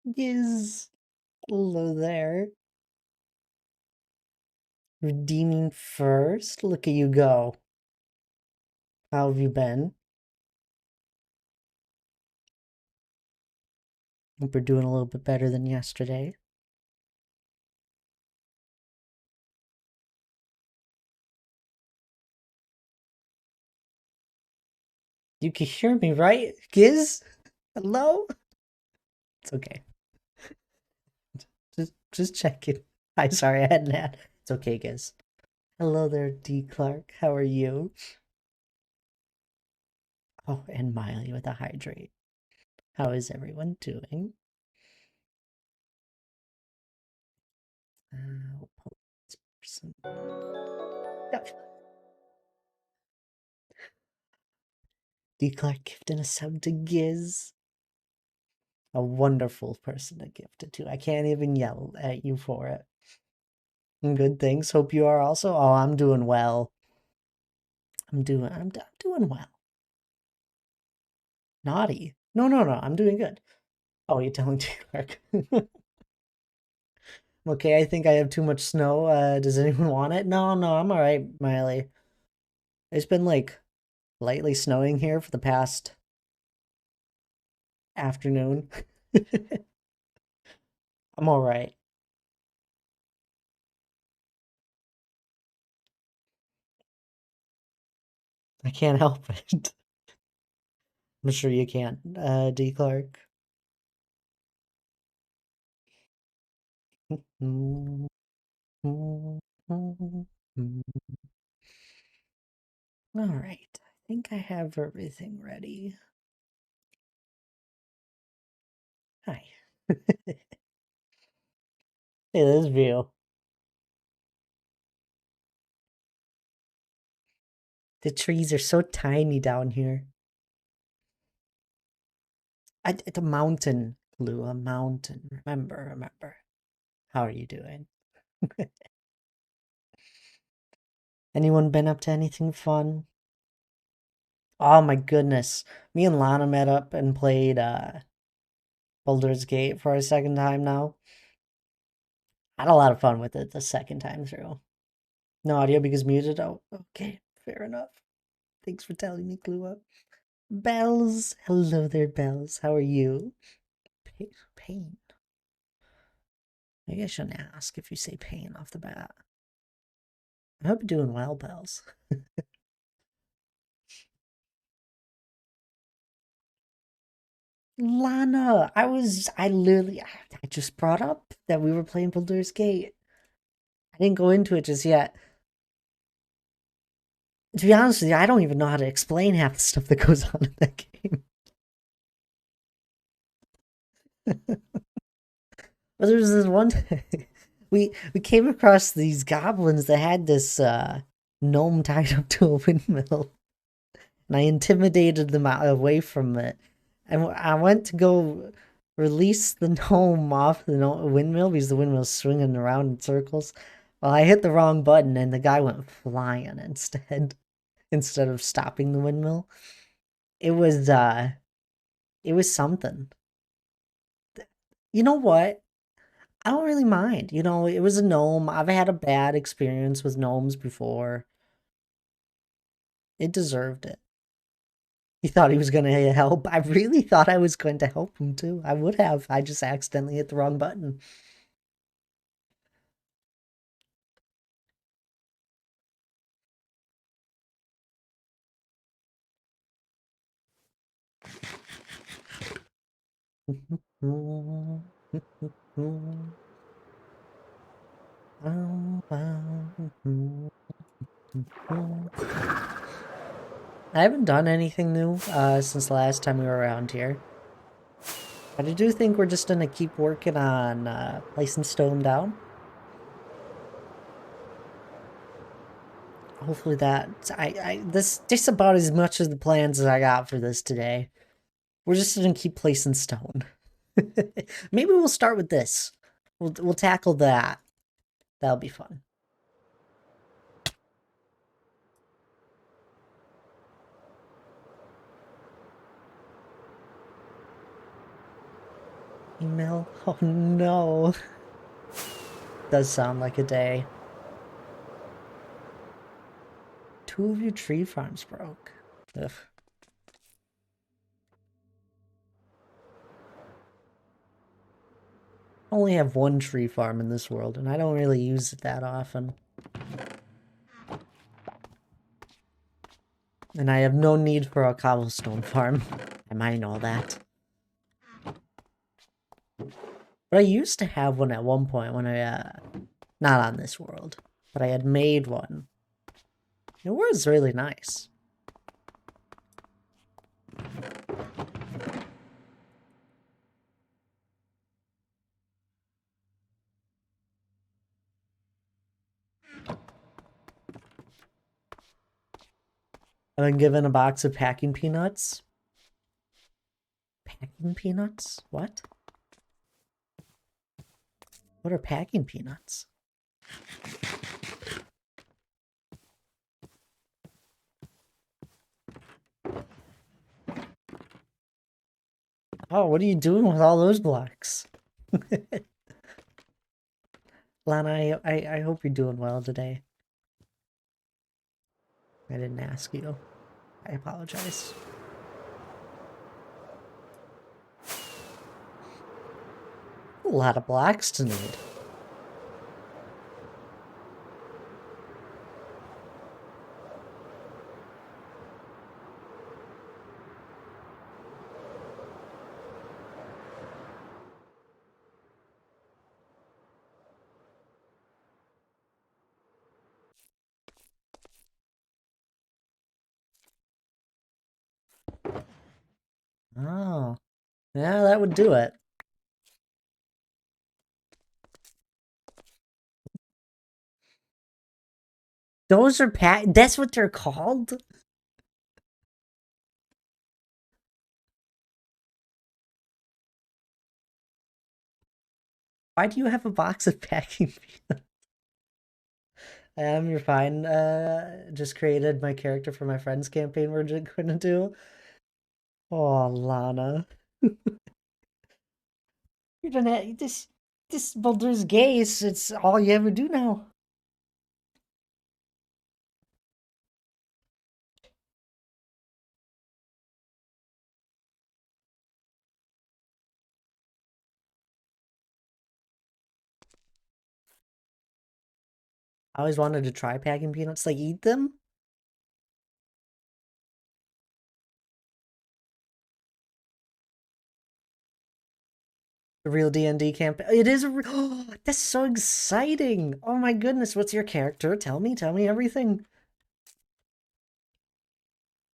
Yes. Hello there. Redeeming first. Look at you go. How have you been? Hope we're doing a little bit better than yesterday. You can hear me, right? Giz? Hello? It's okay. Just checking. I'm sorry, I had an ad. It's okay, Giz. Hello there, D. Clark. How are you? Oh, and Miley with a hydrate. How is everyone doing? We'll pull this person. Yep. D. Clark gifting a sub to Giz. A wonderful person to gift it to. I can't even yell at you for it. Good things. Hope you are also. Oh, I'm doing well. I'm doing well. Naughty. No, no, no. I'm doing good. Oh, you're telling T Clark. Okay, I think I have too much snow. Does anyone want it? No, no, I'm all right, Miley. It's been like lightly snowing here for the past afternoon. I'm all right. I can't help it. I'm sure you can't, D Clark. All right. I think I have everything ready. Hi. Hey, this view. The trees are so tiny down here. It's a mountain, Lou, a mountain. Remember, remember. How are you doing? Anyone been up to anything fun? Oh my goodness. Me and Lana met up and played Baldur's Gate for a second time now. Had a lot of fun with it the second time through. No audio because muted. Oh, okay. Fair enough. Thanks for telling me, Clue. Bells. Hello there, Bells. How are you? Pain. Maybe I shouldn't ask if you say pain off the bat. I hope you're doing well, Bells. Lana, I just brought up that we were playing Baldur's Gate. I didn't go into it just yet. To be honest with you, I don't even know how to explain half the stuff that goes on in that game. But there was this one day, we came across these goblins that had this gnome tied up to a windmill, and I intimidated them away from it. And I went to go release the gnome off the windmill because the windmill's swinging around in circles. Well, I hit the wrong button and the guy went flying instead of stopping the windmill. It was it was something. You know what? I don't really mind. It was a gnome. I've had a bad experience with gnomes before. It deserved it. He thought he was going to help. I really thought I was going to help him too. I would have. I just accidentally hit the wrong button. I haven't done anything new since the last time we were around here. But I do think we're just gonna keep working on placing stone down. Hopefully this just about as much as the plans as I got for this today. We're just gonna keep placing stone. Maybe we'll start with this. We'll tackle that. That'll be fun. Email? Oh no. Does sound like a day. 2 of your tree farms broke. Ugh. I only have 1 tree farm in this world, and I don't really use it that often. And I have no need for a cobblestone farm. I might know that. But I used to have one at one point when I, not on this world, but I had made one. It was really nice. I've been given a box of packing peanuts. Packing peanuts? What? What are packing peanuts? Oh, what are you doing with all those blocks? Lana, I hope you're doing well today. I didn't ask you. I apologize. A lot of blocks to need. Oh. Yeah, that would do it. Those are that's what they're called? Why do you have a box of packing peanuts? You're fine. Just created my character for my friends campaign we're gonna do. Oh, Lana. You're gonna this Baldur's Gate, it's all you ever do now. I always wanted to try packing peanuts, like eat them. The real D&D campaign. It is oh, that's so exciting. Oh my goodness, what's your character? Tell me everything.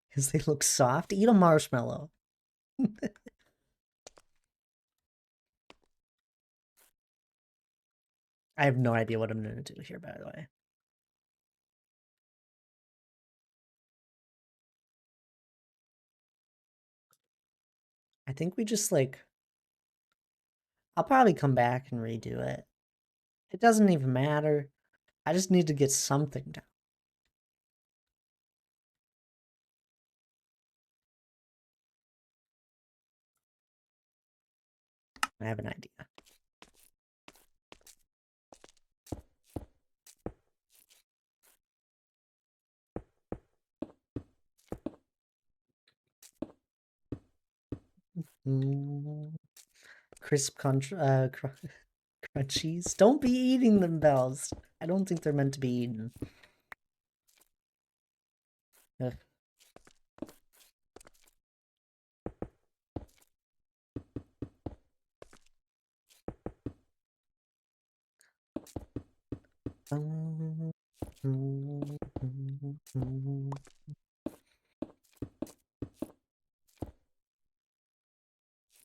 Because they look soft. Eat a marshmallow. I have no idea what I'm gonna do here, by the way. I think we just like... I'll probably come back and redo it. It doesn't even matter. I just need to get something down. I have an idea. Crisp crunchies. Don't be eating them, Bells. I don't think they're meant to be eaten. Ugh.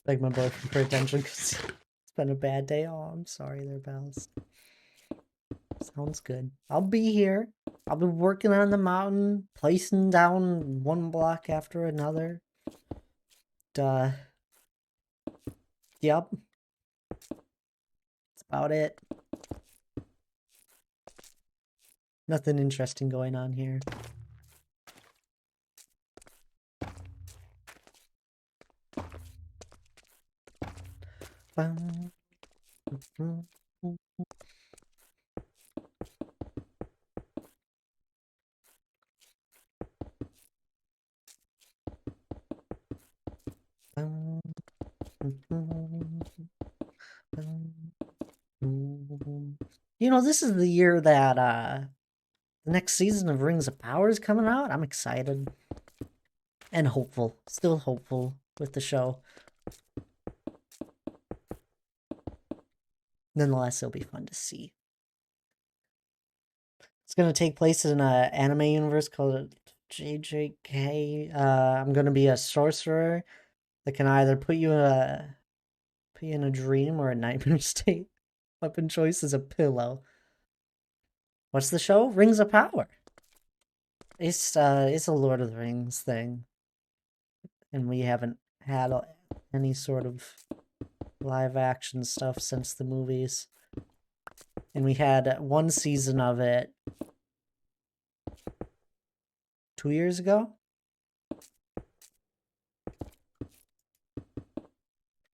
Like my boyfriend for attention because it's been a bad day. Oh, I'm sorry there, Bells. Sounds good. I'll be here. I'll be working on the mountain, placing down one block after another. Yep. That's about it. Nothing interesting going on here. Bum, bum, bum, bum, bum. You know, this is the year that the next season of Rings of Power is coming out. I'm excited and hopeful. Still hopeful with the show. Nonetheless, it'll be fun to see. It's gonna take place in an anime universe called JJK. I'm gonna be a sorcerer that can either put you in a dream or a nightmare state. Weapon choice is a pillow. What's the show? Rings of Power. It's a Lord of the Rings thing, and we haven't had any sort of live action stuff since the movies. And we had one season of it 2 years ago.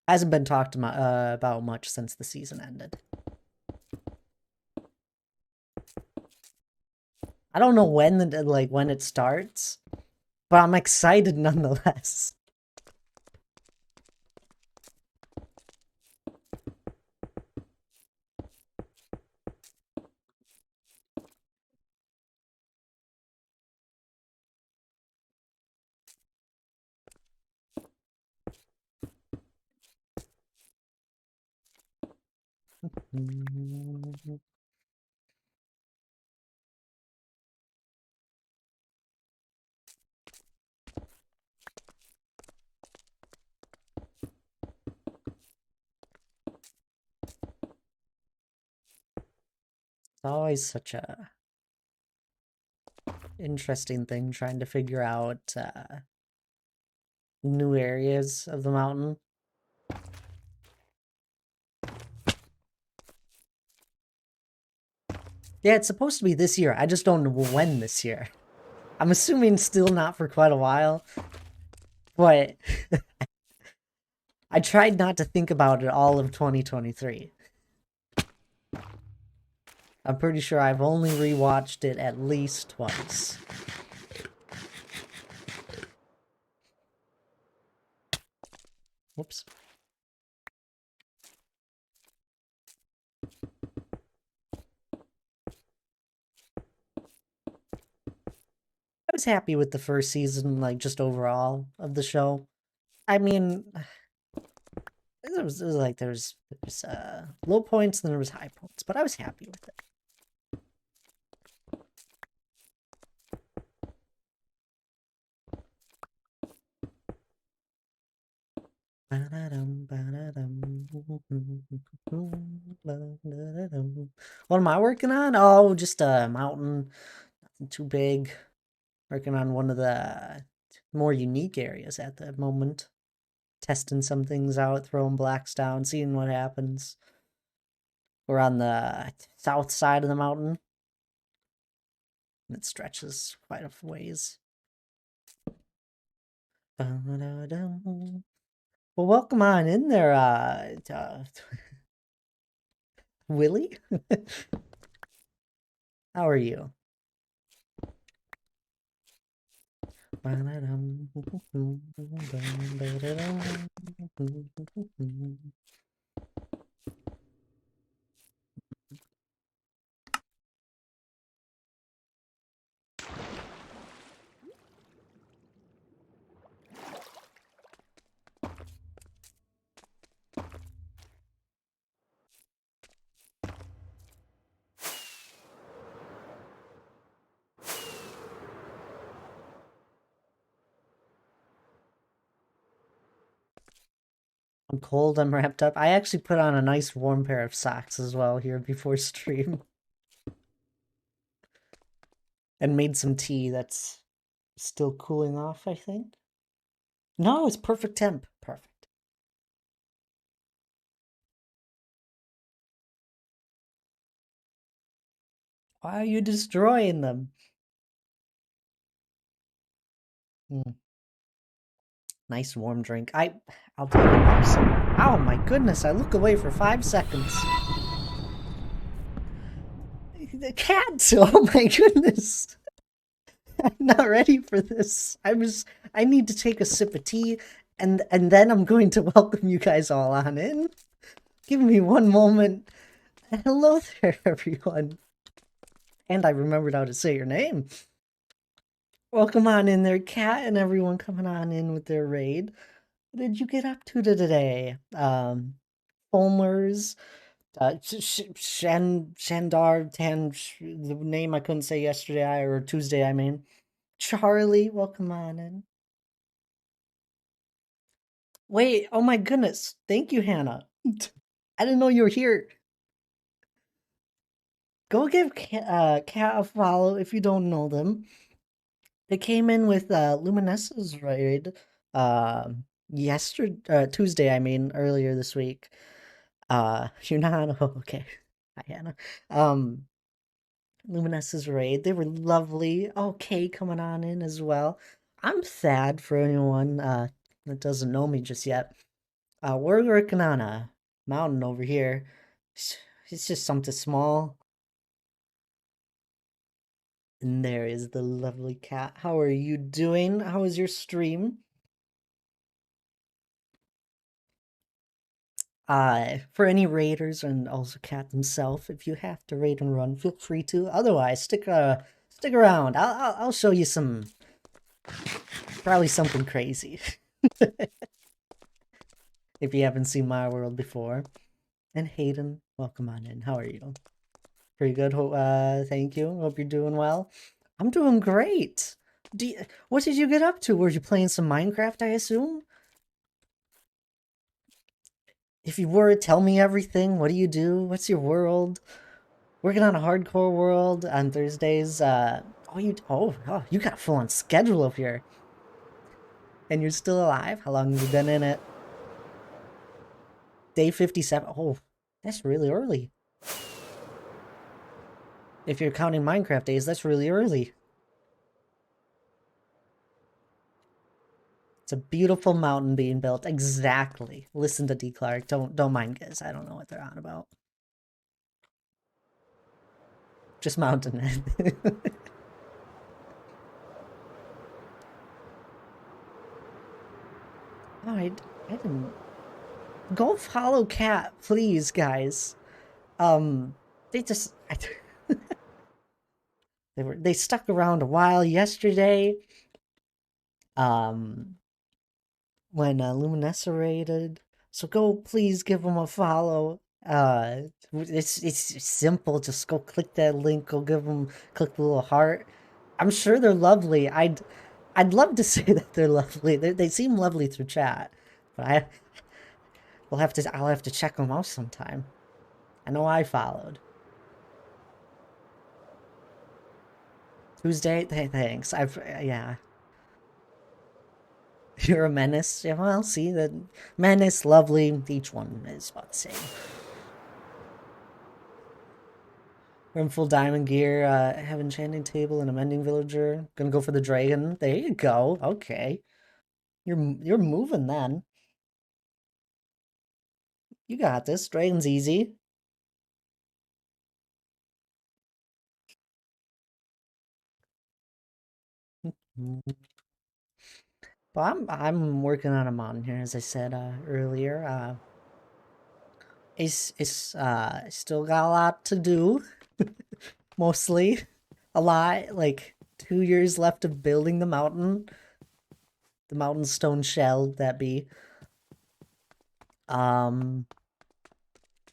Hasn't been talked about much since the season ended. I don't know when when it starts, but I'm excited nonetheless. It's always such a interesting thing trying to figure out new areas of the mountain. Yeah, it's supposed to be this year. I just don't know when this year. I'm assuming still not for quite a while. But I tried not to think about it all of 2023. I'm pretty sure I've only rewatched it at least twice. Whoops. I was happy with the first season, like, just overall of the show. I mean, there was low points and there was high points, but I was happy with it. What am I working on? Oh, just a mountain. Nothing too big. Working on one of the more unique areas at the moment. Testing some things out, throwing blacks down, seeing what happens. We're on the south side of the mountain. It stretches quite a ways. Well, welcome on in there, Willie. How are you? I'm cold, I'm wrapped up. I actually put on a nice warm pair of socks as well here before stream. And made some tea that's still cooling off, I think. No, it's perfect temp. Perfect. Why are you destroying them? Mm. Nice warm drink. I'll take it also. Oh my goodness, I look away for 5 seconds. The cat! Oh my goodness! I'm not ready for this. I need to take a sip of tea and then I'm going to welcome you guys all on in. Give me one moment. Hello there, everyone. And I remembered how to say your name. Welcome on in there, Cat, and everyone coming on in with their raid. What did you get up to today? Foamers, Shandar, the name I couldn't say yesterday or Tuesday, I mean. Charlie, welcome on in. Wait, oh my goodness. Thank you, Hannah. I didn't know you were here. Go give Cat a follow if you don't know them. They came in with Luminesce's raid Tuesday, I mean, earlier this week. You're not okay. Hi, Hannah. Luminesce's raid. They were lovely. Okay, coming on in as well. I'm sad for anyone that doesn't know me just yet. We're working on a mountain over here. It's just something small. And there is the lovely cat. How are you doing? How was your stream? For any raiders and also Cat himself, if you have to raid and run, feel free to. Otherwise, stick around. I'll show you some, probably something crazy. If you haven't seen my world before. And Hayden, welcome on in. How are you? Pretty good. Thank you. Hope you're doing well. I'm doing great. What did you get up to? Were you playing some Minecraft, I assume? If you were, tell me everything. What do you do? What's your world? Working on a hardcore world on Thursdays. You got a full-on schedule up here. And you're still alive? How long have you been in it? Day 57. Oh, that's really early. If you're counting Minecraft days, that's really early. It's a beautiful mountain being built. Exactly. Listen to D. Clark. Don't mind Giz. I don't know what they're on about. Just mountain. Oh, I didn't. Go follow Cat, please, guys. They just they stuck around a while yesterday. When Luminesce raided, so go please give them a follow. It's simple. Just go click that link. Go click the little heart. I'm sure they're lovely. I'd love to say that they're lovely. They seem lovely through chat, but I'll have to check them out sometime. I know I followed. Tuesday, thanks. Yeah. You're a menace. Yeah, well, see that menace, lovely. Each one is about the same. We're in full diamond gear. Have enchanting table and a mending villager. Gonna go for the dragon. There you go. Okay, you're moving then. You got this. Dragon's easy. Well, I'm working on a mountain here, as I said earlier. It's still got a lot to do. Mostly, a lot. Like 2 years left of building the mountain stone shell that be. But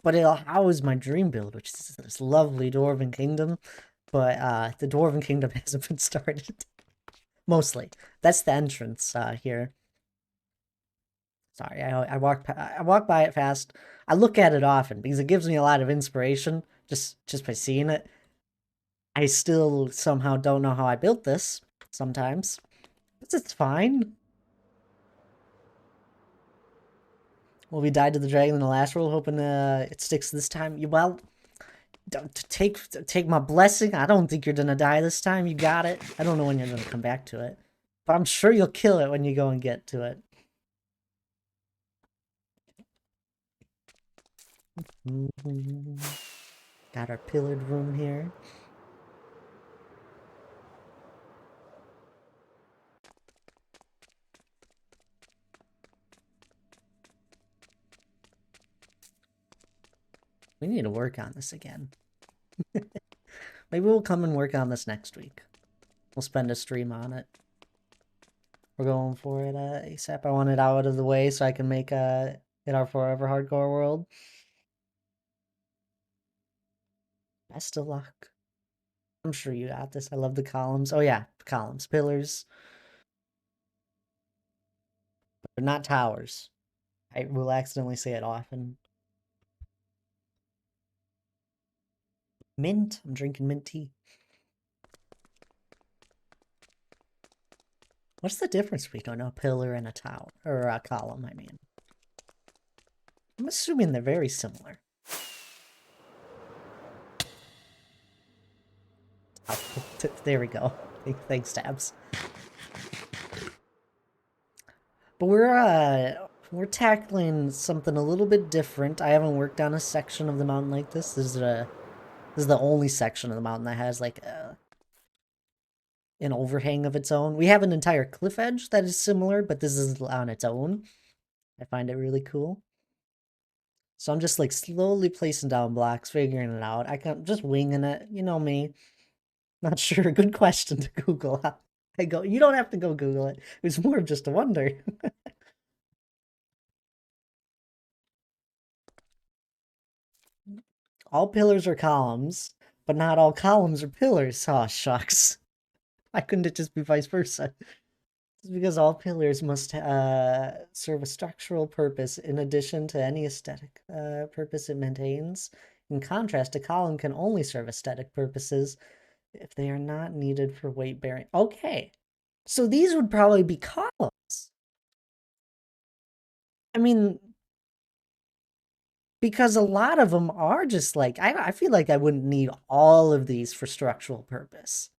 it'll house my dream build, which is this lovely Dwarven Kingdom. But the Dwarven Kingdom hasn't been started. Mostly, that's the entrance here. Sorry, I walk by it fast. I look at it often because it gives me a lot of inspiration just by seeing it. I still somehow don't know how I built this sometimes. But it's fine. Well, we died to the dragon in the last roll, hoping it sticks this time. Well, take my blessing. I don't think you're gonna die this time. You got it. I don't know when you're gonna come back to it, but I'm sure you'll kill it when you go and get to it. Got our pillared room here. We need to work on this again. Maybe we'll come and work on this next week. We'll spend a stream on it. We're going for it ASAP. I want it out of the way so I can make it our forever hardcore world. Best of luck. I'm sure you got this. I love the columns. Oh yeah, columns, pillars. But they're not towers. I will accidentally say it often. Mint. I'm drinking mint tea. What's the difference between a pillar and a tower? Or a column, I mean. I'm assuming they're very similar. Oh, there we go. Thanks, Tabs. But we're tackling something a little bit different. I haven't worked on a section of the mountain like this. This is the only section of the mountain that has like an overhang of its own. We have an entire cliff edge that is similar, but this is on its own. I find it really cool. So I'm just like slowly placing down blocks, figuring it out. I'm just winging it. You know me. Not sure. Good question to Google. You don't have to go Google it. It was more of just a wonder. All pillars are columns, but not all columns are pillars. Oh, shucks. Why couldn't it just be vice versa? It's because all pillars must serve a structural purpose in addition to any aesthetic purpose it maintains. In contrast, a column can only serve aesthetic purposes if they are not needed for weight bearing. Okay, so these would probably be columns. I mean, because a lot of them are just like, I feel like I wouldn't need all of these for structural purpose.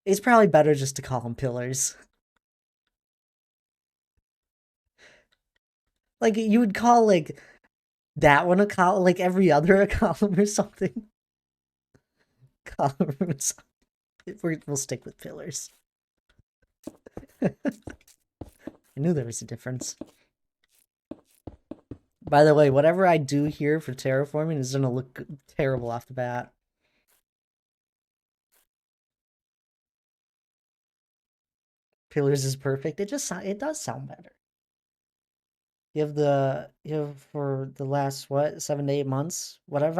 It's probably better just to call them pillars. Like, you would call, like, that one a column, like every other a column or something. Columns. We'll stick with pillars. I knew there was a difference. By the way, whatever I do here for terraforming is gonna look terrible off the bat. Pillars is perfect. It does sound better. You have for the last what 7 to 8 months. What? Have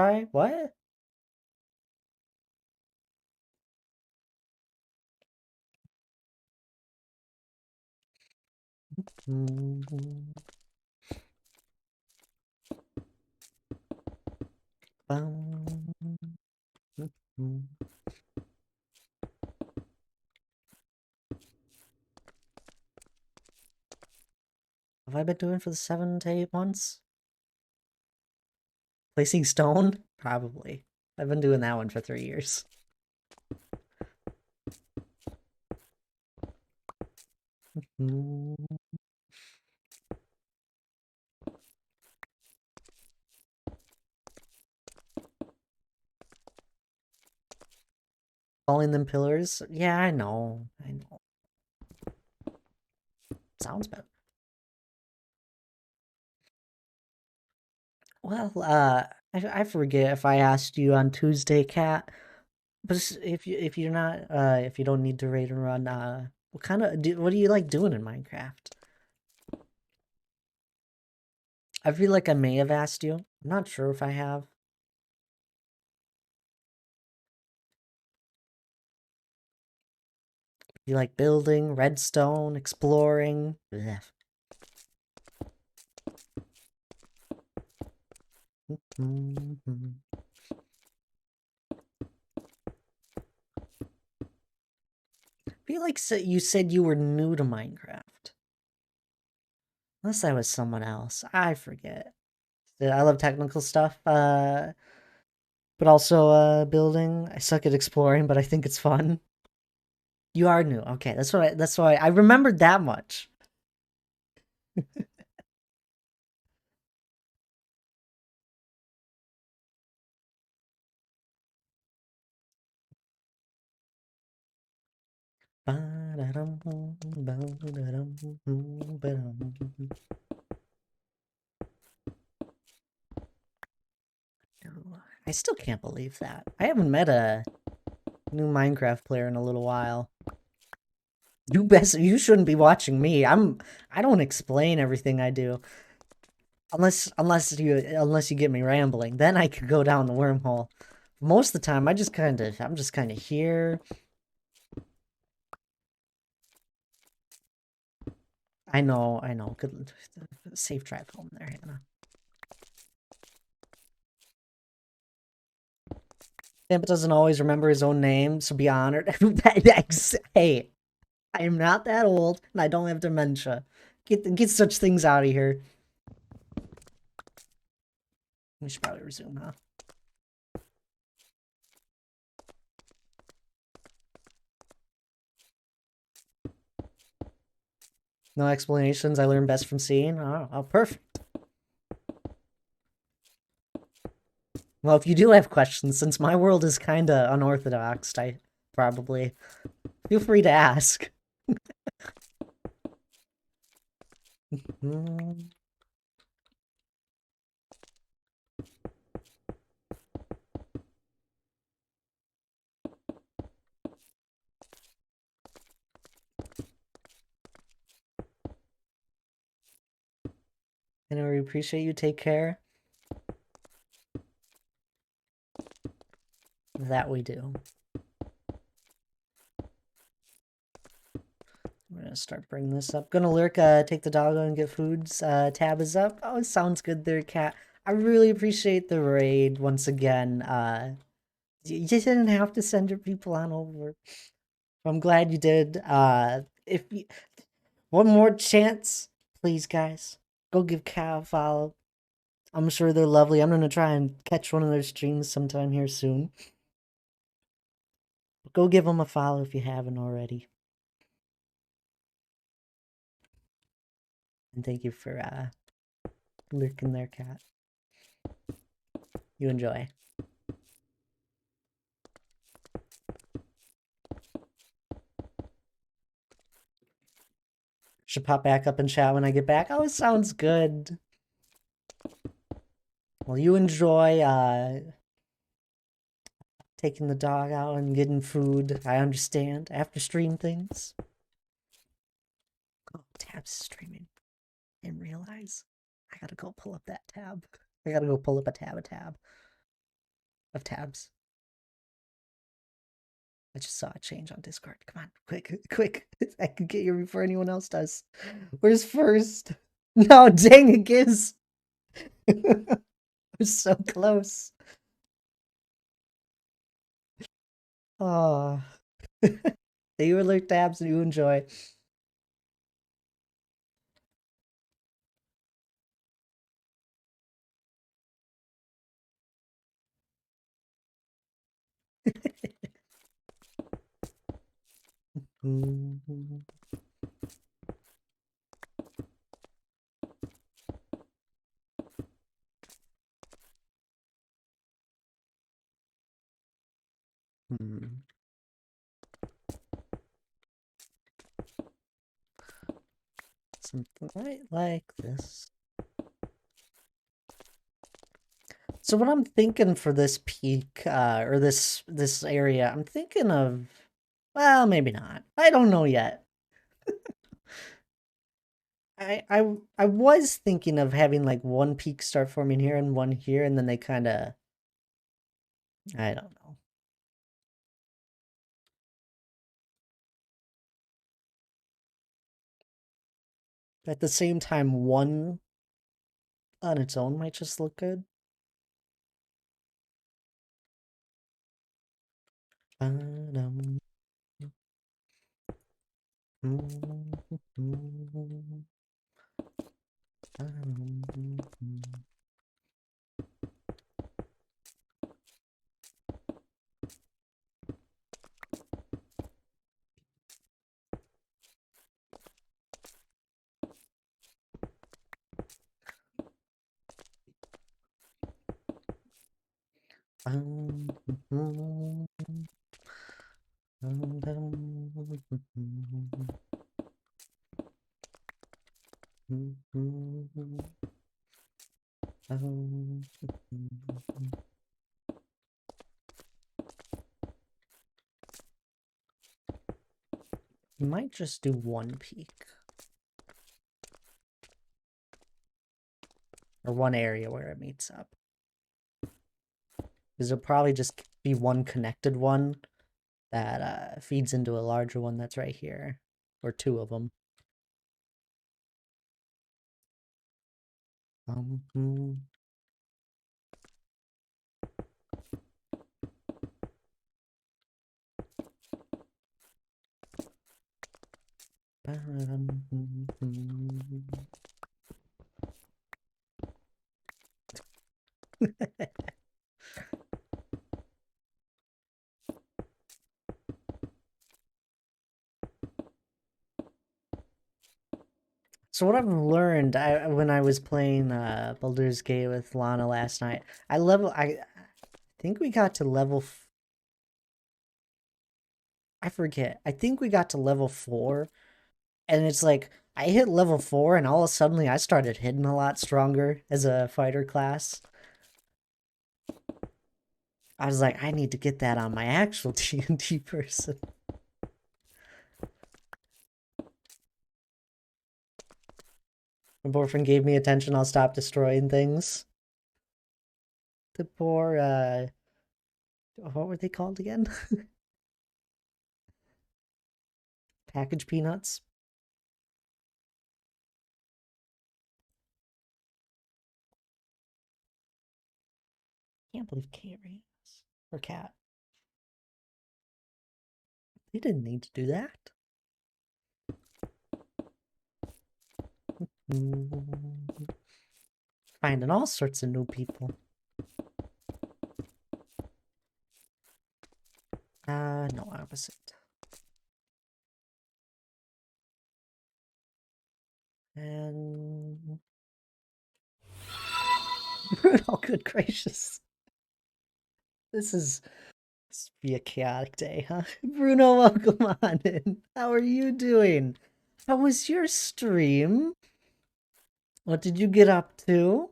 I been doing for the 7 to 8 months? Placing stone? Probably. I've been doing that one for 3 years. Calling them pillars? Yeah, I know. Sounds better. Well, I forget if I asked you on Tuesday, Cat. But if you're not if you don't need to raid and run, what do you like doing in Minecraft? I feel like I may have asked you. I'm not sure if I have. You like building, redstone, exploring? Blech. I feel like you said you were new to Minecraft. Unless I was someone else. I forget. I love technical stuff, but also building. I suck at exploring, but I think it's fun. You are new. Okay, that's why I remembered that much. I still can't believe that. I haven't met a new Minecraft player in a little while. You shouldn't be watching me. I don't explain everything I do. Unless you get me rambling, then I could go down the wormhole. Most of the time I'm just kind of here. I know. Good safe drive home there, Hannah. Tampa doesn't always remember his own name, so be honored. Hey, I am not that old, and I don't have dementia. Get such things out of here. We should probably resume, huh? No explanations. I learn best from seeing. Oh, perfect. Well, if you do have questions, since my world is kind of unorthodox, I probably feel free to ask. And we appreciate you. Take care. That we do. I'm gonna start bringing this up. Gonna lurk, take the dog and get foods. Tab is up. Oh, it sounds good there, cat. I really appreciate the raid once again. You just didn't have to send your people on over. I'm glad you did. If you, one more chance, please, guys, go give Cat a follow. I'm sure they're lovely. I'm gonna try and catch one of their streams sometime here soon. Go give them a follow if you haven't already. And thank you for lurking there, Cat. You enjoy. Should pop back up and chat when I get back. Oh, it sounds good. Well, you enjoy taking the dog out and getting food. I understand. After stream things. Oh, Tab's streaming. I didn't realize. I gotta go pull up that tab. I gotta go pull up a tab of tabs. I just saw a change on Discord. Come on, quick. I could get here before anyone else does. Where's first? No, dang it, Giz. We're so close. Oh. You alert tabs and you enjoy. Something right like this. So what I'm thinking for this peak, or this area, I'm thinking of, well, maybe not. I don't know yet. I was thinking of having like one peak start forming here and one here, and then they kind of, I don't know. At the same time, one on its own might just look good. We might just do one peak. Or one area where it meets up. Because it'll probably just be one connected one that feeds into a larger one that's right here. Or two of them. So what I've learned when I was playing Baldur's Gate with Lana last night, I think we got to I forget. I think we got to level 4, and it's like I hit level 4 and all of a sudden I started hitting a lot stronger as a fighter class. I was like, I need to get that on my actual D&D person. My boyfriend gave me attention, I'll stop destroying things. The poor, what were they called again? Package peanuts? Can't believe Carrie or Cat. They didn't need to do that. Finding all sorts of new people. No, opposite. And Bruno, good gracious. This be a chaotic day, huh? Bruno, welcome on in. How are you doing? How was your stream? What did you get up to?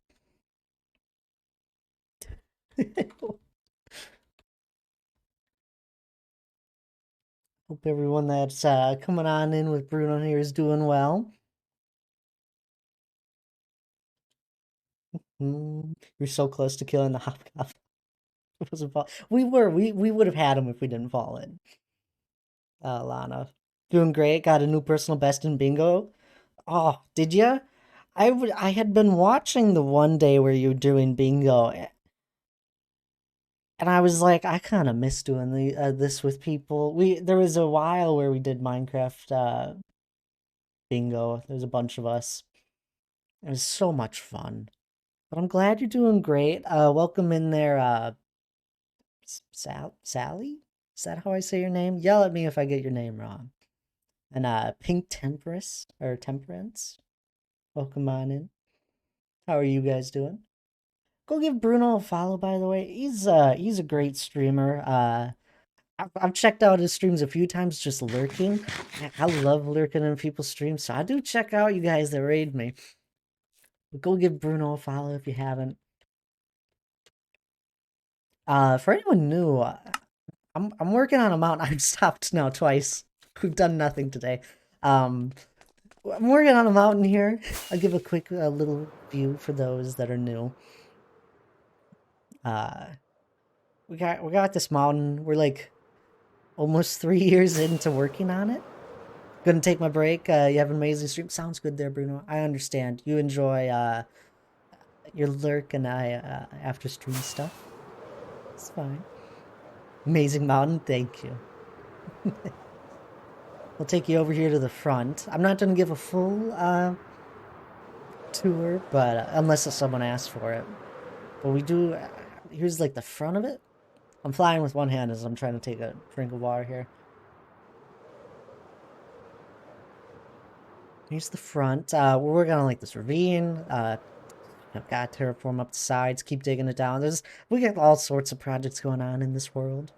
Hope everyone that's coming on in with Bruno here is doing well. You're so close to killing the hobgoblin. We would have had him if we didn't fall in. Lana. Doing great. Got a new personal best in bingo. Oh, did ya? I had been watching the one day where you were doing bingo, and I was like, I kind of miss doing this with people. There was a while where we did Minecraft bingo. There was a bunch of us. It was so much fun. But I'm glad you're doing great. Welcome in there, Sally? Is that how I say your name? Yell at me if I get your name wrong. And Pink Temperance. Welcome on in. How are you guys doing? Go give Bruno a follow, by the way. He's a great streamer. I've checked out his streams a few times just lurking. I love lurking in people's streams, so I do check out you guys that raid me. But go give Bruno a follow if you haven't. For anyone new, I'm working on a mountain. I've stopped now twice. We've done nothing today. I'm working on a mountain here. I'll give a quick little view for those that are new. We got this mountain. We're like almost 3 years into working on it. Gonna take my break. You have an amazing stream. Sounds good there, Bruno. I understand. You enjoy your lurk and after stream stuff. It's fine. Amazing mountain. Thank you. We'll take you over here to the front. I'm not gonna give a full tour, but unless someone asks for it. But we do. Here's like the front of it. I'm flying with one hand as I'm trying to take a drink of water here. Here's the front. We're working on like this ravine. I've got to terraform up the sides, keep digging it down. We got all sorts of projects going on in this world.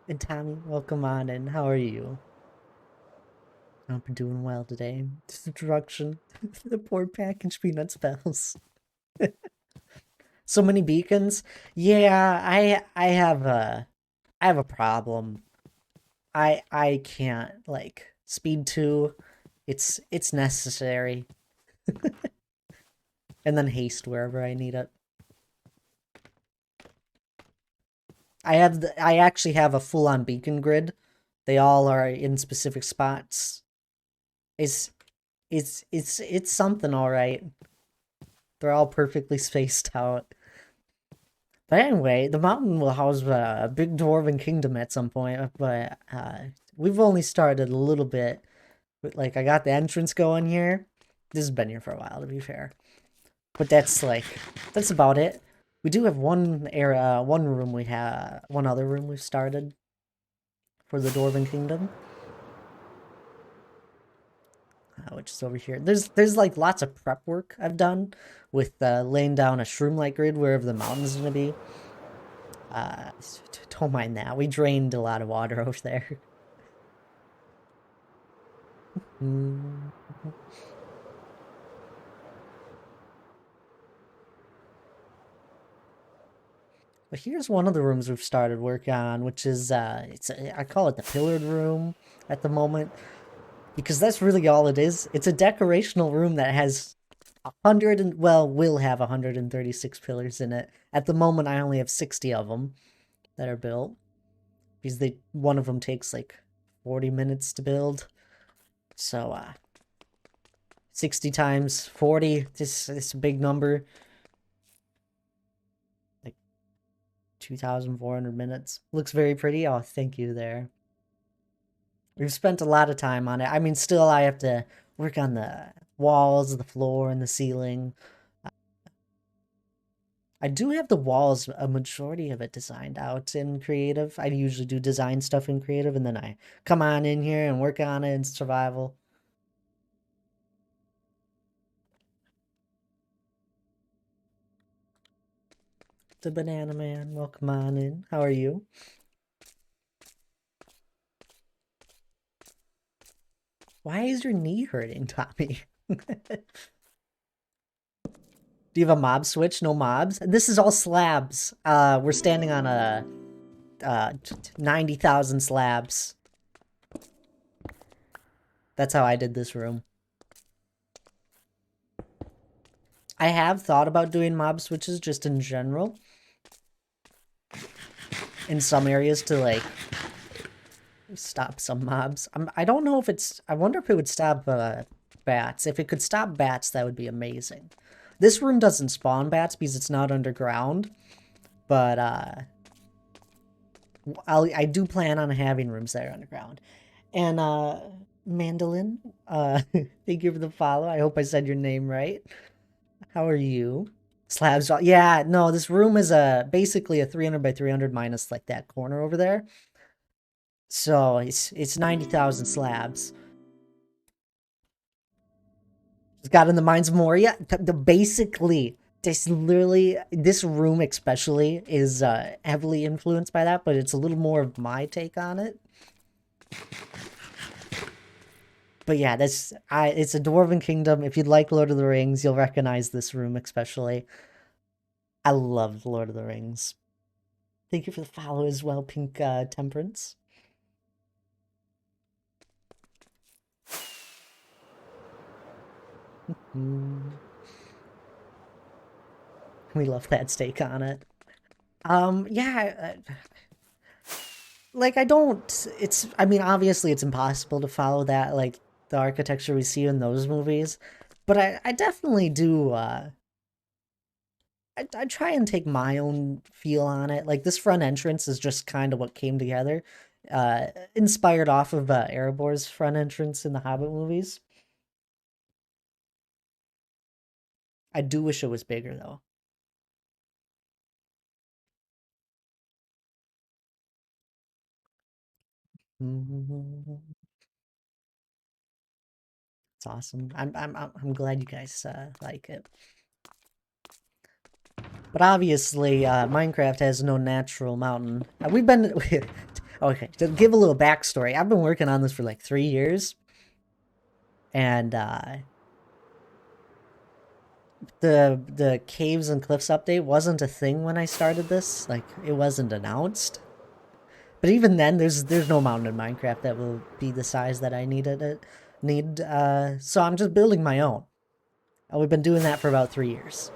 And Tommy, welcome on in. How are you? Hope you're doing well today. Destruction. The poor package peanut spells. So many beacons. Yeah, I have a problem. I can't like speed 2. It's necessary. And then haste wherever I need it. I actually have a full-on beacon grid. They all are in specific spots. It's it's something, all right. They're all perfectly spaced out. But anyway, the mountain will house a big dwarven kingdom at some point, but we've only started a little bit. Like, I got the entrance going here. This has been here for a while, to be fair. But that's about it. We do have one area, one other room we've started for the dwarven kingdom. Which is over here. There's like lots of prep work I've done with laying down a shroom-like grid wherever the mountain's gonna be. Uh, don't mind that. We drained a lot of water over there. Mm. But here's one of the rooms we've started work on, which is I call it the pillared room at the moment because that's really all it is. It's a decorational room that has 100 and well will have 136 pillars in it. At the moment, I only have 60 of them that are built because one of them takes like 40 minutes to build. So 60 times 40, this is a big number. 2,400 minutes. Looks very pretty. Oh, thank you there. We've spent a lot of time on it. I mean, still I have to work on the walls, the floor, and the ceiling. I do have the walls, a majority of it designed out in creative. I usually do design stuff in creative, and then I come on in here and work on it in survival. The Banana Man, welcome on in. How are you? Why is your knee hurting, Tommy? Do you have a mob switch? No mobs? This is all slabs. We're standing on a 90,000 slabs. That's how I did this room. I have thought about doing mob switches just in general. In some areas to, like, stop some mobs. I don't know if it's... I wonder if it would stop bats. If it could stop bats, that would be amazing. This room doesn't spawn bats because it's not underground. But, I do plan on having rooms that are underground. And, Mandolin, thank you for the follow. I hope I said your name right. How are you? Slabs. Yeah, no, this room is basically a 300 by 300 minus like that corner over there. So it's 90,000 slabs. It's got in the Mines of Moria. Basically, this room especially is heavily influenced by that, but it's a little more of my take on it. But yeah, it's a Dwarven Kingdom. If you'd like Lord of the Rings, you'll recognize this room especially. I love Lord of the Rings. Thank you for the follow as well, Pink Temperance. We love that steak on it. Yeah, like I don't. I mean, obviously, it's impossible to follow that like the architecture we see in those movies, but I definitely do. I try and take my own feel on it. Like this front entrance is just kind of what came together, inspired off of Erebor's front entrance in the Hobbit movies. I do wish it was bigger though. It's awesome. I'm glad you guys like it. But obviously, Minecraft has no natural mountain. Okay, to give a little backstory, I've been working on this for like 3 years, and the caves and cliffs update wasn't a thing when I started this. Like, it wasn't announced. But even then, there's no mountain in Minecraft that will be the size that I need. So I'm just building my own. And we've been doing that for about 3 years.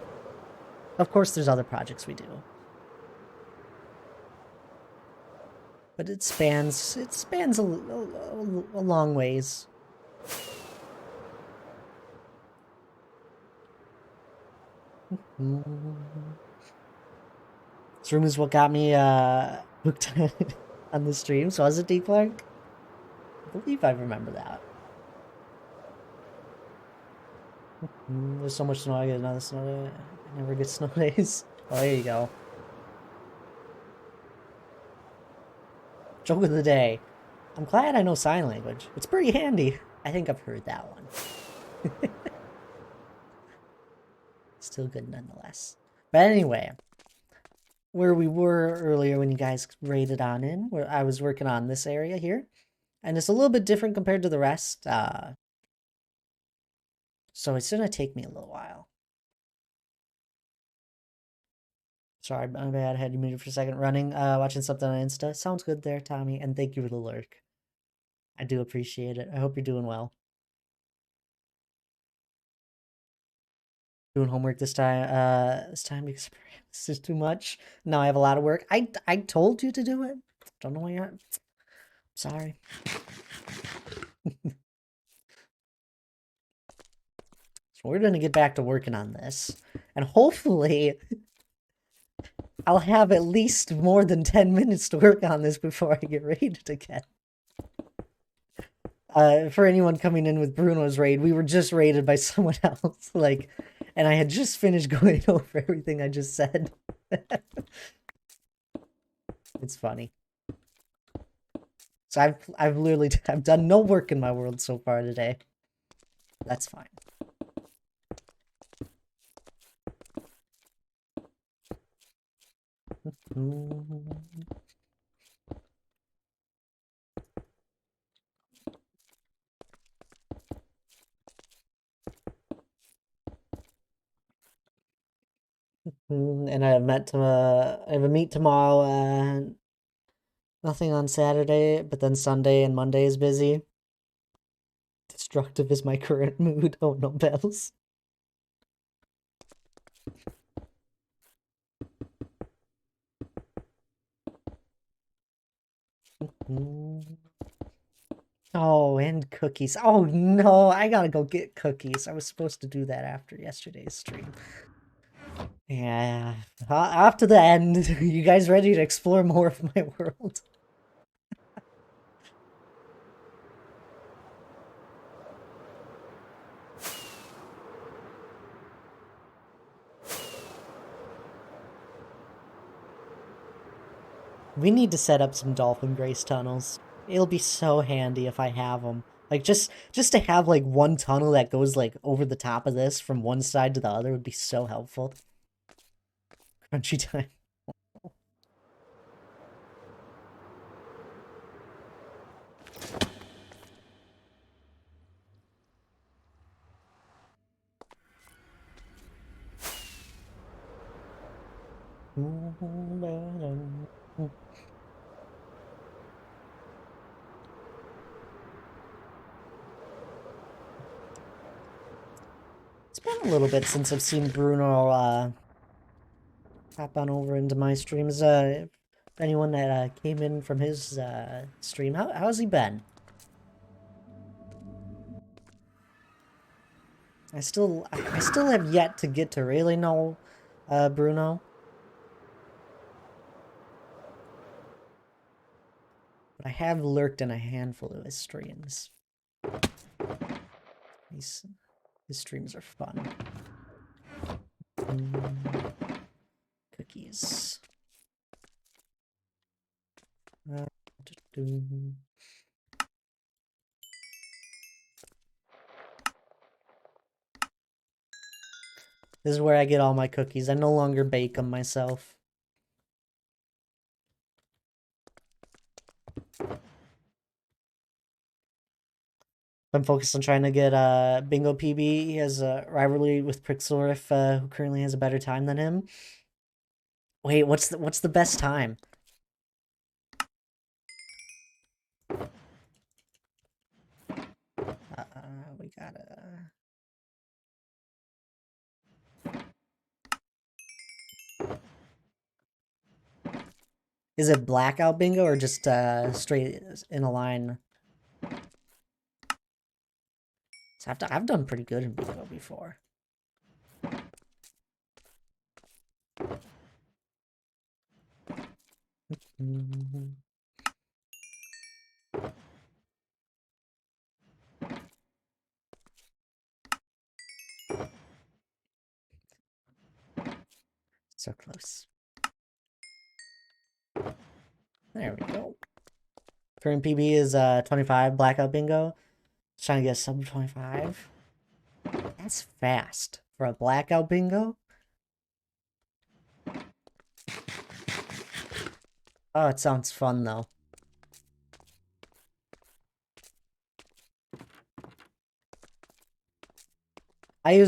Of course, there's other projects we do, but it spans a long ways. This room is what got me hooked on the stream. So was it D Clark? I believe I remember that. There's so much snow. I get another snow day. I never get snow days. Oh, there you go. Joke of the day. I'm glad I know sign language. It's pretty handy. I think I've heard that one. Still good nonetheless. But anyway, where we were earlier when you guys raided on in, where I was working on this area here. And it's a little bit different compared to the rest. So it's gonna take me a little while. Sorry, my bad. I had you muted for a second. Running, watching something on Insta. Sounds good there, Tommy. And thank you for the lurk. I do appreciate it. I hope you're doing well. Doing homework this time because this is too much. No, I have a lot of work. I told you to do it. Don't know why you're. Sorry. So we're gonna get back to working on this, and hopefully, I'll have at least more than 10 minutes to work on this before I get raided again. For anyone coming in with Bruno's raid, we were just raided by someone else, like, and I had just finished going over everything I just said. It's funny. So I've literally I've done no work in my world so far today. That's fine. And I have a meet tomorrow and nothing on Saturday, but then Sunday and Monday is busy. Destructive is my current mood. Oh no, bells. Oh, and cookies. Oh no, I gotta go get cookies. I was supposed to do that after yesterday's stream. Yeah, after the end, you guys ready to explore more of my world? We need to set up some dolphin grace tunnels. It'll be so handy if I have them. Like just to have like one tunnel that goes like over the top of this from one side to the other would be so helpful. Crunchy time. It's been a little bit since I've seen Bruno hop on over into my streams. Anyone that came in from his stream, how's he been? I still have yet to get to really know Bruno. But I have lurked in a handful of his streams. His streams are fun. Cookies. This is where I get all my cookies. I no longer bake them myself. I'm focused on trying to get Bingo PB. He has a rivalry with Prixlorif, who currently has a better time than him. Wait, what's the best time? We gotta. Is it blackout bingo or just straight in a line? So I've done pretty good in bingo before. So close. There we go. Current PB is 25 blackout bingo. Just trying to get sub 25. That's fast for a blackout bingo. Oh, it sounds fun though. I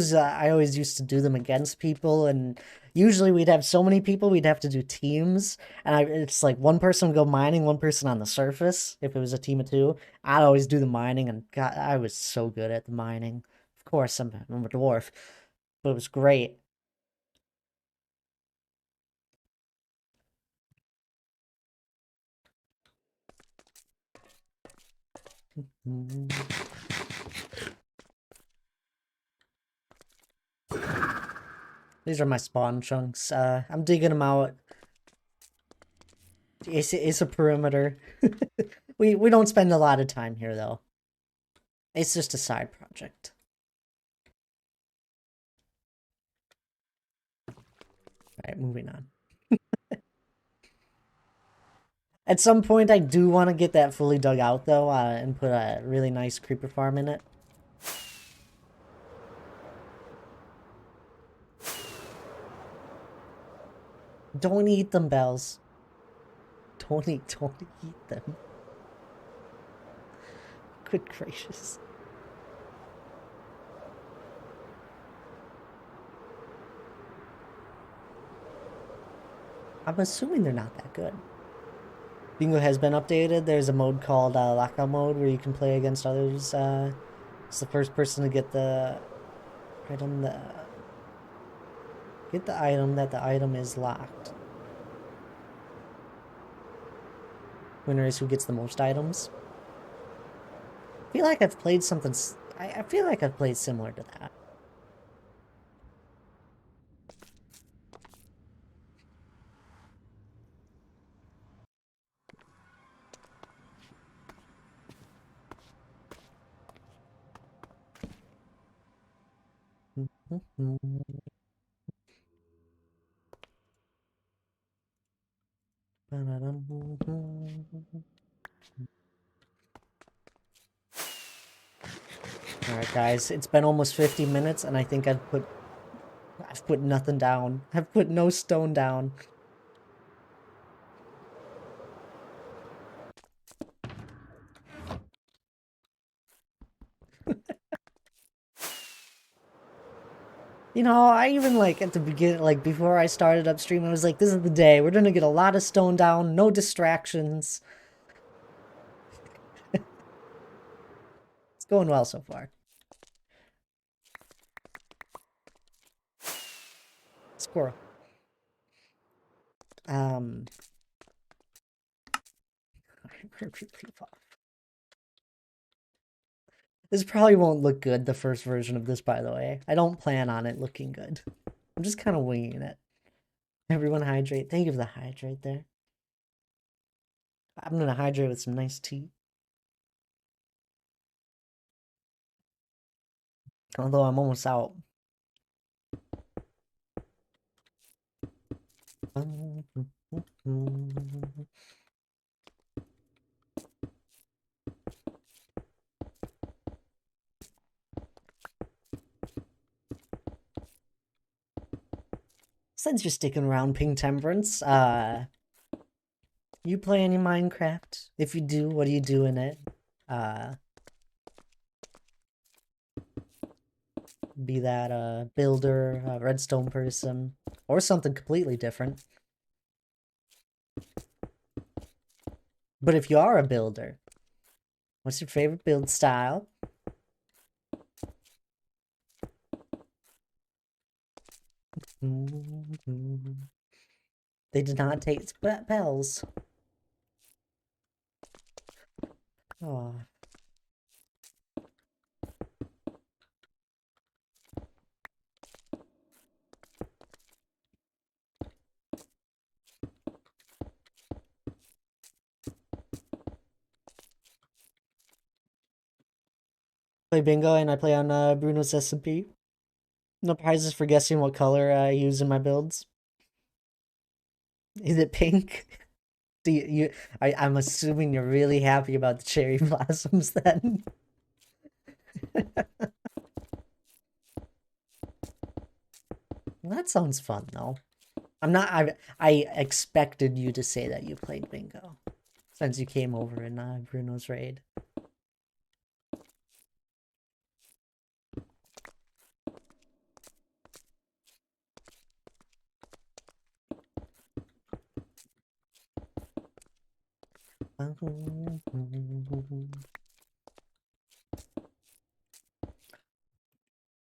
always used to do them against people, and usually we'd have so many people we'd have to do teams, and it's like one person would go mining, one person on the surface. If it was a team of two, I'd always do the mining, and God, I was so good at the mining. Of course, I'm a dwarf, but it was great. These are my spawn chunks. I'm digging them out. It's a perimeter. We don't spend a lot of time here though. It's just a side project. Alright, moving on. At some point, I do want to get that fully dug out, though, and put a really nice creeper farm in it. Don't eat them, Bells. Don't eat them. Good gracious. I'm assuming they're not that good. Bingo has been updated. There's a mode called lockout mode where you can play against others. It's the first person to get the item that the item is locked. Winner is who gets the most items. I feel like I've played something. I feel like I've played similar to that. Alright guys, it's been almost 50 minutes and I think I've put nothing down. I've put no stone down. You know, I even like at the beginning, like before I started upstream, I was like, this is the day. We're gonna get a lot of stone down, no distractions. It's going well so far. Squirrel. This probably won't look good, the first version of this, by the way. I don't plan on it looking good. I'm just kind of winging it. Everyone hydrate. Thank you for the hydrate there. I'm gonna hydrate with some nice tea. Although I'm almost out. Since you're sticking around, Pink Temperance, You play any Minecraft? If you do, what do you do in it? Be that a builder, a redstone person, or something completely different. But if you are a builder, what's your favorite build style? They did not take bells. Oh. Play bingo and I play on Bruno's SMP. No prizes for guessing what color I use in my builds. Is it pink? Do I'm assuming you're really happy about the cherry blossoms then. That sounds fun though. I expected you to say that you played bingo since you came over in Bruno's raid.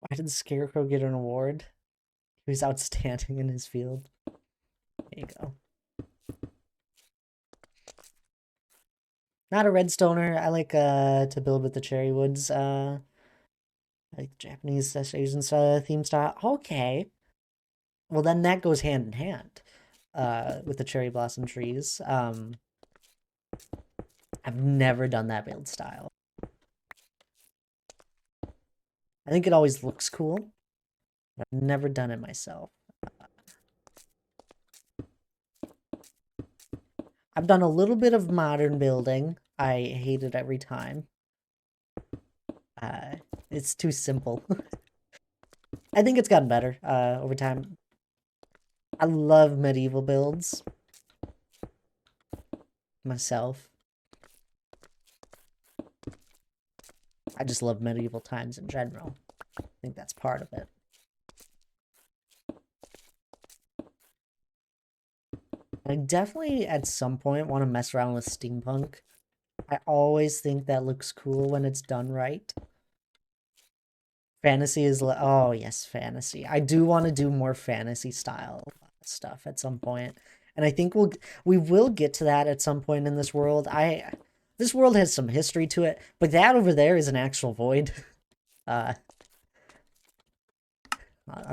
Why did the Scarecrow get an award? He was outstanding in his field. There you go. Not a redstoner. I like to build with the cherry woods. I like Japanese Asian theme style. Okay. Well, then that goes hand in hand with the cherry blossom trees. I've never done that build style. I think it always looks cool. But I've never done it myself. I've done a little bit of modern building. I hate it every time. It's too simple. I think it's gotten better over time. I love medieval builds myself. I just love medieval times in general. I think that's part of it. I definitely at some point want to mess around with steampunk. I always think that looks cool when it's done right. Fantasy is oh yes, fantasy. I do want to do more fantasy style stuff at some point. And I think we will get to that at some point in this world. This world has some history to it, but that over there is an actual void. I'll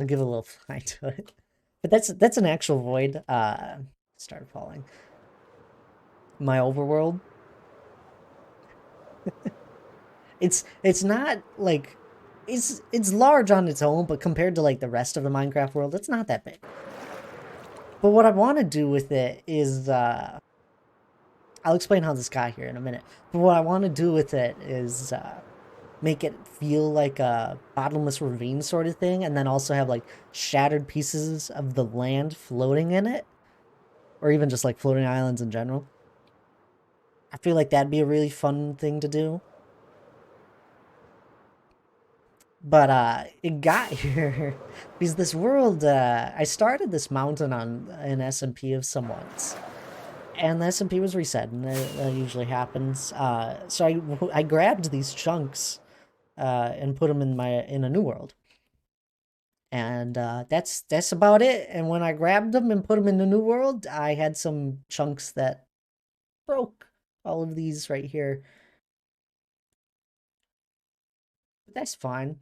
give a little fly to it. But that's an actual void. Started falling. My overworld. It's not like it's large on its own, but compared to like the rest of the Minecraft world, it's not that big. But what I want to do with it is I'll explain how this got here in a minute. But what I want to do with it is make it feel like a bottomless ravine sort of thing, and then also have like shattered pieces of the land floating in it, or even just like floating islands in general. I feel like that'd be a really fun thing to do. But it got here because this world, I started this mountain on an SMP of someone's, and the SMP was reset, and that usually happens. So I grabbed these chunks and put them in a new world, and that's about it. And when I grabbed them and put them in the new world, I had some chunks that broke. All of these right here, but that's fine.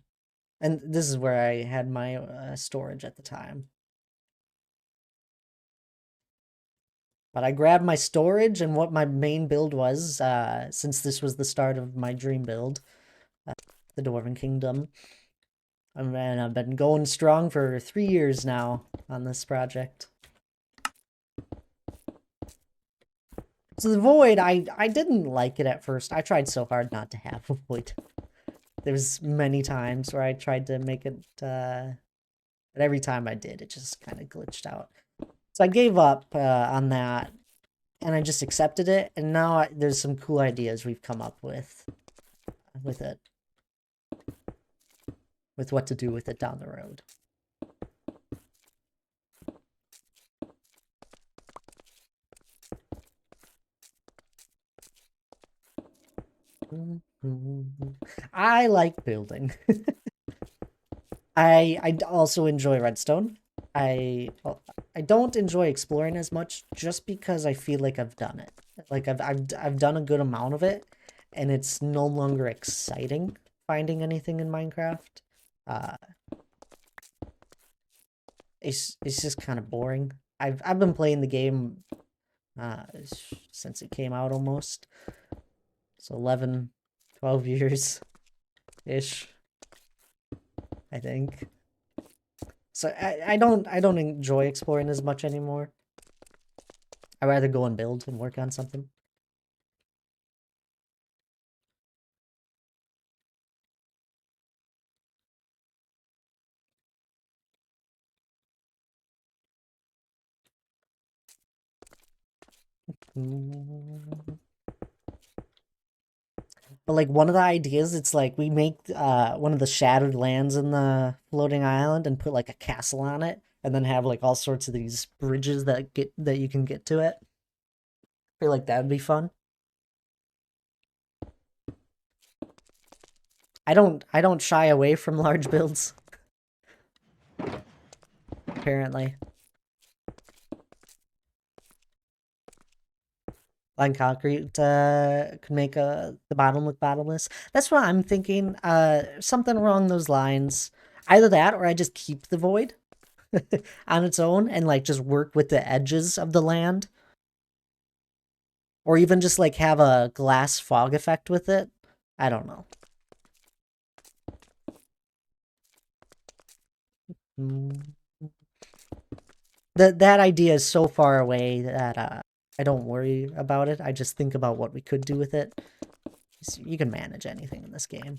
And this is where I had my storage at the time. But I grabbed my storage and what my main build was, since this was the start of my dream build, the Dwarven Kingdom. And I've been going strong for 3 years now on this project. So the Void, I didn't like it at first. I tried so hard not to have a Void. There's many times where I tried to make it, but every time I did, it just kind of glitched out. So I gave up on that. and I just accepted it, and now there's some cool ideas we've come up with it, with what to do with it down the road. I like building. I also enjoy redstone. I don't enjoy exploring as much just because I feel like I've done it. Like I've done a good amount of it, and it's no longer exciting finding anything in Minecraft. Uh, it's just kind of boring. I've been playing the game since it came out almost. So 11, 12 years ish, I think. So I don't enjoy exploring as much anymore. I'd rather go and build and work on something. But like one of the ideas, it's like we make one of the shattered lands in the floating island and put like a castle on it, and then have like all sorts of these bridges that you can get to it. I feel like that'd be fun. I don't shy away from large builds, apparently. Line concrete could make the bottom look bottomless. That's what I'm thinking. Something along those lines. Either that, or I just keep the void on its own and like just work with the edges of the land, or even just like have a glass fog effect with it. I don't know. Mm. That idea is so far away that I don't worry about it. I just think about what we could do with it. You can manage anything in this game.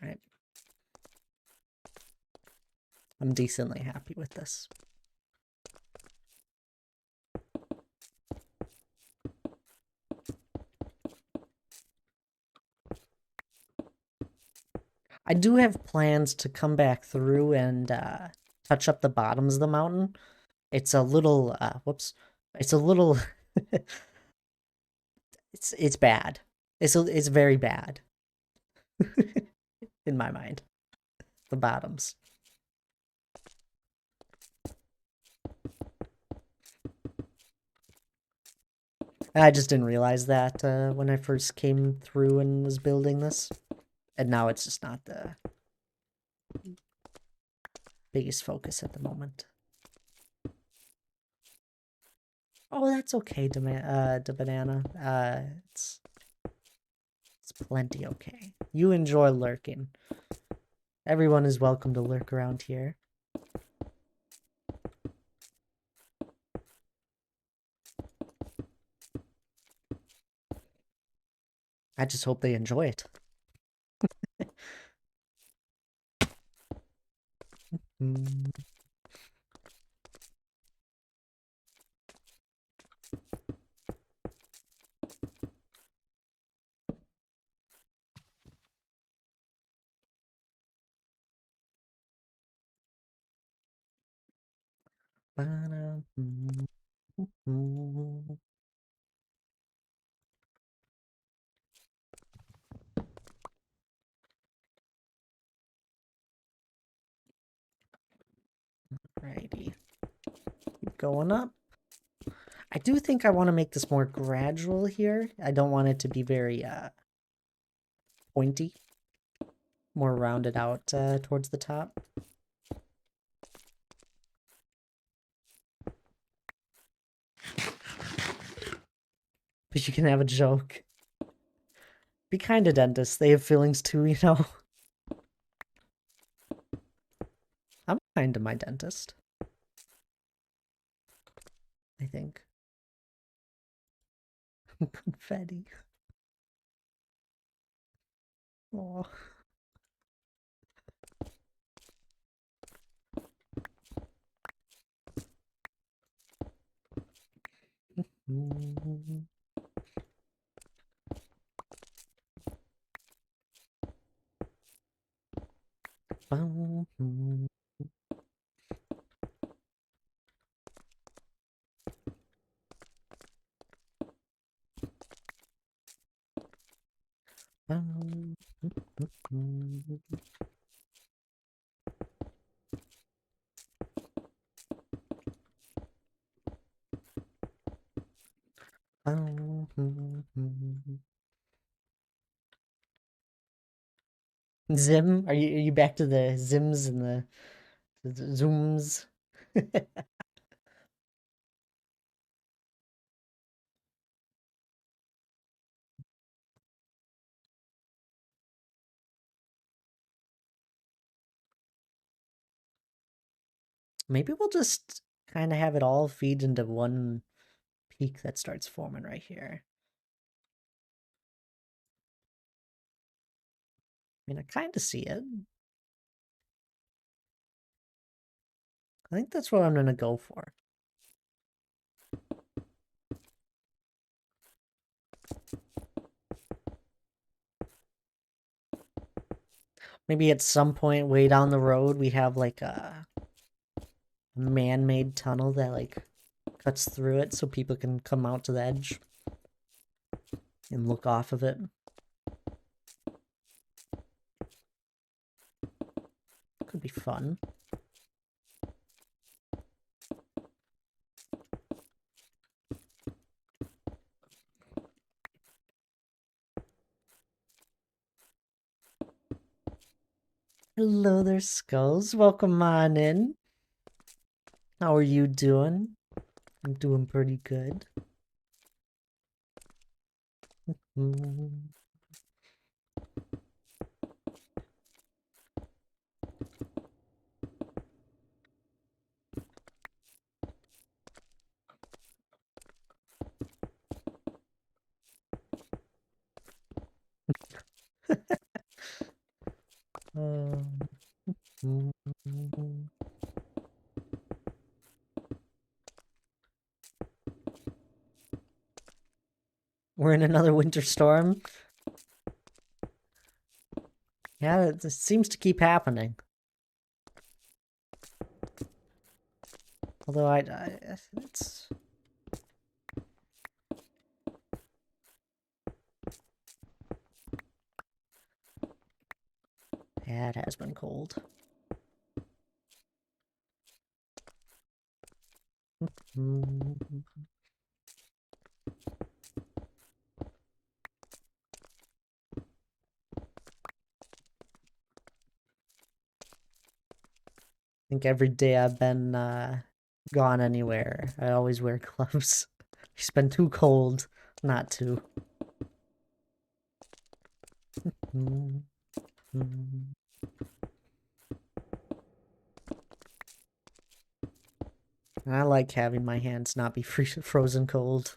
All right. I'm decently happy with this. I do have plans to come back through and touch up the bottoms of the mountain. It's a little whoops. It's a little it's bad. It's very bad in my mind. The bottoms. I just didn't realize that when I first came through and was building this. And now it's just not the biggest focus at the moment. Oh, that's okay, the banana. It's plenty okay. You enjoy lurking. Everyone is welcome to lurk around here. I just hope they enjoy it. Mm. Righty. Keep going up. I do think I want to make this more gradual here. I don't want it to be very pointy. More rounded out towards the top. but you can have a joke. Be kind to dentists. They have feelings too, you know? I'm kind to my dentist. I think. Confetti. Oh. Zim? Are you back to the Zims and the Zooms? Maybe we'll just kind of have it all feed into one peak that starts forming right here. I mean, I kind of see it. I think that's what I'm going to go for. Maybe at some point way down the road, we have like a man-made tunnel that like cuts through it so people can come out to the edge and look off of it. Could be fun. Hello there, Skulls. Welcome on in. How are you doing? I'm doing pretty good. We're in another winter storm. Yeah, it seems to keep happening. Although it's... Yeah, it has been cold. I think every day I've been gone anywhere, I always wear gloves. It's been too cold not to. I like having my hands not be frozen cold.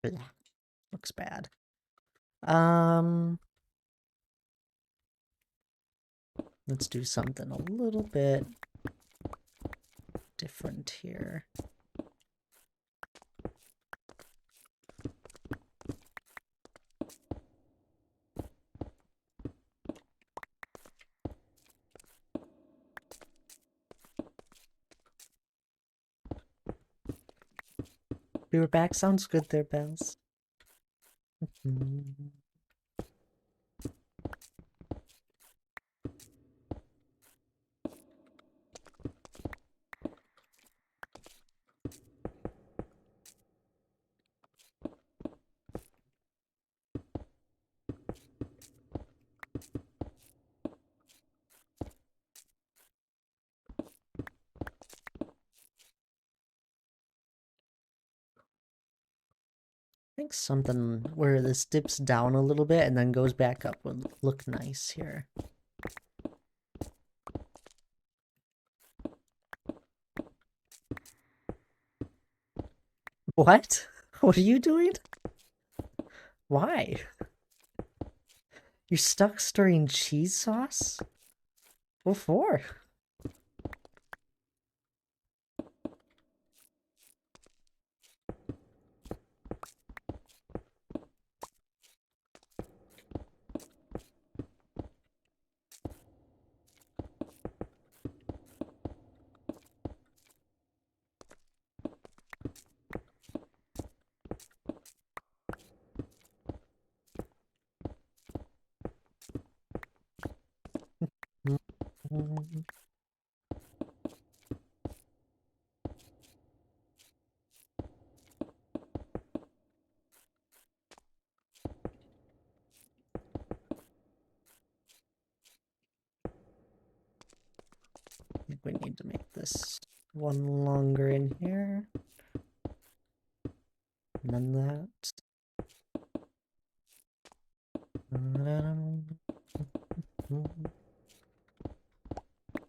Blah. Looks bad. Let's do something a little bit different here. We were back. Sounds good there, Bells. think something where this dips down a little bit and then goes back up would look nice here. What? What are you doing? Why? You're stuck stirring cheese sauce? What for? I think we need to make this one longer in here. And then that.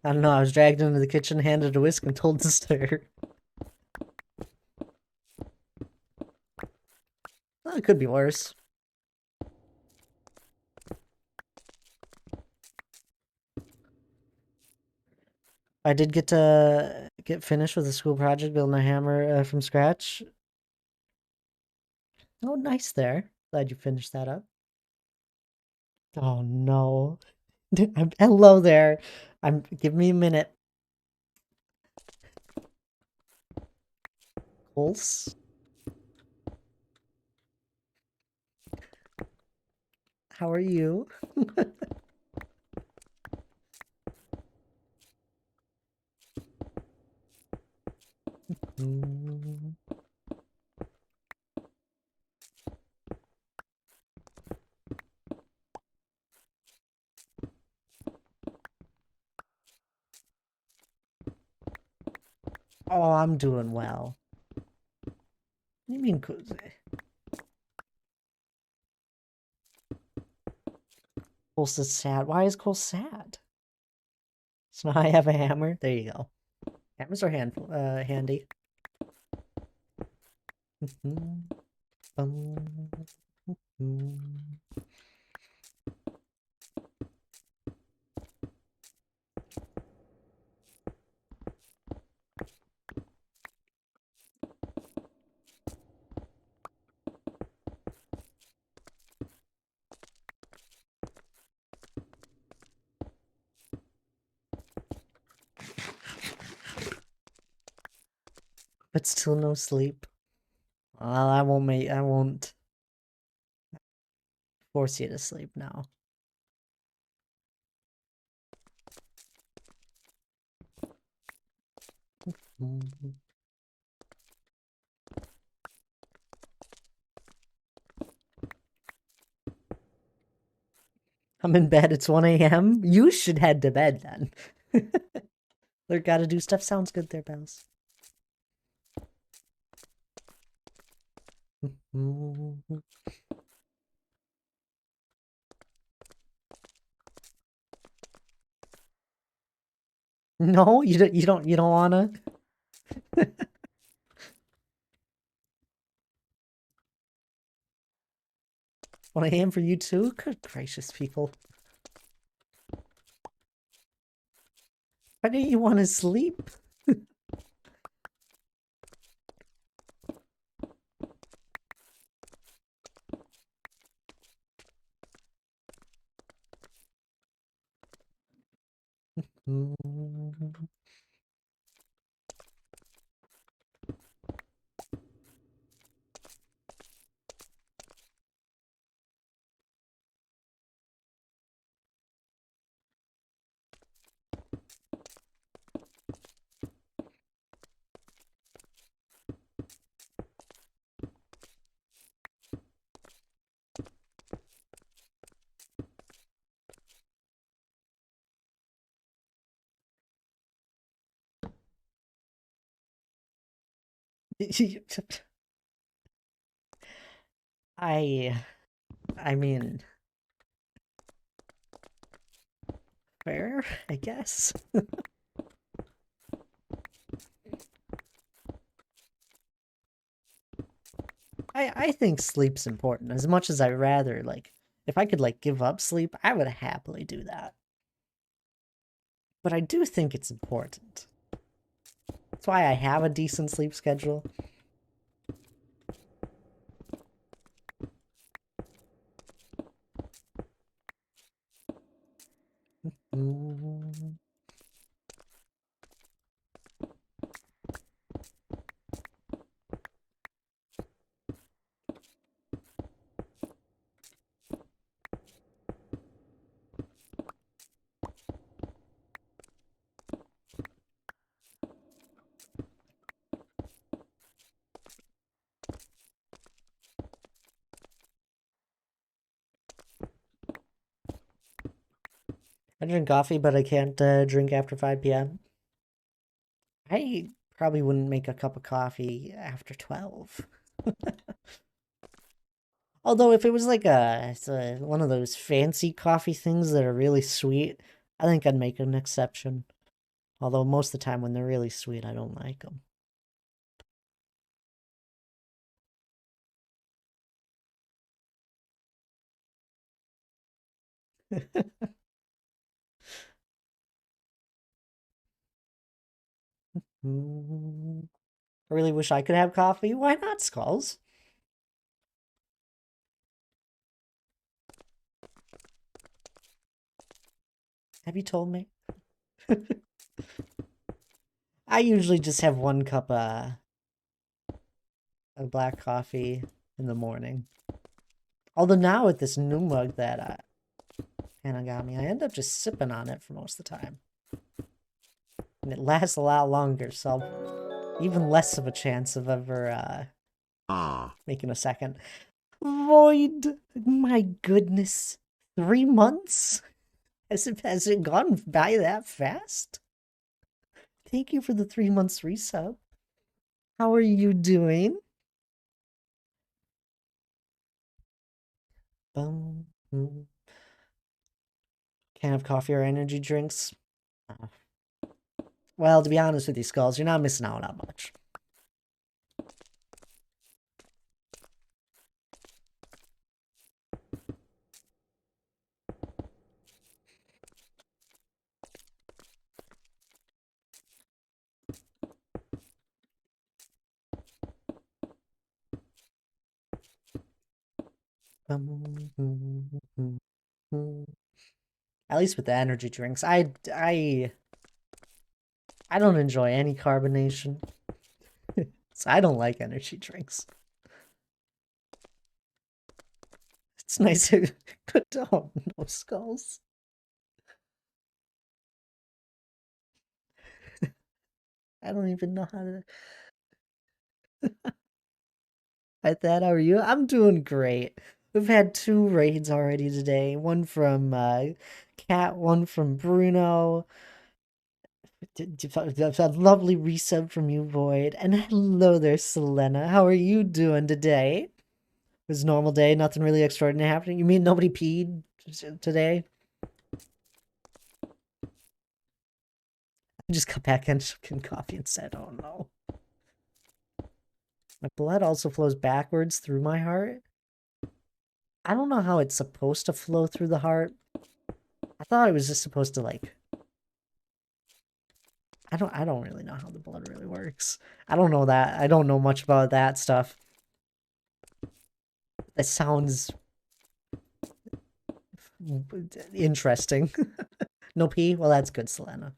I don't know, I was dragged into the kitchen, handed a whisk, and told to stir. Well, it could be worse. I did get to get finished with the school project, building a hammer from scratch. Oh, nice there. Glad you finished that up. Oh no. Hello there. Give me a minute. Pulse. How are you? Mm. Oh, I'm doing well. What do you mean? Cole's is sad. Why is Cole sad? So now I have a hammer. There you go. Hammers are handy. But still no sleep. Well, I won't force you to sleep now. I'm in bed, it's 1 a.m. You should head to bed then. They're gotta do stuff. Sounds good there, Bells. No, you don't wanna. 1 a.m. for you too? Good gracious, people. Why do you want to sleep? I mean, fair, I guess. I think sleep's important as much as I rather like if I could like give up sleep, I would happily do that. But I do think it's important. That's why I have a decent sleep schedule. Mm. I drink coffee, but I can't drink after 5 p.m. I probably wouldn't make a cup of coffee after 12. Although if it was like one of those fancy coffee things that are really sweet, I think I'd make an exception. Although most of the time when they're really sweet, I don't like them. Mm, I really wish I could have coffee. Why not, Skulls? Have you told me? I usually just have one cup of black coffee in the morning. Although now with this new mug that Hannah got me, I end up just sipping on it for most of the time. And it lasts a lot longer, so even less of a chance of ever making a second. Void! My goodness. 3 months? Has it gone by that fast? Thank you for the 3 months resub. How are you doing? Bum, mm. Can't have coffee or energy drinks. Uh, Well, to be honest with you, Skulls, you're not missing out on much. At least with the energy drinks, I don't enjoy any carbonation, so I don't like energy drinks. It's nice to oh, no, Skulls. I don't even know how to. At that, how are you? I'm doing great. We've had 2 raids already today. One from Cat, one from Bruno. A lovely resub from you, Void. And hello there, Selena. How are you doing today? It was a normal day, nothing really extraordinary happening. You mean nobody peed today? I just got back in coffee and said, oh no. My blood also flows backwards through my heart. I don't know how it's supposed to flow through the heart. I thought it was just supposed to like I don't really know how the blood really works. I don't know that. I don't know much about that stuff. It sounds interesting. No pee? Well, that's good, Selena.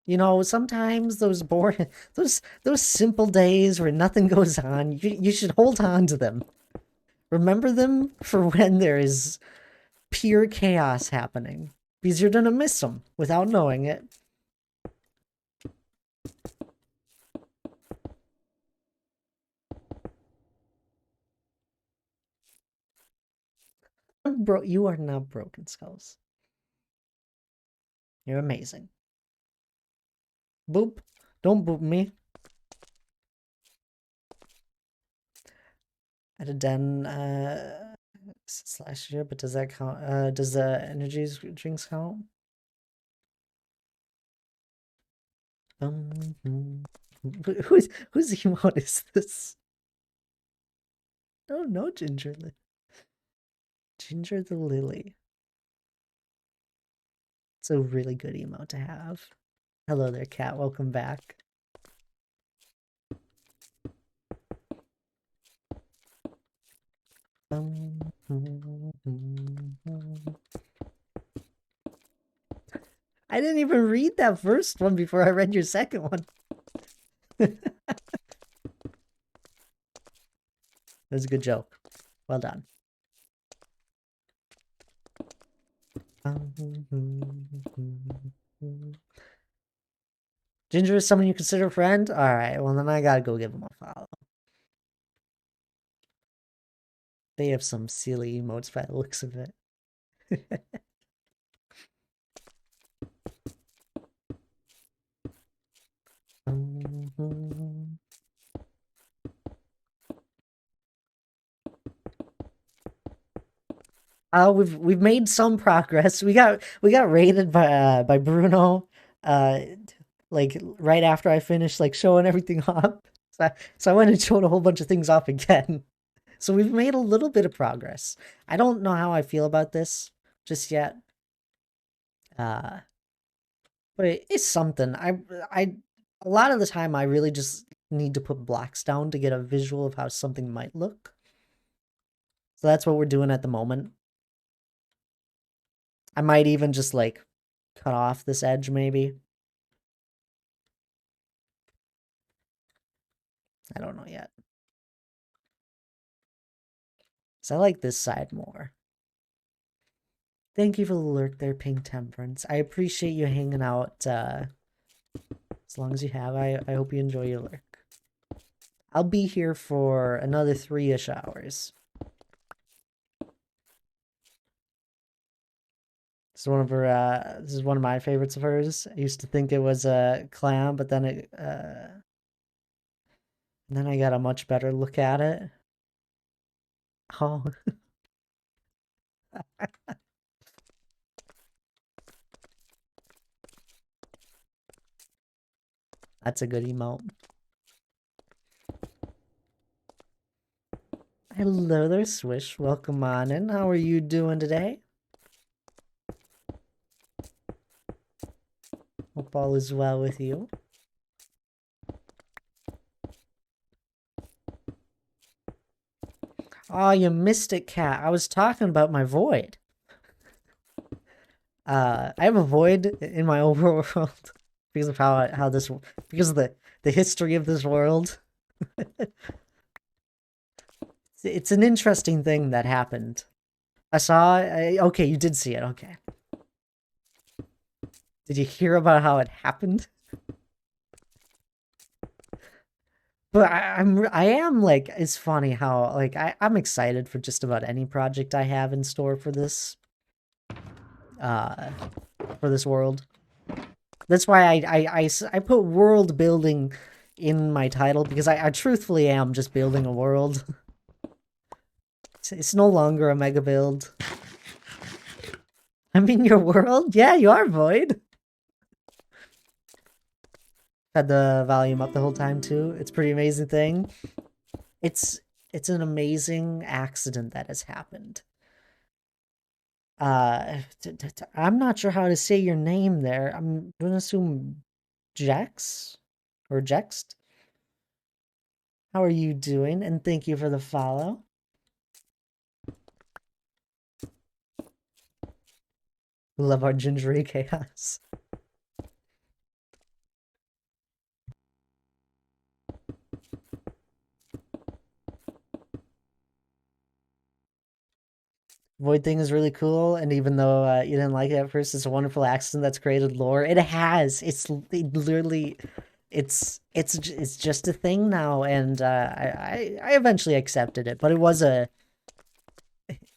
You know, sometimes those boring, those simple days where nothing goes on, you should hold on to them. Remember them for when there is pure chaos happening, because you're gonna miss them without knowing it. Bro, you are not broken, Skulls. You're amazing. Boop. Don't boop me. at a den slash year, but does that count? Does the energy drinks count? Whose emote is this? Oh no, Ginger the Lily. It's a really good emote to have. Hello there, cat. Welcome back. I didn't even read that first one before I read your second one. That was a good joke. Well done. Ginger is someone you consider a friend? Alright, well then I gotta go give him a follow. They have some silly emotes by the looks of it. We've made some progress. We got raided by Bruno, like right after I finished like showing everything off. So I went and showed a whole bunch of things off again. So we've made a little bit of progress. I don't know how I feel about this just yet. But it's something. A lot of the time I really just need to put blocks down to get a visual of how something might look. So that's what we're doing at the moment. I might even just like cut off this edge maybe. I don't know yet. So I like this side more. Thank you for the lurk there, Pink Temperance. I appreciate you hanging out as long as you have. I hope you enjoy your lurk. I'll be here for another 3-ish hours. This is one of her, this is one of my favorites of hers. I used to think it was a clam, but then then I got a much better look at it. Oh. That's a good emote. Hello there, Swish. Welcome on in. How are you doing today? Hope all is well with you. Oh, you missed it, cat. I was talking about my void. I have a void in my overworld because of how this, because of the history of this world. It's an interesting thing that happened. Okay, you did see it. Okay. Did you hear about how it happened? But I am like, it's funny how like I'm excited for just about any project I have in store for this world. That's why I put world building in my title because I truthfully am just building a world. It's no longer a mega build. I'm in your world? Yeah, you are, Void. Had the volume up the whole time too. It's a pretty amazing thing. It's an amazing accident that has happened. I'm not sure how to say your name there. I'm gonna assume Jex or Jext. How are you doing? And thank you for the follow. Love our gingery chaos. Void thing is really cool, and even though you didn't like it at first, it's a wonderful accident that's created lore. It has. It literally, it's just a thing now, and I eventually accepted it. But it was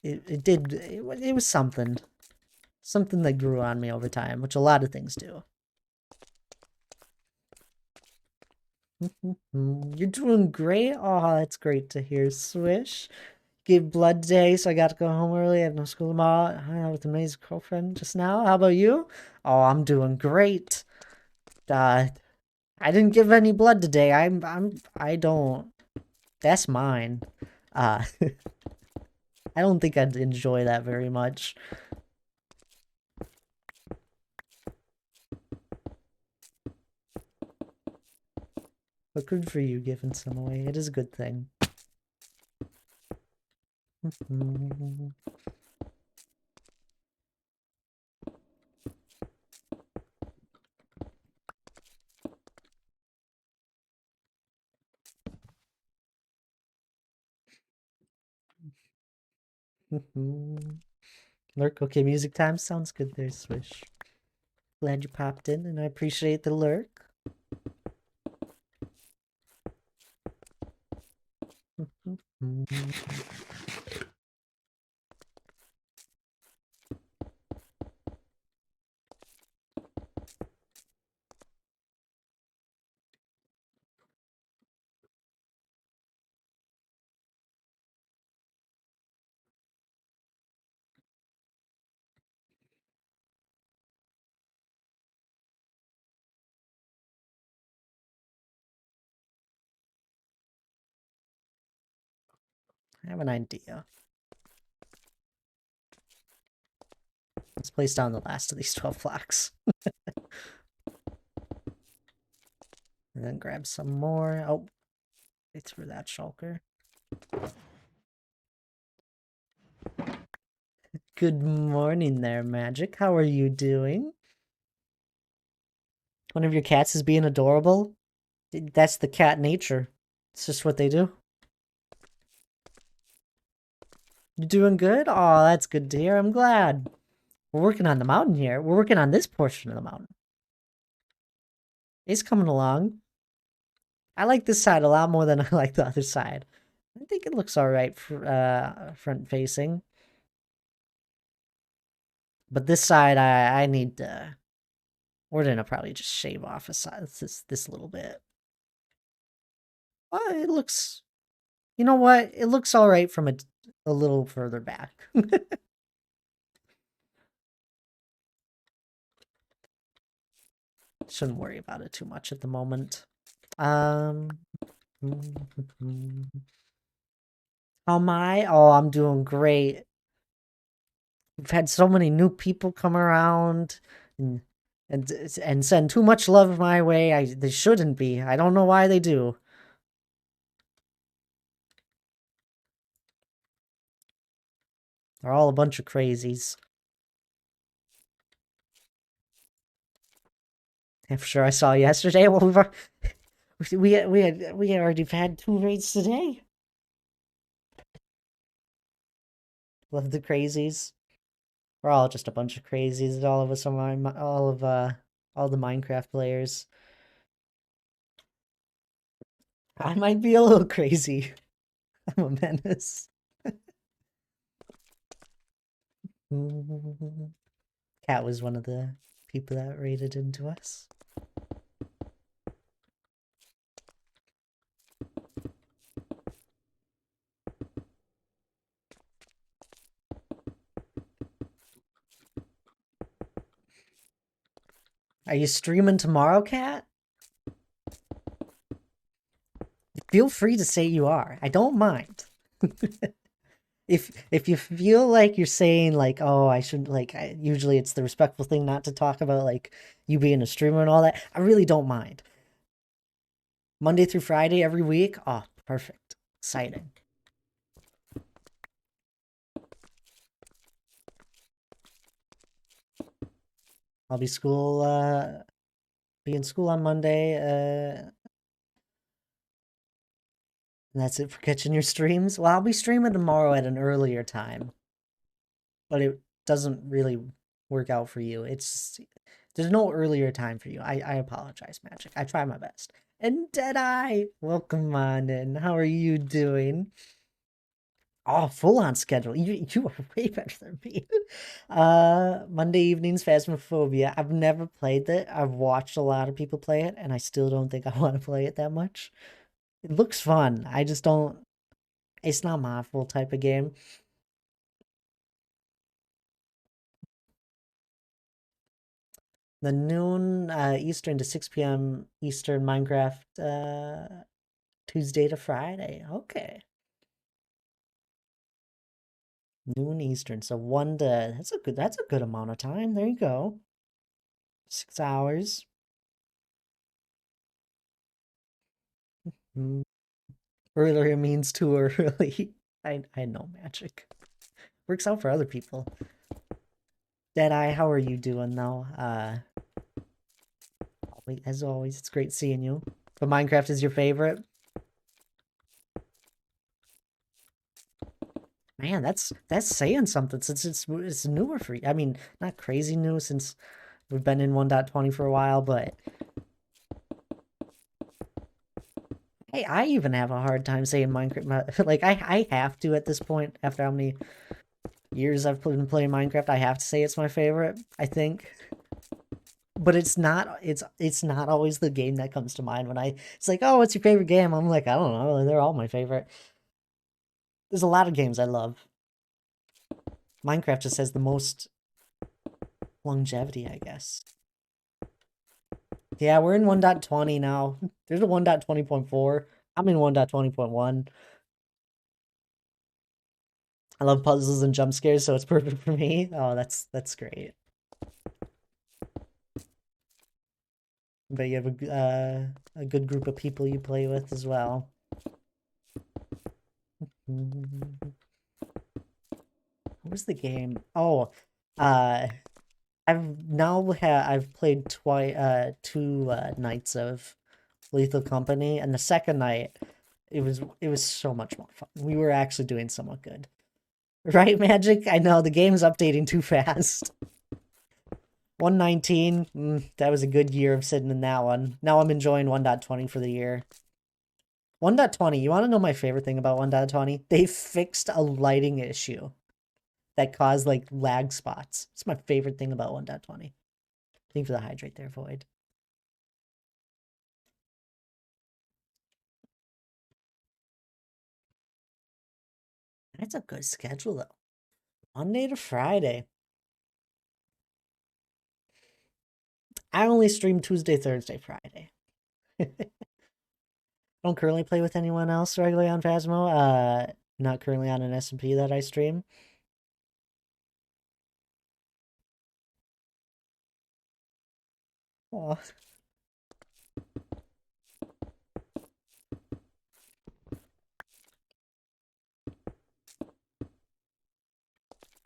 it was something that grew on me over time, which a lot of things do. You're doing great. Oh, that's great to hear, Swish. Gave blood today, so I got to go home early. I have no school tomorrow. I hung out with an amazing girlfriend just now. How about you? Oh, I'm doing great. Uh, I didn't give any blood today. I don't. That's mine. I don't think I'd enjoy that very much. But good for you giving some away. It is a good thing. Lurk, okay, music time sounds good there, Swish. Glad you popped in, and I appreciate the lurk. I have an idea. Let's place down the last of these 12 blocks. And then grab some more. Oh, it's for that shulker. Good morning there, Magic. How are you doing? One of your cats is being adorable? That's the cat nature. It's just what they do. You doing good? Oh, that's good to hear. I'm glad. We're working on the mountain here. We're working on this portion of the mountain. It's coming along. I like this side a lot more than I like the other side. I think it looks all right for front facing. But this side, I need to. We're gonna probably just shave off a side this little bit. Well, it looks. You know what? It looks all right from a little further back. Shouldn't worry about it too much at the moment. How am I? Oh, I'm doing great. We've had so many new people come around and and send too much love my way. They shouldn't be. I don't know why they do. They're all a bunch of crazies. I'm sure I saw yesterday. Well, we already had 2 raids today. Love the crazies. We're all just a bunch of crazies. All of us are all the Minecraft players. I might be a little crazy. I'm a menace. Cat was one of the people that raided into us. Are you streaming tomorrow, Cat? Feel free to say you are. I don't mind. If you feel like you're saying like, oh, I should like, usually it's the respectful thing not to talk about like you being a streamer and all that. I really don't mind. Monday through Friday every week. Oh, perfect. Exciting. I'll be in school on Monday. And that's it for catching your streams. Well, I'll be streaming tomorrow at an earlier time, but it doesn't really work out for you. There's no earlier time for you. I apologize, Magic. I try my best. And Deadeye, welcome on in. How are you doing? Oh, full on schedule. You are way better than me. Monday evenings, Phasmophobia. I've never played it. I've watched a lot of people play it, and I still don't think I want to play it that much. It looks fun. I just don't. It's not my full type of game. The noon Eastern to 6 p.m. Eastern Minecraft Tuesday to Friday. Okay. Noon Eastern. So 1 to that's a good amount of time. There you go. 6 hours. Mm, earlier means too early. I know magic. Works out for other people. Deadeye, how are you doing though? As always, it's great seeing you. But Minecraft is your favorite? Man, that's saying something since it's newer for you. I mean, not crazy new since we've been in 1.20 for a while, but hey, I even have a hard time saying Minecraft. Like I have to at this point after how many years I've been playing Minecraft, I have to say it's my favorite, I think. But it's not always the game that comes to mind when it's like, "Oh, what's your favorite game?" I'm like, "I don't know, they're all my favorite." There's a lot of games I love. Minecraft just has the most longevity, I guess. Yeah, we're in 1.20 now. There's a 1.20.4. I'm in 1.20.1. I love puzzles and jump scares, so it's perfect for me. Oh, that's great. But you have a good group of people you play with as well. What was the game? Oh, uh, I've played two nights of Lethal Company, and the second night it was so much more fun. We were actually doing somewhat good. Right, Magic? I know the game's updating too fast. 119, that was a good year of sitting in that one. Now I'm enjoying 1.20 for the year. 1.20, you want to know my favorite thing about 1.20? They fixed a lighting issue that caused like lag spots. It's my favorite thing about 1.20. Thank you for the hydrate there, Void. That's a good schedule though. Monday to Friday. I only stream Tuesday, Thursday, Friday. Don't currently play with anyone else regularly on Phasmo. Not currently on an SMP that I stream. Aw.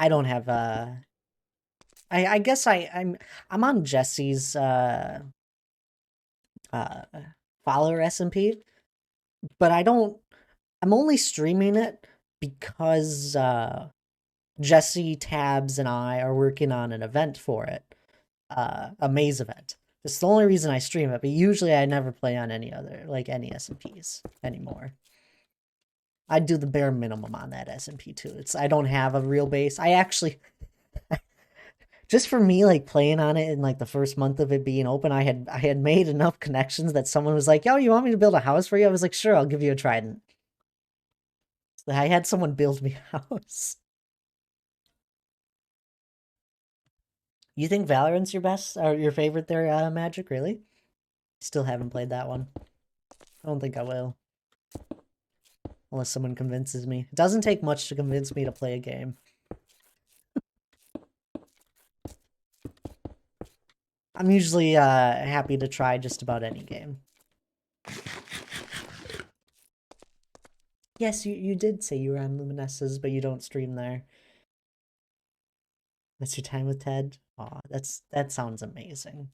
I don't have I guess I'm on Jesse's uh follower SMP, but I'm only streaming it because Jesse, Tabs, and I are working on an event for it. A maze event. It's the only reason I stream it, but usually I never play on any other any SMPs anymore. I do the bare minimum on that SMP too. I don't have a real base. I actually just for me playing on it in the first month of it being open, I had made enough connections that someone was like, "Yo, you want me to build a house for you?" I was like, "Sure, I'll give you a trident." So I had someone build me a house. You think Valorant's your best or your favorite there, Magic? Really? Still haven't played that one. I don't think I will. Unless someone convinces me. It doesn't take much to convince me to play a game. I'm usually happy to try just about any game. Yes, you did say you were on Luminesces, but you don't stream there. That's your time with Ted? Aw, that sounds amazing.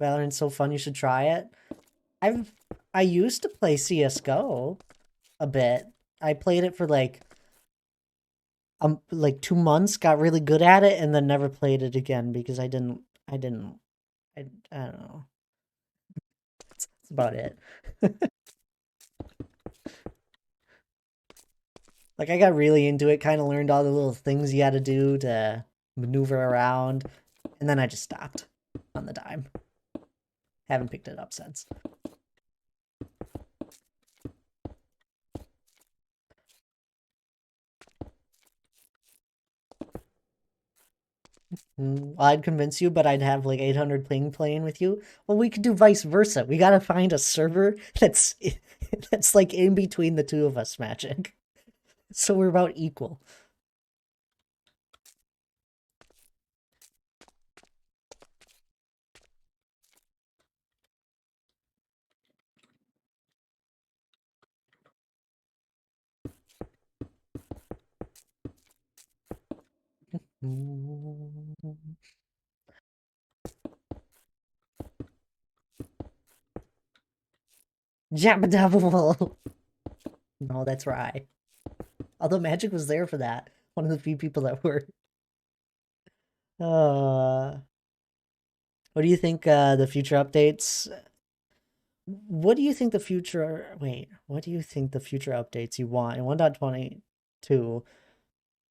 Valorant's so fun, you should try it. I used to play CS:GO a bit. I played it for like 2 months, got really good at it, and then never played it again because I don't know. That's about it. Like, I got really into it, kind of learned all the little things you gotta do to maneuver around, and then I just stopped on the dime. Haven't picked it up since. I'd convince you, but I'd have like 800 ping playing with you. Well, we could do vice versa. We gotta find a server that's that's like in between the two of us, Magic. So we're about equal. Jabba. No, that's right. Although Magic was there for that. One of the few people that were. Uh, what do you think the future updates? What do you think the future? Wait, what do you think the future updates you want in 1.22?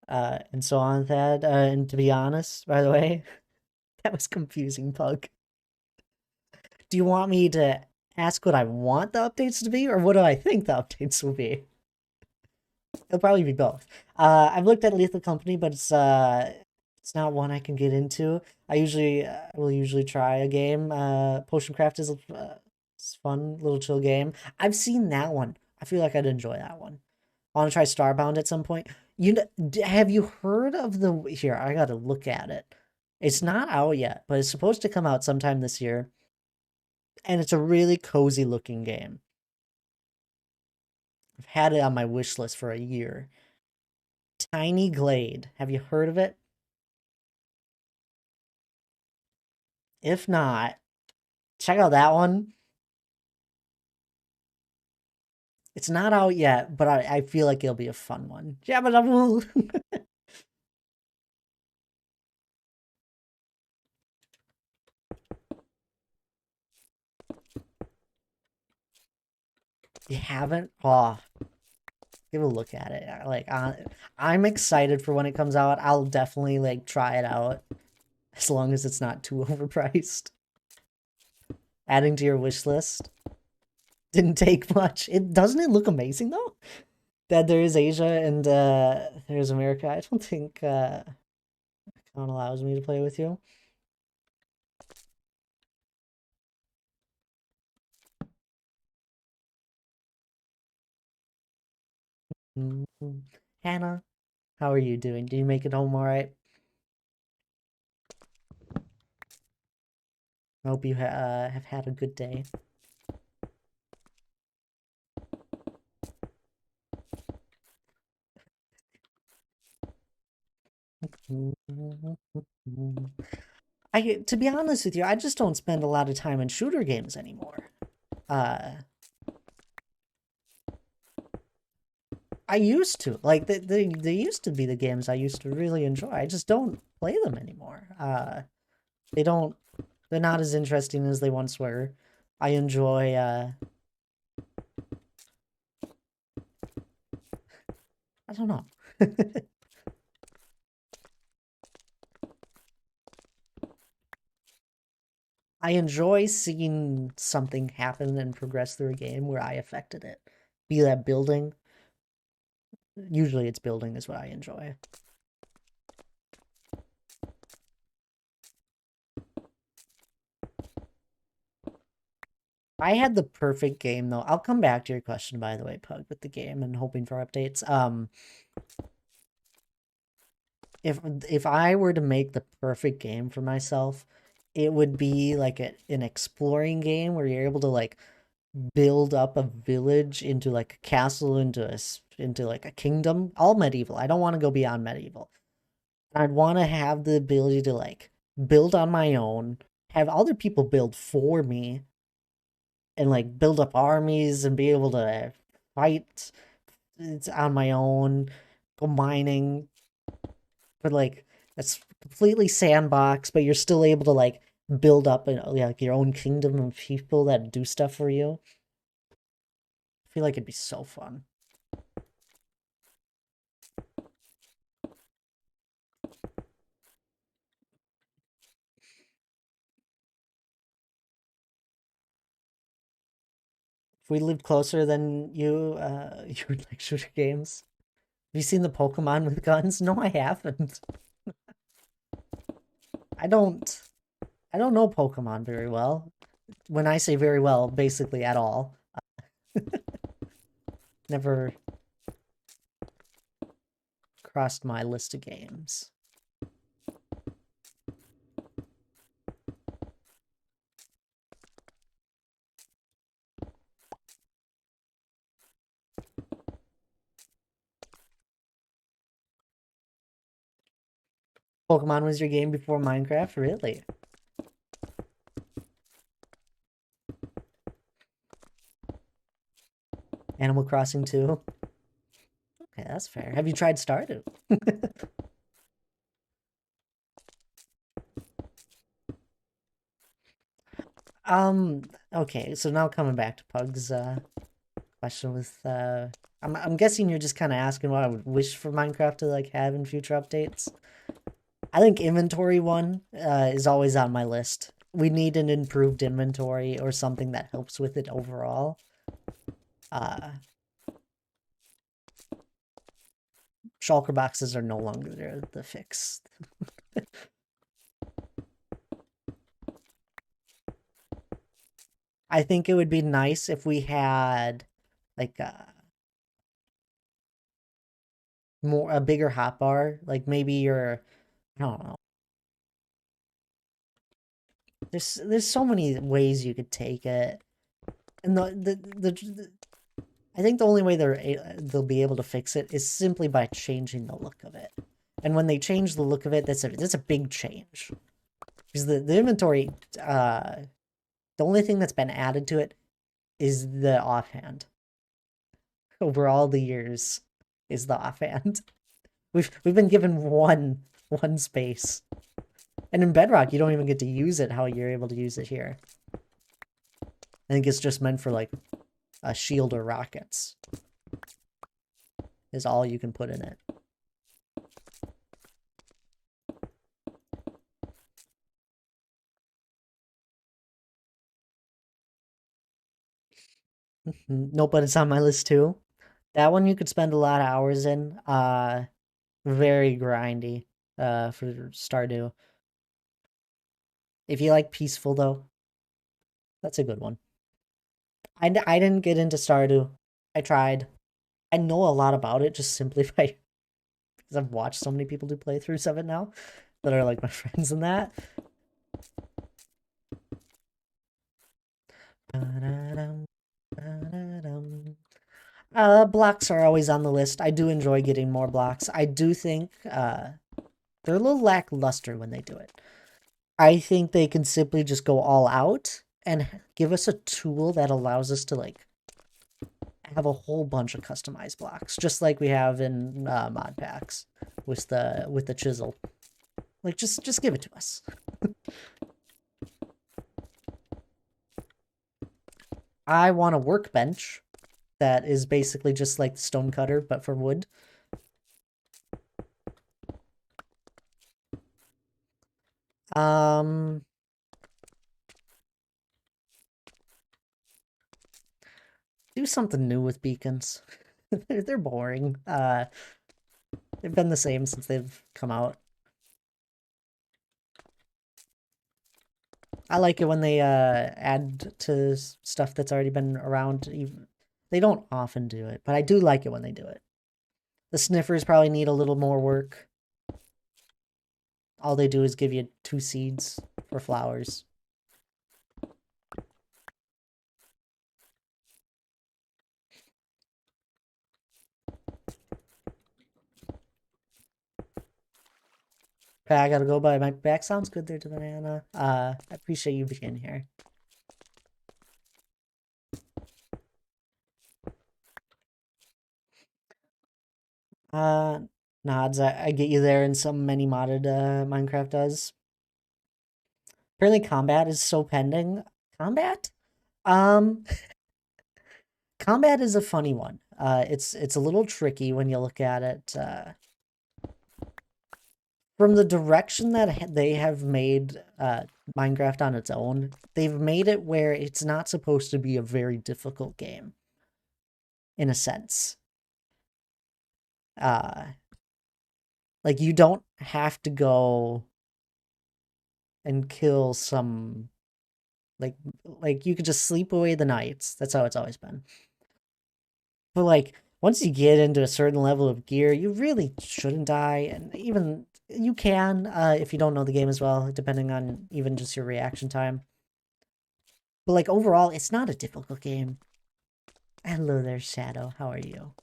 And so on that. And to be honest, by the way, that was confusing, Pug. Do you want me to ask what I want the updates to be, or what do I think the updates will be? It'll probably be both. I've looked at Lethal Company, but it's not one I can get into. I usually will usually try a game. Potion Craft is it's fun, little chill game. I've seen that one. I feel like I'd enjoy that one. I want to try Starbound at some point. Have you heard of the here? I gotta look at it. It's not out yet, but it's supposed to come out sometime this year, and it's a really cozy looking game. I've had it on my wish list for a year. Tiny Glade. Have you heard of it? If not, check out that one. It's not out yet, but I feel like it'll be a fun one. Jabba dabba. You haven't? Oh, give a look at it. I'm excited for when it comes out. I'll definitely like try it out as long as it's not too overpriced. Adding to your wish list didn't take much. It doesn't it look amazing though? That there is Asia and there's America. I don't think account allows me to play with you. Hannah, how are you doing? Did you make it home all right? I hope you have had a good day. To be honest with you, I just don't spend a lot of time in shooter games anymore. Uh, I used to like they used to be the games I used to really enjoy. I just don't play them anymore. They don't. They're not as interesting as they once were. I enjoy. I don't know. I enjoy seeing something happen and progress through a game where I affected it. Be that building. Usually it's building is what I enjoy. I had the perfect game though. I'll come back to your question by the way, Pug, with the game and hoping for updates. If I were to make the perfect game for myself, it would be like an exploring game where you're able to like build up a village into like a castle into like a kingdom, all medieval. I don't want to go beyond medieval. I'd want to have the ability to like build on my own, have other people build for me, and like build up armies and be able to fight it's on my own, go mining, but like that's completely sandbox, but you're still able to like build up like your own kingdom of people that do stuff for you. I feel like it'd be so fun. we lived closer than you, you would like shooter games. Have you seen the Pokemon with guns? No, I haven't. I don't I don't know Pokemon very well. When I say very well, basically at all. Never crossed my list of games. Pokemon was your game before Minecraft? Really? Animal Crossing 2? Okay, that's fair. Have you tried Stardew? Okay, so now coming back to Pug's question with I'm guessing you're just kinda asking what I would wish for Minecraft to like have in future updates. I think inventory one is always on my list. We need an improved inventory or something that helps with it overall. Uh Shulker boxes are no longer the fix. I think it would be nice if we had like a bigger hotbar. Like maybe I don't know. There's so many ways you could take it, and I think the only way they'll be able to fix it is simply by changing the look of it. And when they change the look of it, that's a big change. Because the inventory, the only thing that's been added to it is the offhand. Over all the years, is the offhand. We've been given one space. And in Bedrock, you don't even get to use it how you're able to use it here. I think it's just meant for like a shield or rockets. Is all you can put in it. Nope, but it's on my list too. That one you could spend a lot of hours in. Very grindy. For Stardew. If you like peaceful though, that's a good one. I didn't get into Stardew. I tried. I know a lot about it just simply by because I've watched so many people do playthroughs of it now that are like my friends in that. Blocks are always on the list. I do enjoy getting more blocks. I do think they're a little lackluster when they do it. I think they can simply just go all out and give us a tool that allows us to like have a whole bunch of customized blocks, just like we have in mod packs with the chisel. Like just give it to us. I want a workbench that is basically just like the stone cutter, but for wood. Do something new with beacons. They're boring. They've been the same since they've come out. I like it when they add to stuff that's already been around. They don't often do it, but I do like it when they do it. The sniffers probably need a little more work. All they do is give you 2 seeds for flowers. I gotta go, but my back sounds good there to Banana. I appreciate you being here. Nods, I get you there in some many modded Minecraft does. Apparently combat is so pending. Combat? Um, combat is a funny one. It's a little tricky when you look at it. from the direction that they have made Minecraft on its own, they've made it where it's not supposed to be a very difficult game, in a sense. Like you don't have to go and kill some like you could just sleep away the nights. That's how it's always been. But like once you get into a certain level of gear, you really shouldn't die, and even you can if you don't know the game as well, depending on even just your reaction time. But like overall, it's not a difficult game. Hello there, Shadow. How are you?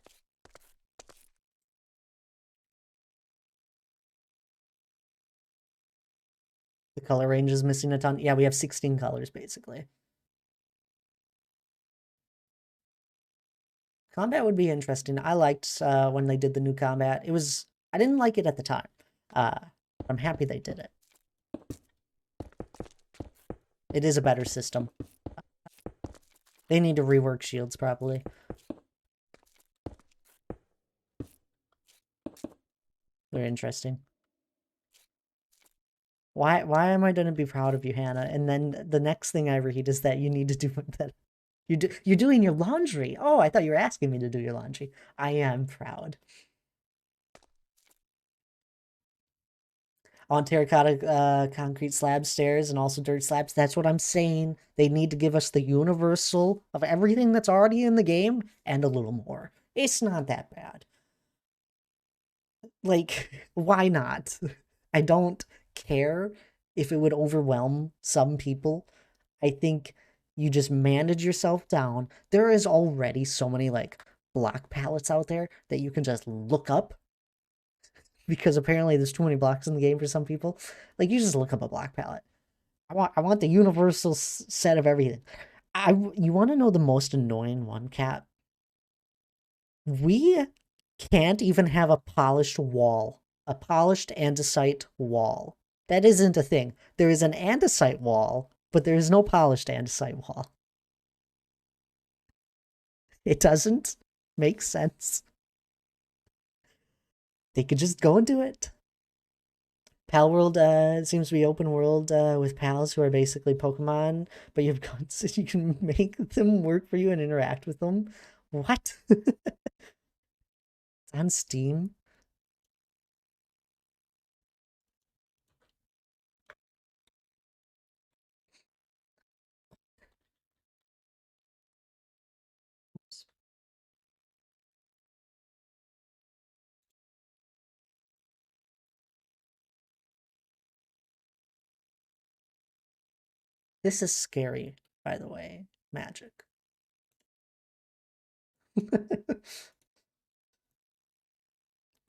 The color range is missing a ton. Yeah, we have 16 colors basically. Combat would be interesting. I liked when they did the new combat. I didn't like it at the time. I'm happy they did it. It is a better system. They need to rework shields properly. Very interesting. Why am I gonna be proud of you, Hannah? And then the next thing I read is that you need to do that. You're doing your laundry. Oh, I thought you were asking me to do your laundry. I am proud. On terracotta concrete slab stairs and also dirt slabs. That's what I'm saying. They need to give us the universal of everything that's already in the game and a little more. It's not that bad. Like, why not? I don't care if it would overwhelm some people. I think you just manage yourself down. There is already so many like block palettes out there that you can just look up because apparently there's too many blocks in the game for some people. Like you just look up a block palette. I want the universal set of everything. You want to know the most annoying one, Cat? We can't even have a polished wall, a polished andesite wall. That isn't a thing. There is an andesite wall, but there is no polished andesite wall. It doesn't make sense. They could just go and do it. Pal World seems to be open world with pals who are basically Pokemon, but you've got so you can make them work for you and interact with them. What? It's on Steam. This is scary, by the way. Magic.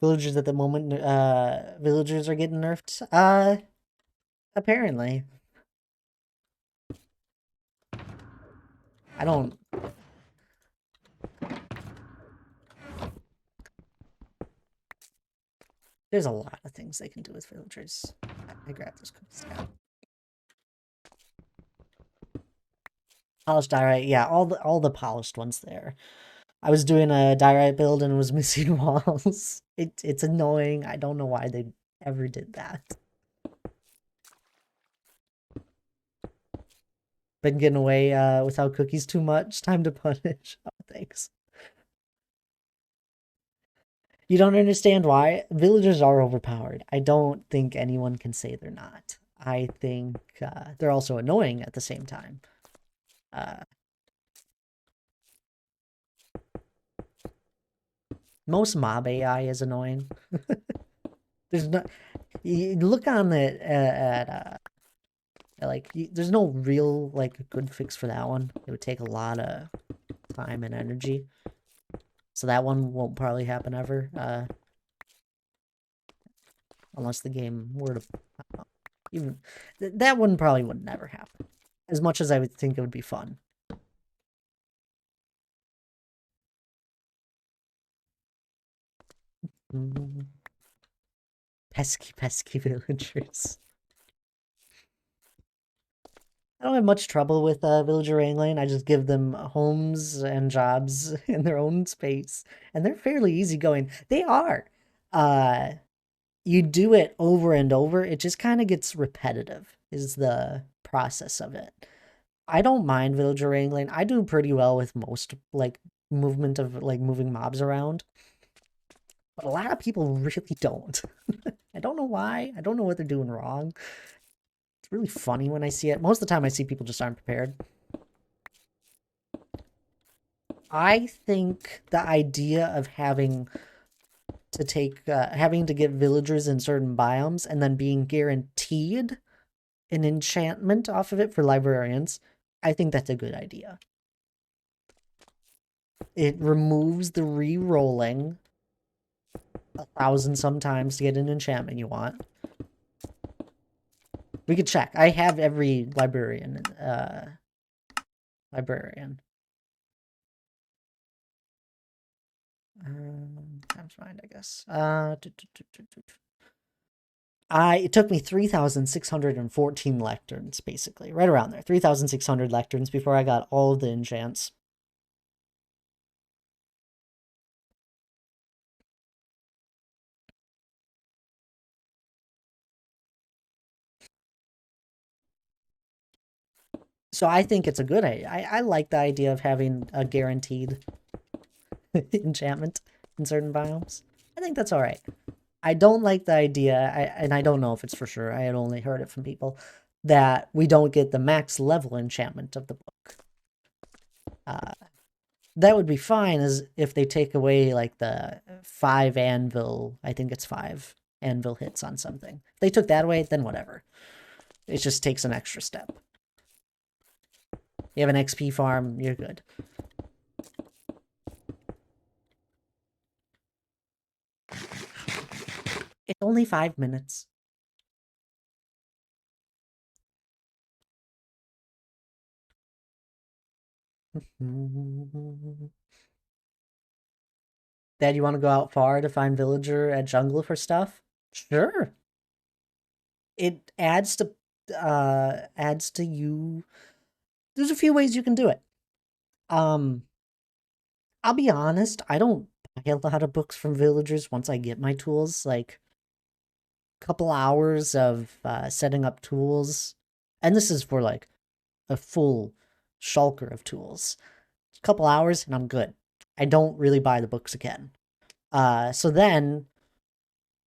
Villagers at the moment, villagers are getting nerfed. Apparently. I don't. There's a lot of things they can do with villagers. I grabbed those cookies now. Polished diorite, yeah, all the polished ones there. I was doing a diorite build and was missing walls. It's annoying. I don't know why they ever did that. Been getting away without cookies too much. Time to punish. Oh, thanks. You don't understand why? Villagers are overpowered. I don't think anyone can say they're not. I think they're also annoying at the same time. Most mob AI is annoying. There's no. You look on the at like there's no real like good fix for that one. It would take a lot of time and energy. So that one won't probably happen ever. Unless the game were to even that one probably would never happen. As much as I would think it would be fun. Pesky, pesky villagers. I don't have much trouble with villager wrangling. I just give them homes and jobs in their own space, and they're fairly easygoing. They are. Uh, you do it over and over, it just kind of gets repetitive, is the process of it. I don't mind villager wrangling. I do pretty well with most like movement of like moving mobs around, but a lot of people really don't. I don't know why. I don't know what they're doing wrong. It's really funny when I see it. Most of the time I see people just aren't prepared. I think the idea of having to get villagers in certain biomes and then being guaranteed an enchantment off of it for librarians, I think that's a good idea. It removes the re-rolling 1,000 sometimes to get an enchantment you want. We could check. I have every librarian. Times mind, I guess. It took me 3,614 lecterns, basically. Right around there. 3,600 lecterns before I got all of the enchants. So I think it's a good idea. I like the idea of having a guaranteed enchantment in certain biomes. I think that's all right. I don't like the idea, and I don't know if it's for sure, I had only heard it from people, that we don't get the max level enchantment of the book. That would be fine as if they take away like the 5 anvil, I think it's 5 anvil hits on something. If they took that away, then whatever. It just takes an extra step. You have an XP farm, you're good. It's only 5 minutes. Dad, you want to go out far to find villager at jungle for stuff? Sure. It adds to you. There's a few ways you can do it. Um, I'll be honest, I don't buy a lot of books from villagers once I get my tools. Like a couple hours of setting up tools, and this is for like a full shulker of tools. A couple hours and I'm good. I don't really buy the books again. So then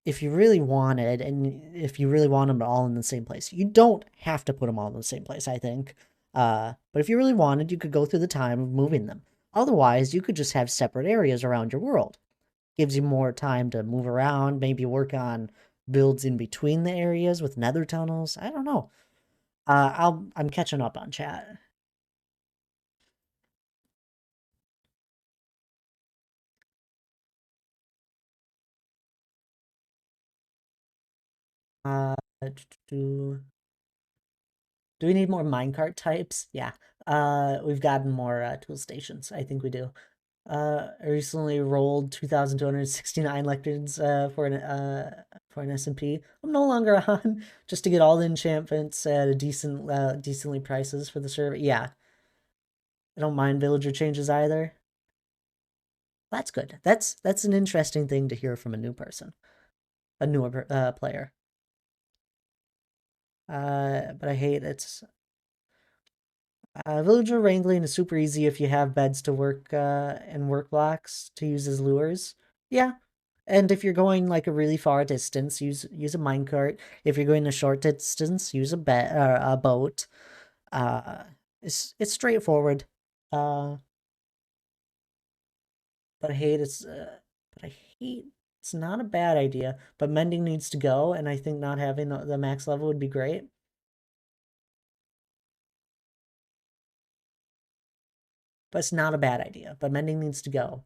if you really wanted, and if you really want them all in the same place, you don't have to put them all in the same place, I think. But if you really wanted, you could go through the time of moving them. Otherwise, you could just have separate areas around your world. Gives you more time to move around, maybe work on builds in between the areas with nether tunnels. I don't know. I'm catching up on chat. Uh, do we need more minecart types? Yeah. We've gotten more tool stations. I think we do. I recently rolled 2,269 lectins for an SMP. I'm no longer on just to get all the enchantments at a decently prices for the server. Yeah, I don't mind villager changes either. That's good. That's an interesting thing to hear from a new person, a newer player. But I hate it's villager wrangling is super easy if you have beds to work and work blocks to use as lures. Yeah, and if you're going like a really far distance, use a minecart. If you're going a short distance, use a boat. Uh, it's straightforward. Uh, but I hate it's but I hate it's not a bad idea. But mending needs to go, and I think not having the max level would be great. But it's not a bad idea. But mending needs to go.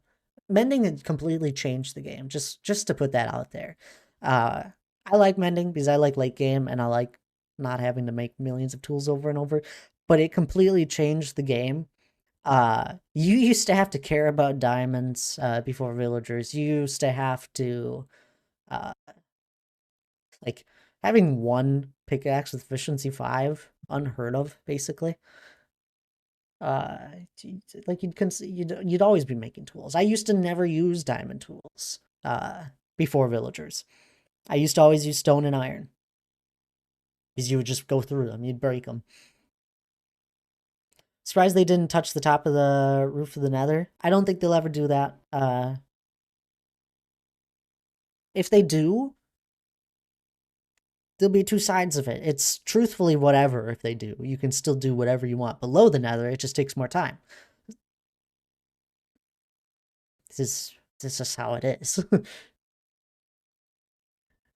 Mending had completely changed the game. Just to put that out there. Uh, I like mending because I like late game and I like not having to make millions of tools over and over. But it completely changed the game. You used to have to care about diamonds before villagers. You used to have to uh, like having one pickaxe with efficiency 5, unheard of, basically. Uh, like you'd always be making tools. I used to never use diamond tools before villagers. I used to always use stone and iron. Because you would just go through them, you'd break them. Surprised they didn't touch the top of the roof of the nether. I don't think they'll ever do that. If they do, there'll be two sides of it. It's truthfully whatever if they do. You can still do whatever you want below the nether, it just takes more time. This is how it is.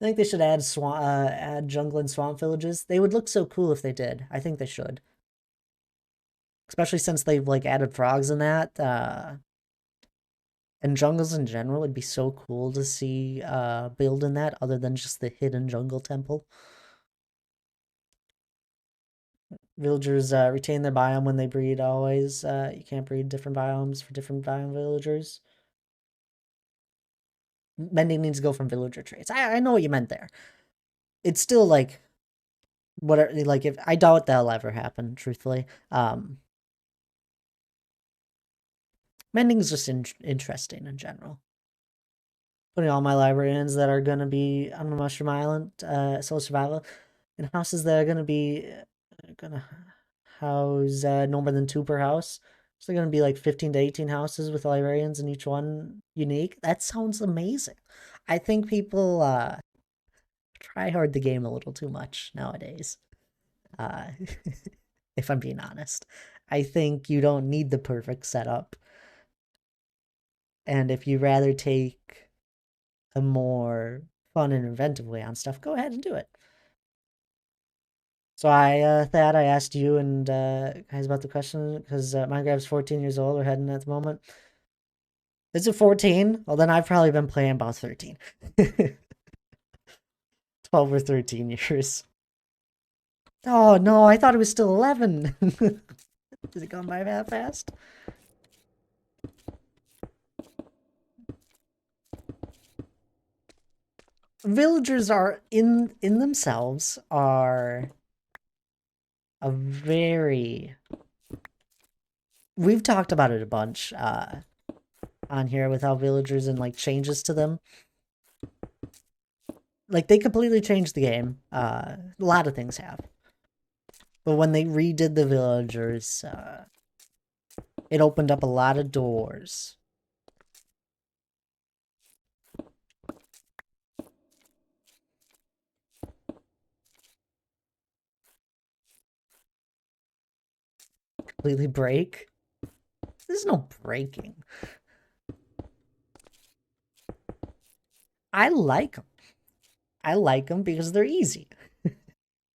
I think they should add jungle and swamp villages. They would look so cool if they did. I think they should. Especially since they've like added frogs in that. And jungles in general, it'd be so cool to see build in that other than just the hidden jungle temple. Villagers retain their biome when they breed always. You can't breed different biomes for different biome villagers. Mending needs to go from villager traits. I know what you meant there. It's still like like if I doubt that'll ever happen, truthfully. Mending is just interesting in general. Putting all my librarians that are gonna be on Mushroom Island, Soul Survival, in houses that are gonna house no more than 2 per house. So they're gonna be like 15 to 18 houses with librarians and each one unique. That sounds amazing. I think people try hard the game a little too much nowadays. Uh, if I'm being honest, I think you don't need the perfect setup. And if you rather take a more fun and inventive way on stuff, go ahead and do it. So Thad, I asked you and guys about the question because Minecraft's 14 years old. We're heading at the moment. Is it 14? Well, then I've probably been playing about 13. 12 or 13 years. Oh, no, I thought it was still 11. Is it gone by that fast? Villagers are in themselves are a very we've talked about it a bunch on here with how villagers and like changes to them. Like they completely changed the game. A lot of things have. But when they redid the villagers, it opened up a lot of doors. Completely break? There's no breaking. I like them. I like them because they're easy.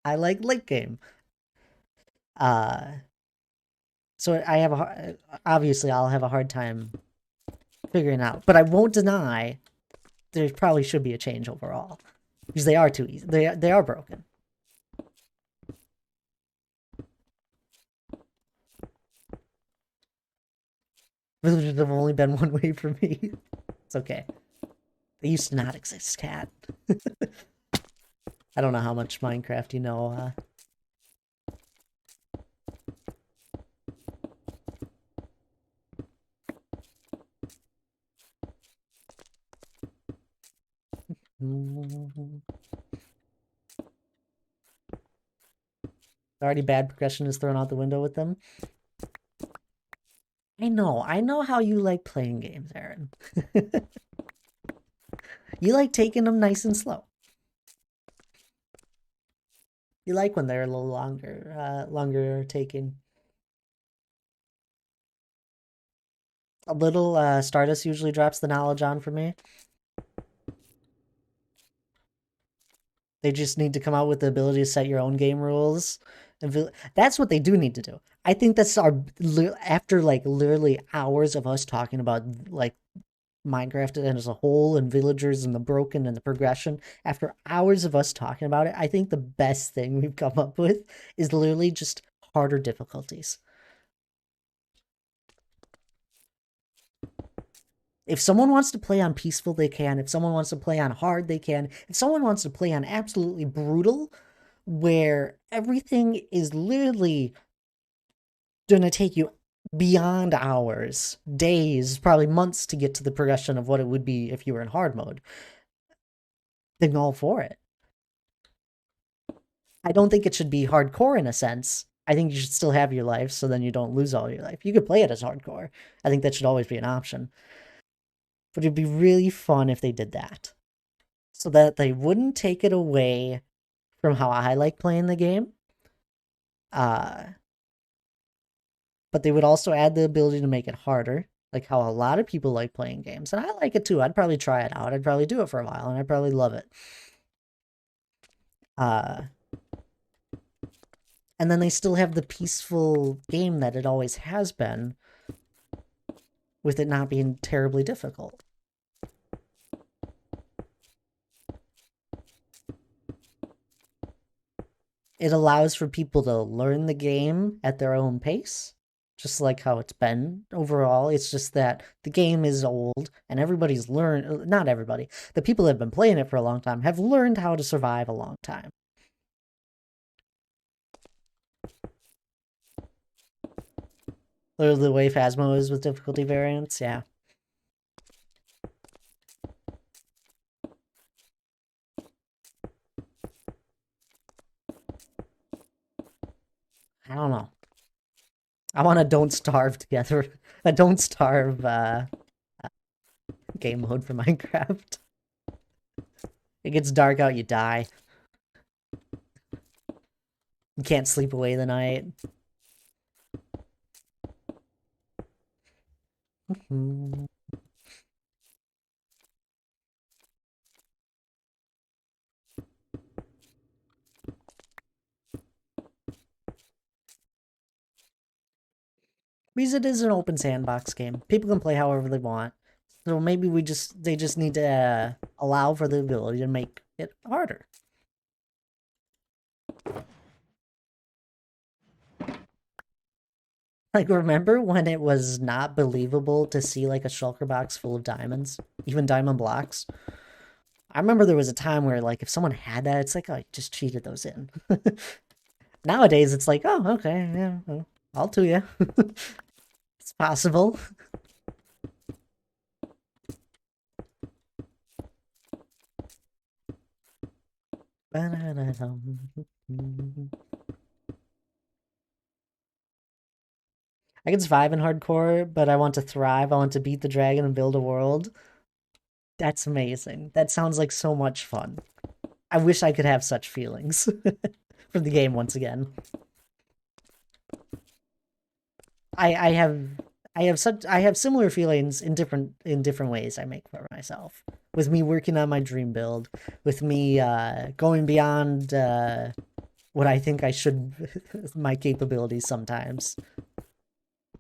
I like late game. So I have obviously I'll have a hard time figuring out, but I won't deny there probably should be a change overall because they are too easy. They are broken. Villagers have only been one way for me. It's okay. They used to not exist, cat. I don't know how much Minecraft you know. Already bad progression is thrown out the window with them. I know how you like playing games, Aaron. You like taking them nice and slow. You like when they're a little longer taking. A little Stardust usually drops the knowledge on for me. They just need to come out with the ability to set your own game rules. And that's what they do need to do. I think that's after like literally hours of us talking about like Minecraft as a whole and villagers and the broken and the progression. After hours of us talking about it, I think the best thing we've come up with is literally just harder difficulties. If someone wants to play on peaceful, they can. If someone wants to play on hard, they can. If someone wants to play on absolutely brutal, where everything is literally going to take you beyond hours, days, probably months to get to the progression of what it would be if you were in hard mode. then all for it. I don't think it should be hardcore in a sense. I think you should still have your life so then you don't lose all your life. You could play it as hardcore. I think that should always be an option. But it'd be really fun if they did that. So that they wouldn't take it away from how I like playing the game. But they would also add the ability to make it harder, like how a lot of people like playing games. And I like it too. I'd probably try it out. I'd probably do it for a while, and I'd probably love it. And then they still have the peaceful game that it always has been, with it not being terribly difficult. It allows for people to learn the game at their own pace, just like how it's been overall. It's just that the game is old and everybody's learned, not everybody, the people that have been playing it for a long time have learned how to survive a long time. The way Phasmo is with difficulty variants, yeah. I don't know. I want a Don't Starve together. A Don't Starve game mode for Minecraft. It gets dark out, you die. You can't sleep away the night. Because it is an open sandbox game. People can play however they want. So maybe they just need to allow for the ability to make it harder. Like, remember when it was not believable to see like a shulker box full of diamonds, even diamond blocks? I remember there was a time where like if someone had that, it's like, oh, you just cheated those in. Nowadays, it's like, oh, okay, yeah, well, I'll do you. It's possible. I can survive in hardcore, but I want to thrive. I want to beat the dragon and build a world. That's amazing. That sounds like so much fun. I wish I could have such feelings for the game once again. I have similar feelings in different ways I make for myself. With me working on my dream build, with me going beyond what I think I should my capabilities sometimes.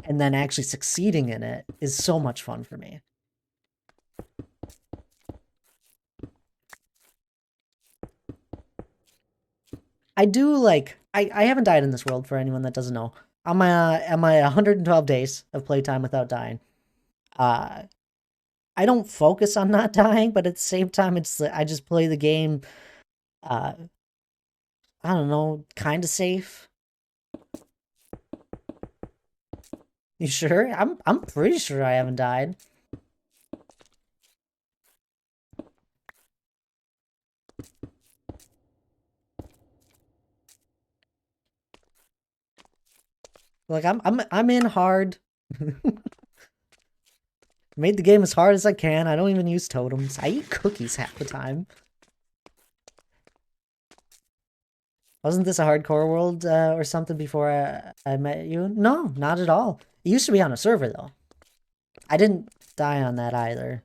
And then actually succeeding in it is so much fun for me. I do like I haven't died in this world for anyone that doesn't know. On my 112 days of playtime without dying. Uh I don't focus on not dying, but at the same time it's I just play the game uh I don't know, kind of safe. You sure? I'm pretty sure I haven't died. Like I'm in hard. Made the game as hard as I can. I don't even use totems. I eat cookies half the time. Wasn't this a hardcore world or something before I met you? No, not at all. It used to be on a server though. I didn't die on that either.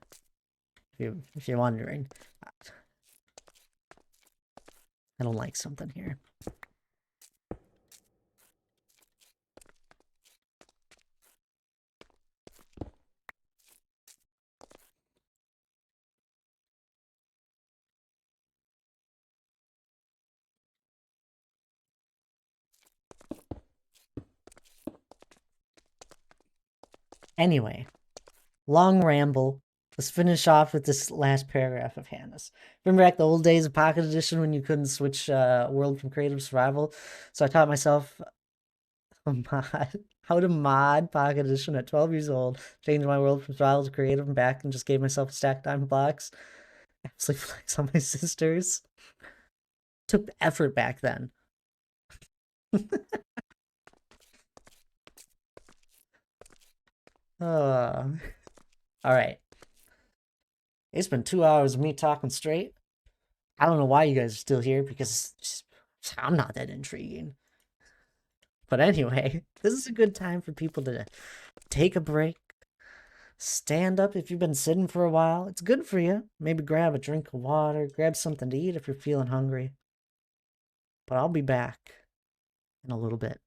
If you're wondering, I don't like something here. Anyway, long ramble. Let's finish off with this last paragraph of Hannah's. Remember back the old days of Pocket Edition when you couldn't switch world from creative survival? So I taught myself how to mod Pocket Edition at 12 years old, changed my world from survival to creative and back, and just gave myself a stack of diamond blocks. Absolutely flex on my sisters. Took effort back then. Uh, all right. It's been 2 hours of me talking straight. I don't know why you guys are still here because I'm not that intriguing. But anyway, this is a good time for people to take a break, stand up if you've been sitting for a while. It's good for you. Maybe grab a drink of water, grab something to eat if you're feeling hungry. But I'll be back in a little bit.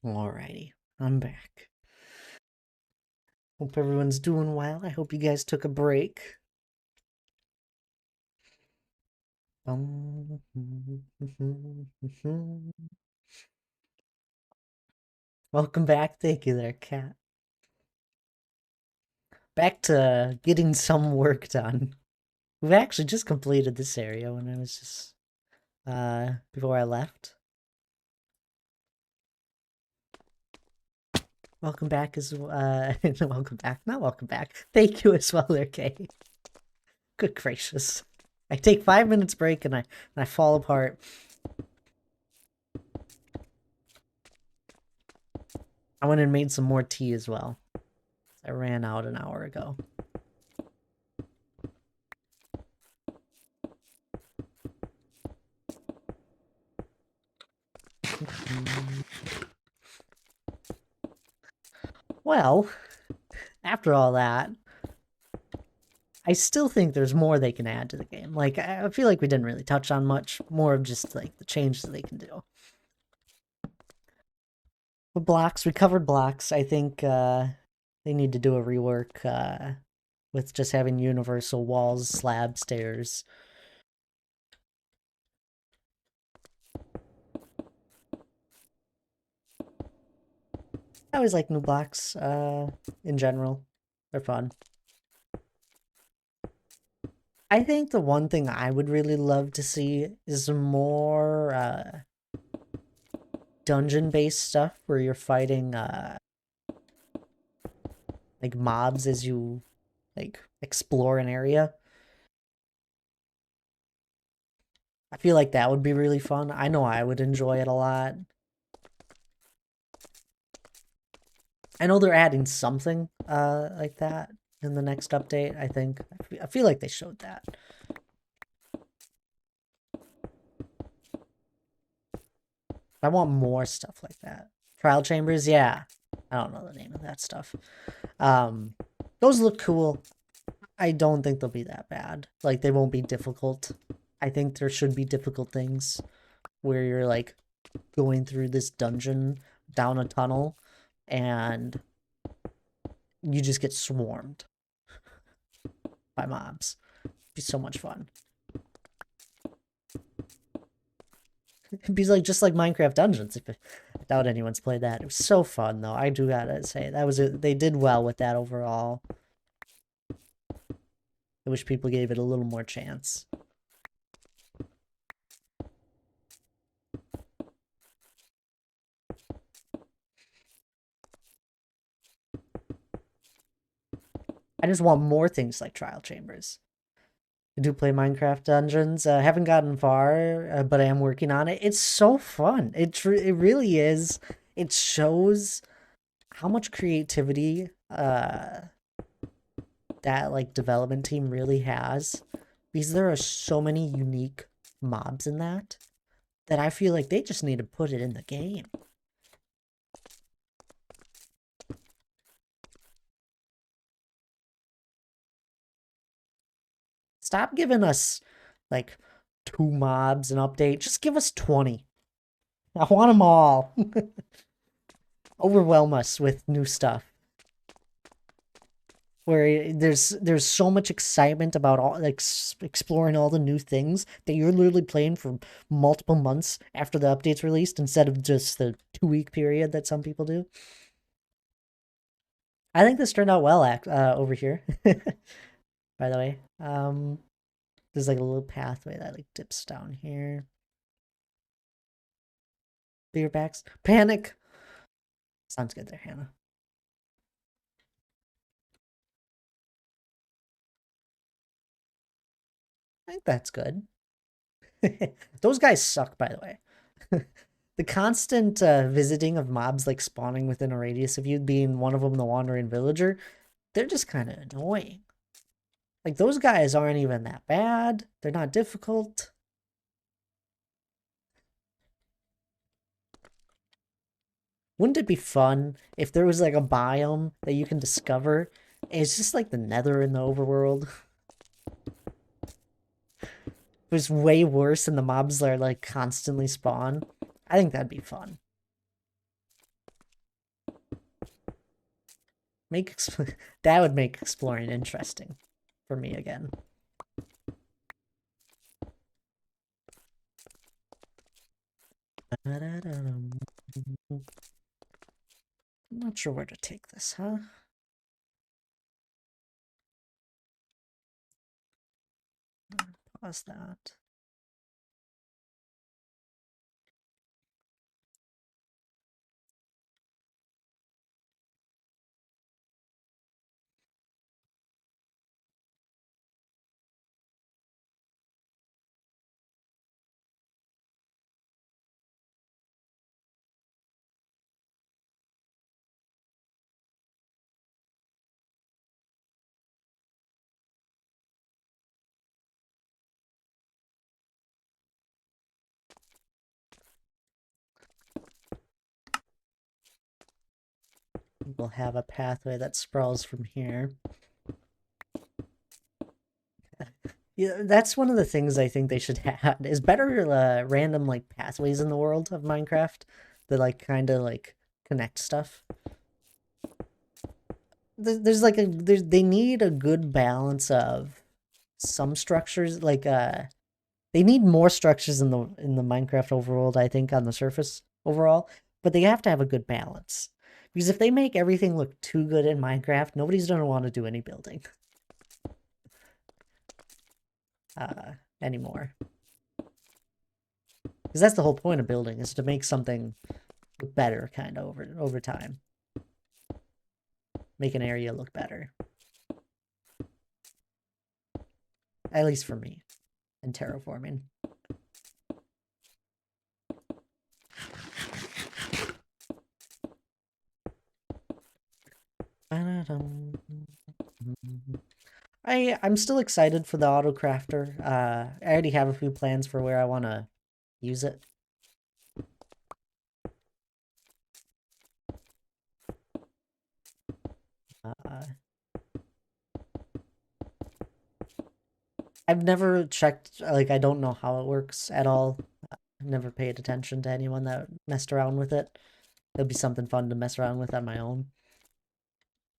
Alrighty, I'm back. Hope everyone's doing well. I hope you guys took a break. Welcome back. Thank you there, Cat. Back to getting some work done. We've actually just completed this area when I was just before I left. Welcome back welcome back. Not welcome back. Thank you as well there, Kay. Good gracious. I take 5 minutes break and I fall apart. I went and made some more tea as well. I ran out an hour ago. Well, after all that, I still think there's more they can add to the game. Like, I feel like we didn't really touch on much, more of just, like, the changes they can do. But blocks, we covered blocks. I think, they need to do a rework, with just having universal walls, slab, stairs. I always like new blocks, in general. They're fun. I think the one thing I would really love to see is more, dungeon-based stuff where you're fighting, like, mobs as you, like, explore an area. I feel like that would be really fun. I know I would enjoy it a lot. I know they're adding something, like that in the next update, I think. I feel like they showed that. I want more stuff like that. Trial chambers, yeah. I don't know the name of that stuff. Those look cool. I don't think they'll be that bad. Like, they won't be difficult. I think there should be difficult things where you're, like, going through this dungeon down a tunnel and you just get swarmed by mobs. It'd be so much fun. It'd be like just like Minecraft Dungeons. I doubt anyone's played that. It was so fun though. I do gotta say that was they did well with that overall. I wish people gave it a little more chance. I just want more things like trial chambers. I do play Minecraft Dungeons. Haven't gotten far, but I am working on it. It's so fun. It really is. It shows how much creativity that like development team really has, because there are so many unique mobs in that I feel like they just need to put it in the game. Stop giving us like 2 mobs an update. Just give us 20. I want them all. Overwhelm us with new stuff. Where there's so much excitement about all like exploring all the new things that you're literally playing for multiple months after the update's released instead of just the 2-week period that some people do. I think this turned out well over here. By the way, there's like a little pathway that like dips down here. Beer backs. Panic. Sounds good there, Hannah. I think that's good. Those guys suck, by the way. The constant visiting of mobs like spawning within a radius of you, being one of them the wandering villager, they're just kind of annoying. Like, those guys aren't even that bad. They're not difficult. Wouldn't it be fun if there was like a biome that you can discover? And it's just like the Nether in the overworld. It was way worse and the mobs are like constantly spawn. I think that'd be fun. that would make exploring interesting for me again. I'm not sure where to take this, huh? Pause that. We'll have a pathway that sprawls from here. Yeah, that's one of the things I think they should have is better random like pathways in the world of Minecraft that like kind of like connect stuff. There's like they need a good balance of some structures like they need more structures in the Minecraft overworld, I think, on the surface overall, but they have to have a good balance. Because if they make everything look too good in Minecraft, nobody's gonna want to do any building anymore. Because that's the whole point of building, is to make something better kind of over time. Make an area look better. At least for me in terraforming. I'm still excited for the auto crafter. I already have a few plans for where I want to use it. I've never checked, like, I don't know how it works at all. I've never paid attention to anyone that messed around with it. It'll be something fun to mess around with on my own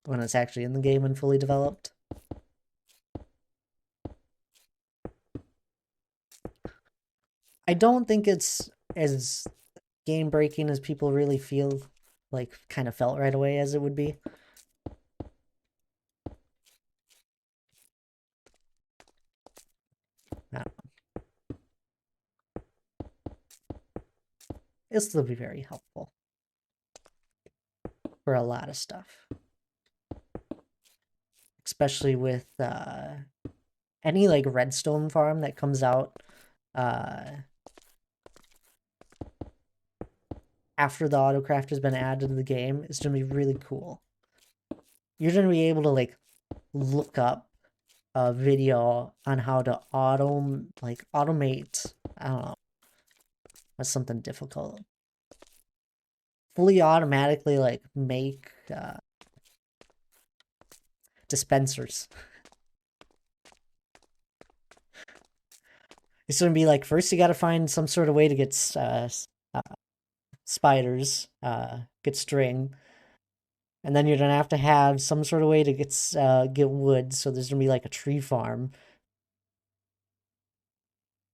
when it's actually in the game and fully developed. I don't think it's as game breaking as people really feel, like, kind of felt right away as it would be. It'll still be very helpful for a lot of stuff. Especially with any like redstone farm that comes out after the autocraft has been added to the game is going to be really cool. You're going to be able to like look up a video on how to automate, I don't know, that's something difficult. Fully automatically like make dispensers. It's going to be like, first you got to find some sort of way to get spiders, get string, and then you're gonna have to have some sort of way to get wood. So there's gonna be like a tree farm,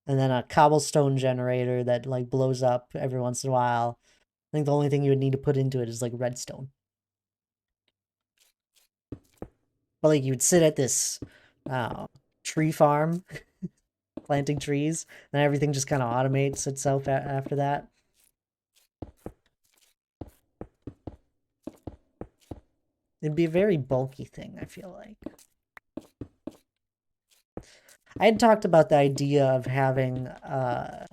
and then a cobblestone generator that like blows up every once in a while. I think the only thing you would need to put into it is like redstone. But like you would sit at this tree farm, planting trees, and everything just kind of automates itself after that. It'd be a very bulky thing, I feel like. I had talked about the idea of having a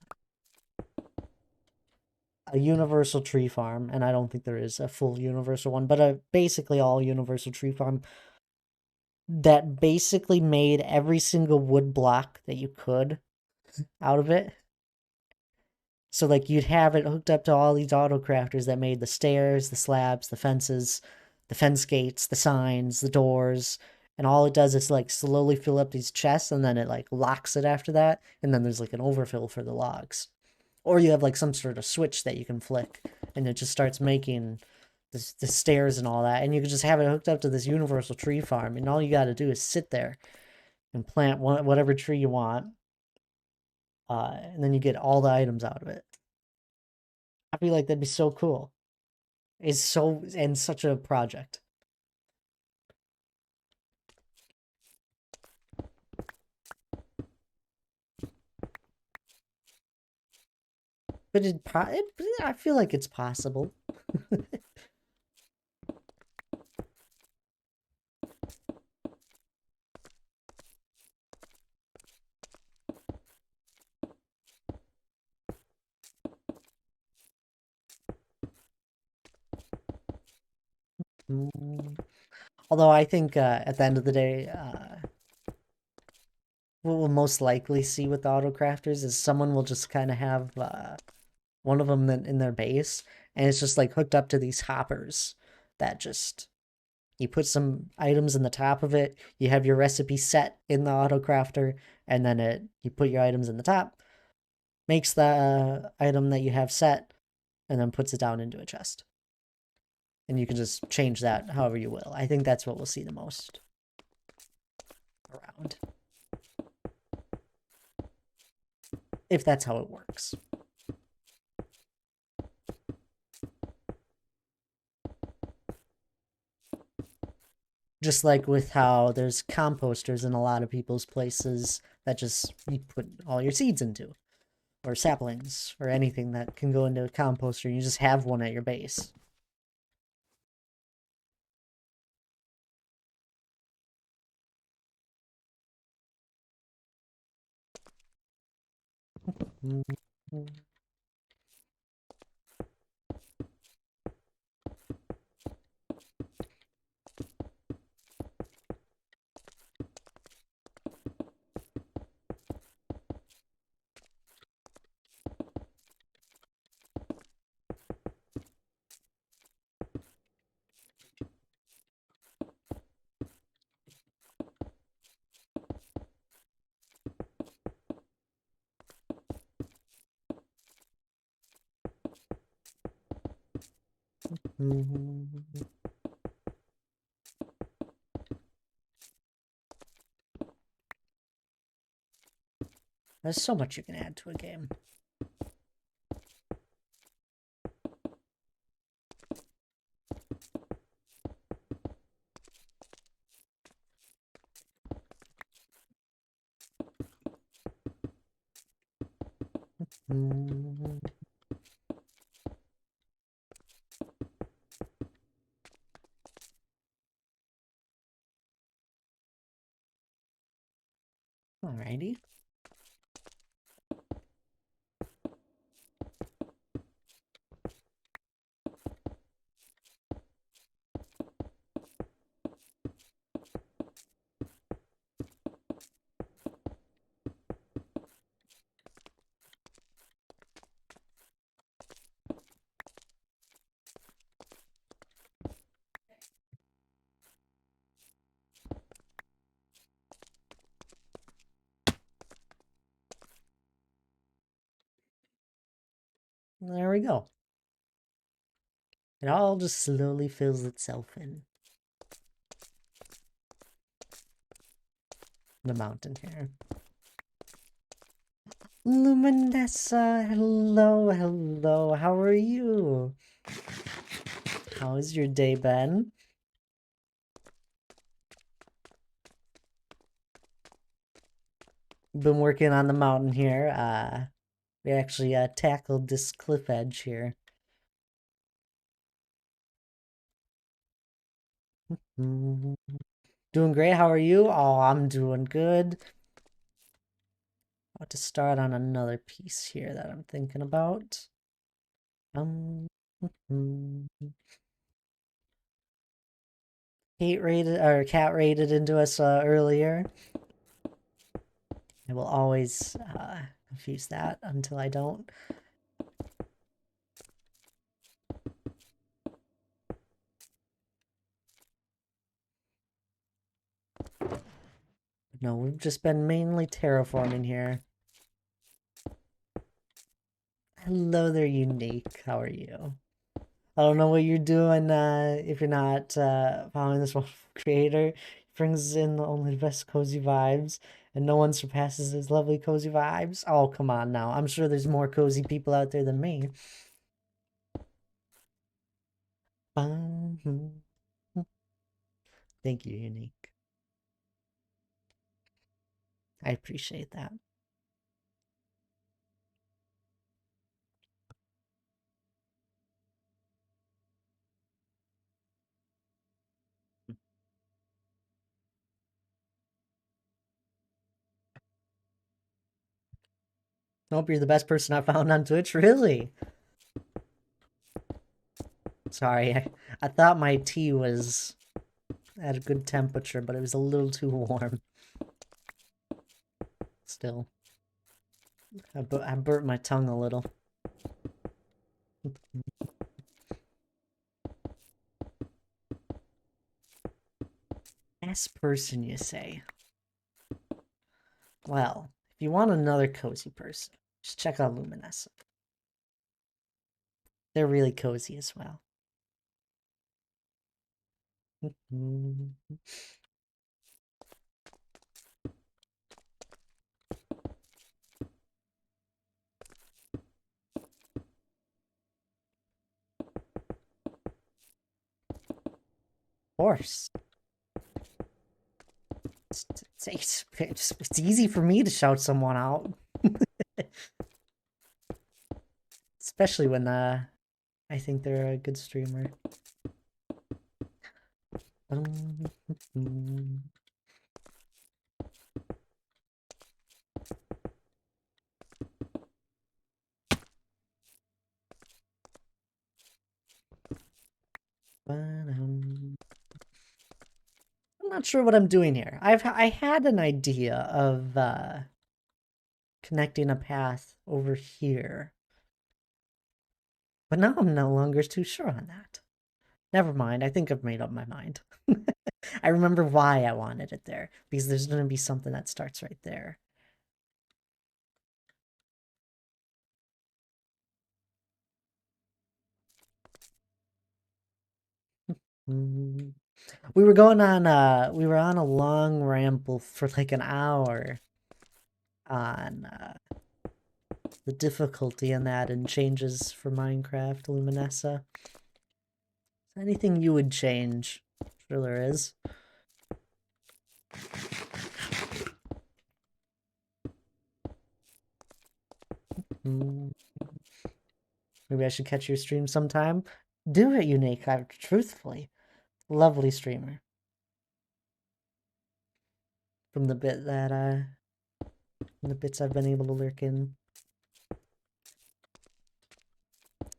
universal tree farm, and I don't think there is a full universal one, but a basically all universal tree farm that basically made every single wood block that you could out of it. So like you'd have it hooked up to all these auto crafters that made the stairs, the slabs, the fences, the fence gates, the signs, the doors, and all it does is like slowly fill up these chests and then it like locks it after that, and then there's like an overfill for the logs. Or you have like some sort of switch that you can flick and it just starts making the stairs and all that, and you can just have it hooked up to this universal tree farm, and all you got to do is sit there and plant whatever tree you want, and then you get all the items out of it. I feel like that'd be so cool. It's so and such a project. But I feel like it's possible. Mm. Although I think at the end of the day, what we'll most likely see with the autocrafters is someone will just kind of have one of them in their base, and it's just like hooked up to these hoppers that just you put some items in the top of it, you have your recipe set in the autocrafter, and then you put your items in the top, makes the item that you have set, and then puts it down into a chest. And you can just change that however you will. I think that's what we'll see the most around. If that's how it works. Just like with how there's composters in a lot of people's places that just you put all your seeds into, or saplings, or anything that can go into a composter. You just have one at your base. There's so much you can add to a game. Alrighty. There we go. It all just slowly fills itself in. The mountain here. Luminessa, hello, hello, how are you? How's your day been? Been working on the mountain here. We actually tackled this cliff edge here. Doing great, how are you? Oh, I'm doing good. About to start on another piece here that I'm thinking about. Cat raided into us earlier. I will always confuse that until I don't. No, we've just been mainly terraforming here. Hello there, Unique. How are you? I don't know what you're doing if you're not following this wonderful creator. He brings in only the best cozy vibes, and no one surpasses his lovely cozy vibes. Oh, come on now. I'm sure there's more cozy people out there than me. Thank you, Unique. I appreciate that. Hope you're the best person I found on Twitch. Really? Sorry, I thought my tea was at a good temperature, but it was a little too warm. Still, I burnt my tongue a little. Best person, you say? Well, if you want another cozy person, just check out Luminescent. They're really cozy as well. Of course. It's easy for me to shout someone out. Especially when I think they're a good streamer. I'm not sure what I'm doing here. I had an idea of connecting a path over here, but now I'm no longer too sure on that. Never mind. I think I've made up my mind. I remember why I wanted it there because there's going to be something that starts right there. Mm. We were on a long ramble for like an hour on the difficulty in that and changes for Minecraft Luminessa. Anything you would change? Sure there is. Mm. Maybe I should catch your stream sometime. Do it, Unique. Truthfully, lovely streamer. From the bits I've been able to lurk in.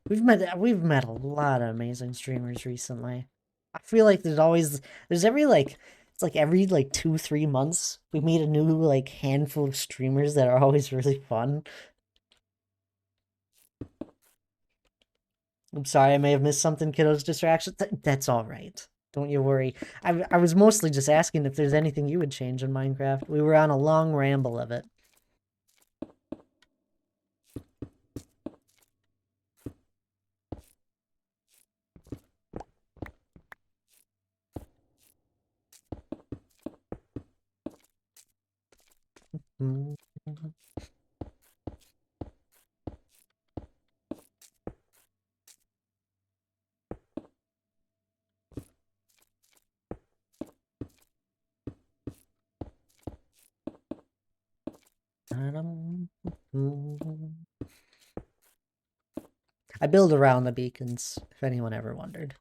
We've met a lot of amazing streamers recently. I feel like there's every like it's like every like 2-3 months we meet a new like handful of streamers that are always really fun. I'm sorry, I may have missed something, kiddos. Distraction. That's all right. Don't you worry. I was mostly just asking if there's anything you would change in Minecraft. We were on a long ramble of it. Mm. I build around the beacons, if anyone ever wondered.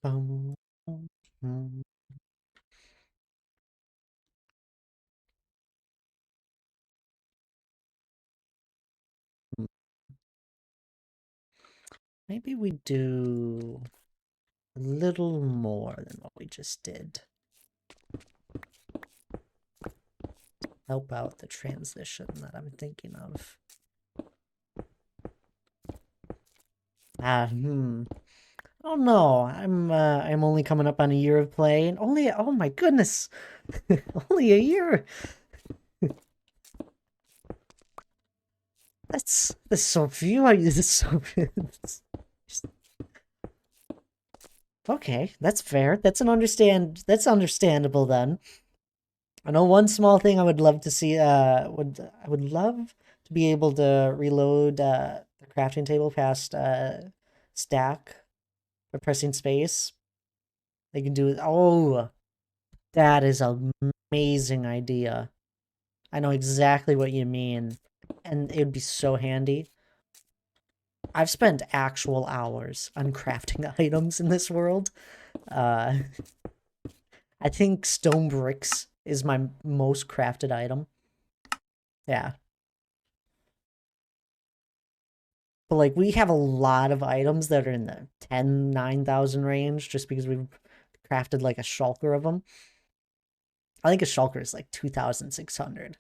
Bum, mm. Maybe we do a little more than what we just did. Help out the transition that I'm thinking of. Oh no, I'm only coming up on a year of play, and only, oh my goodness, only a year. That's so few. This is so okay. That's fair. That's understandable then. I know one small thing I would love to see. I would love to be able to reload the crafting table past stack by pressing space. They can do it. Oh, that is an amazing idea. I know exactly what you mean, and it would be so handy. I've spent actual hours on crafting items in this world. Uh, I think stone bricks is my most crafted item. Yeah. But like we have a lot of items that are in the 9,000 range just because we've crafted like a shulker of them. I think a shulker is like 2,600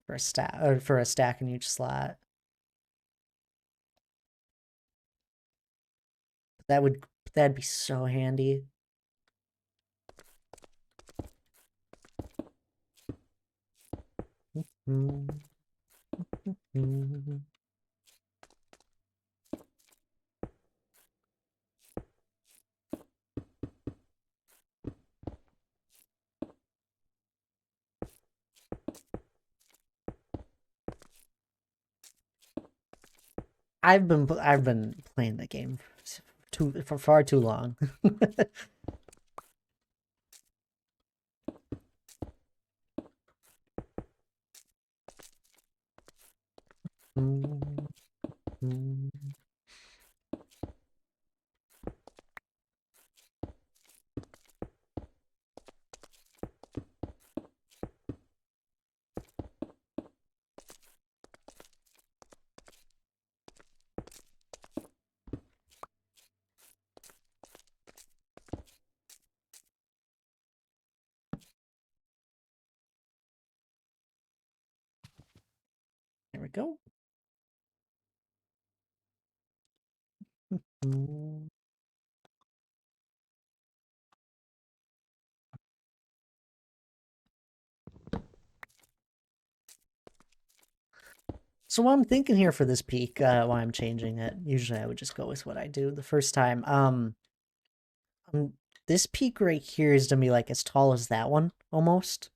for a stack or for a stack in each slot. That would that'd be so handy. Mm-hmm. I've been playing the game for far too long. There we go. So what I'm thinking here for this peak, why I'm changing it. Usually I would just go with what I do the first time. Um, this peak right here is gonna be like as tall as that one, almost.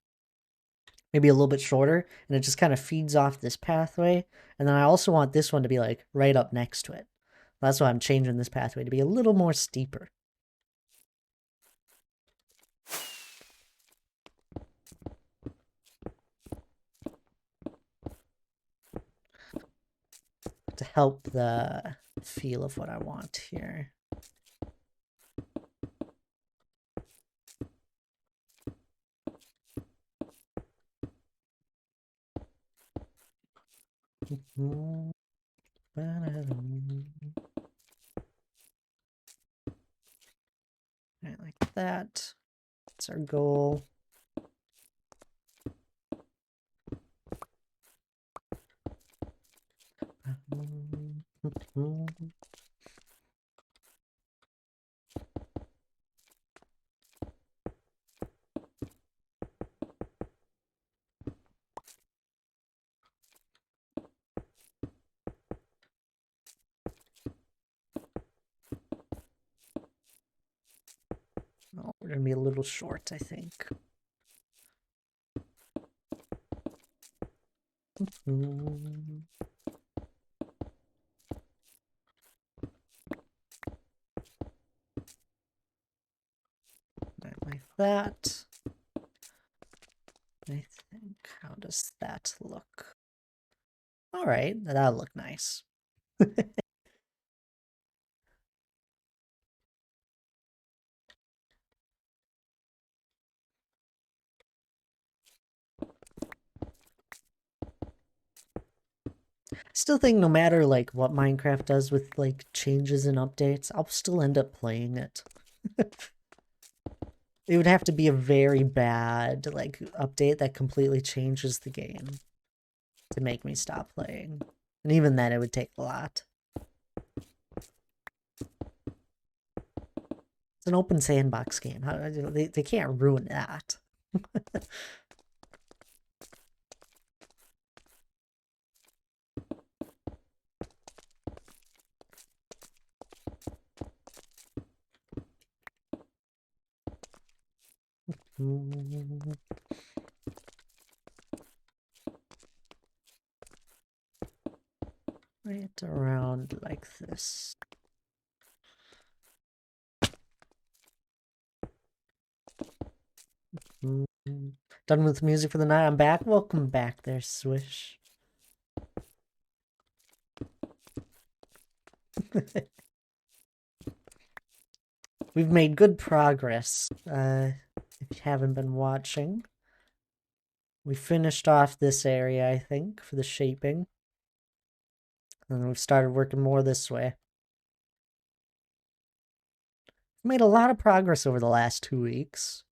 Maybe a little bit shorter, and it just kind of feeds off this pathway. And then I also want this one to be like right up next to it. That's why I'm changing this pathway to be a little more steeper. To help the feel of what I want here. Right, like that. That's our goal. Oh, we're gonna be a little short, I think. Like that. I think. How does that look? All right, that'll look nice. Still think no matter like what Minecraft does with like changes and updates, I'll still end up playing it. It would have to be a very bad like update that completely changes the game to make me stop playing. And even then it would take a lot. It's an open sandbox game. They can't ruin that. Right around like this. Done with music for the night. I'm back. Welcome back there, Swish. We've made good progress. If you haven't been watching, we finished off this area, I think, for the shaping. And we've started working more this way. We made a lot of progress over the last 2 weeks.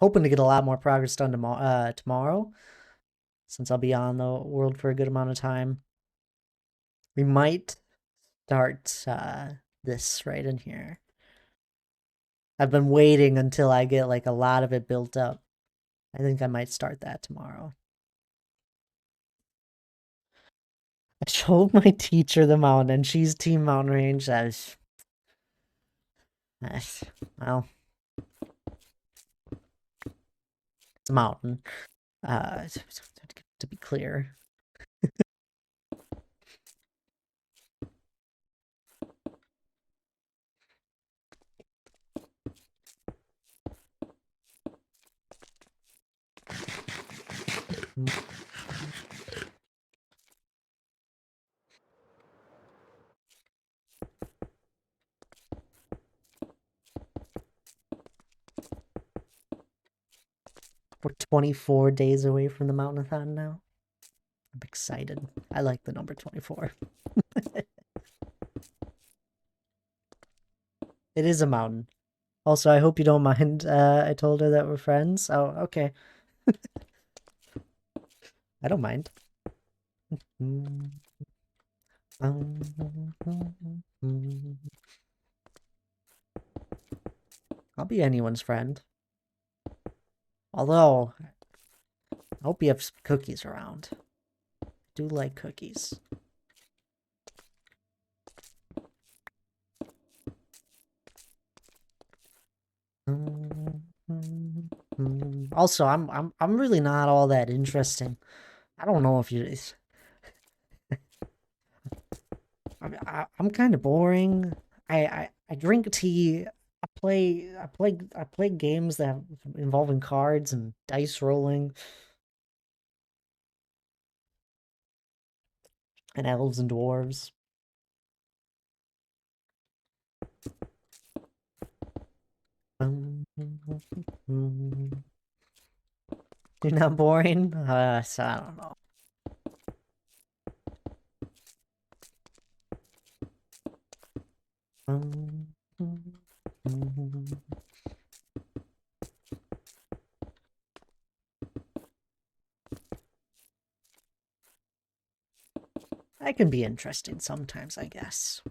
Hoping to get a lot more progress done tomorrow, since I'll be on the world for a good amount of time. We might start this right in here. I've been waiting until I get like a lot of it built up. I think I might start that tomorrow. I showed my teacher the mountain, and she's Team Mountain Range. Well, it's a mountain. To be clear. We're 24 days away from the mountainathon now. I'm excited. I like the number 24. It is a mountain. Also, I hope you don't mind. I told her that we're friends. Oh, okay. I don't mind. I'll be anyone's friend. Although, I hope you have some cookies around. I do like cookies. Also, I'm really not all that interesting. I don't know if you. I'm kind of boring. I drink tea. I play games that involving cards and dice rolling and elves and dwarves. You're not boring? So I don't know. I can be interesting sometimes, I guess.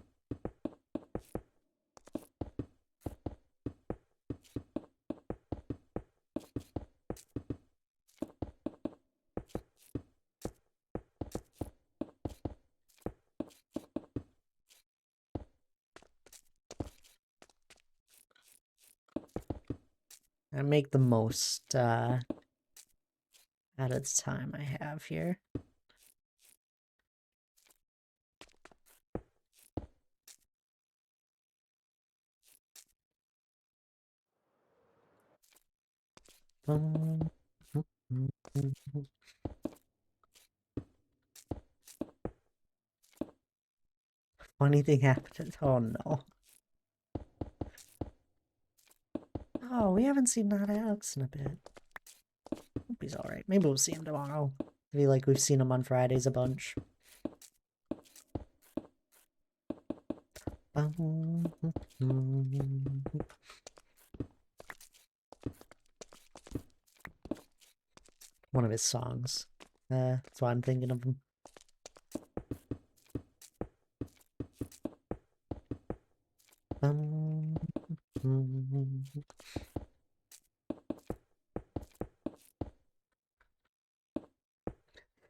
I make the most out of the time I have here. Funny thing happened. Oh no. Oh, we haven't seen Not Alex in a bit. Hope he's alright. Maybe we'll see him tomorrow. I feel like we've seen him on Fridays a bunch. One of his songs. That's why I'm thinking of him.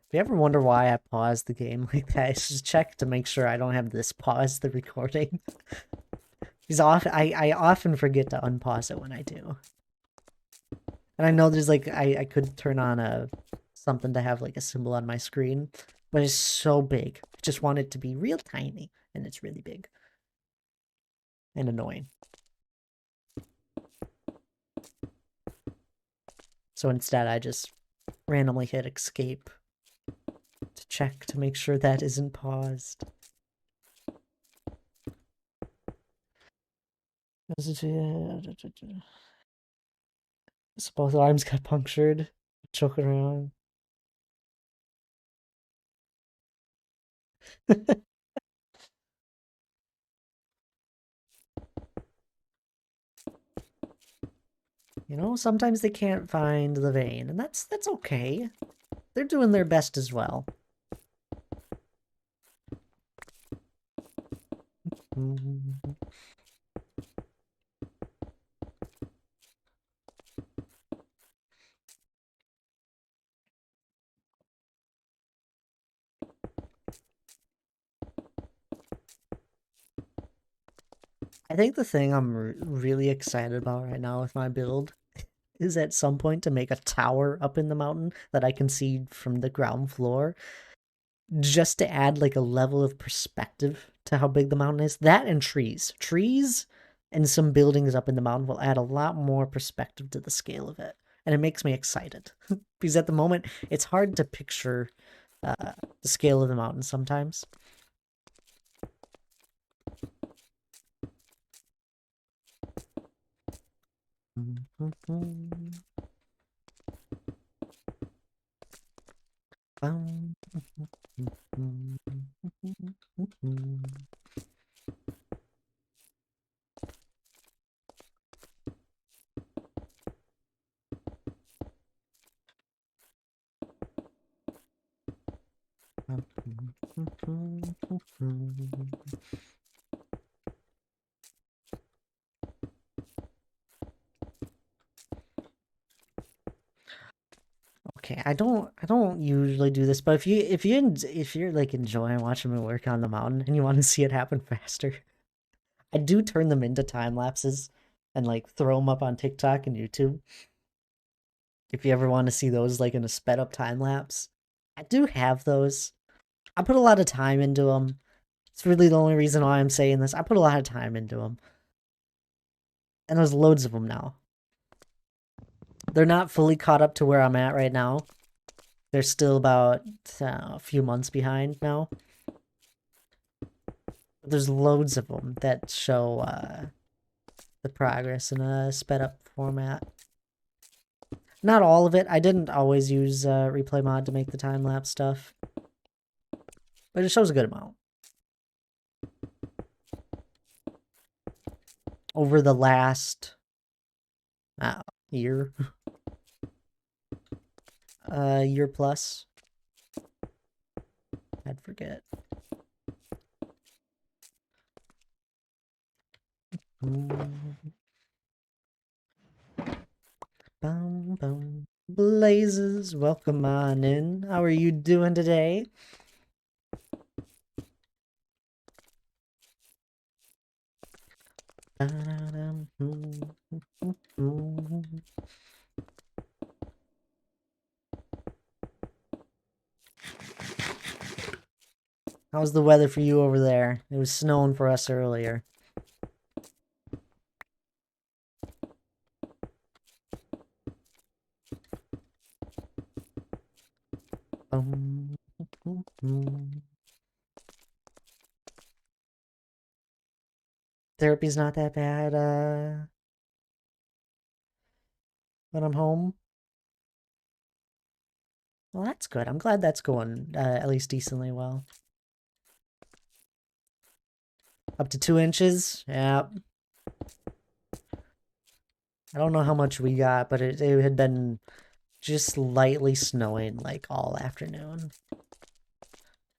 If you ever wonder why I pause the game like that, it's just check to make sure I don't have this pause the recording. Because I often forget to unpause it when I do. And I know there's like I could turn on a something to have like a symbol on my screen, but it's so big. I just want it to be real tiny, and it's really big. And annoying. So instead I just randomly hit escape to check to make sure that isn't paused. So both arms got punctured. Choking around. You know, sometimes they can't find the vein, and that's okay. They're doing their best as well. I think the thing I'm really excited about right now with my build is at some point to make a tower up in the mountain that I can see from the ground floor, just to add like a level of perspective to how big the mountain is. That and trees. Trees and some buildings up in the mountain will add a lot more perspective to the scale of it. And it makes me excited. Because at the moment, it's hard to picture the scale of the mountain sometimes. Okay, I don't usually do this, but if you're like enjoying watching me work on the mountain and you want to see it happen faster, I do turn them into time lapses and like throw them up on TikTok and YouTube. If you ever want to see those like in a sped up time lapse, I do have those. I put a lot of time into them. It's really the only reason why I'm saying this. I put a lot of time into them. And there's loads of them now. They're not fully caught up to where I'm at right now. They're still about a few months behind now. There's loads of them that show the progress in a sped up format. Not all of it. I didn't always use replay mod to make the time lapse stuff, but it shows a good amount. Over the last year, year plus. I'd forget. Boom, boom. Blazes, welcome on in. How are you doing today? How's the weather for you over there? It was snowing for us earlier. Therapy's not that bad, when I'm home. Well, that's good. I'm glad that's going, at least decently well. Up to 2 inches. Yeah. I don't know how much we got, but it had been just lightly snowing like all afternoon.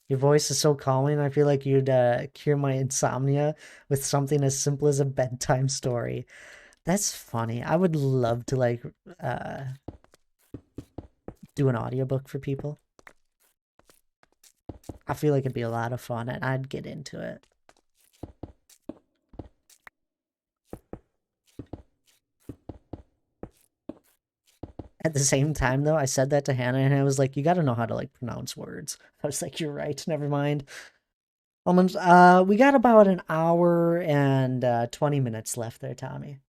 Your voice is so calming. I feel like you'd cure my insomnia with something as simple as a bedtime story. That's funny. I would love to like uh do an audiobook for people. I feel like it'd be a lot of fun and I'd get into it. At the same time though, I said that to Hannah and I was like, you gotta know how to like pronounce words. I was like, you're right, never mind. Almost we got about an hour and 20 minutes left there, Tommy.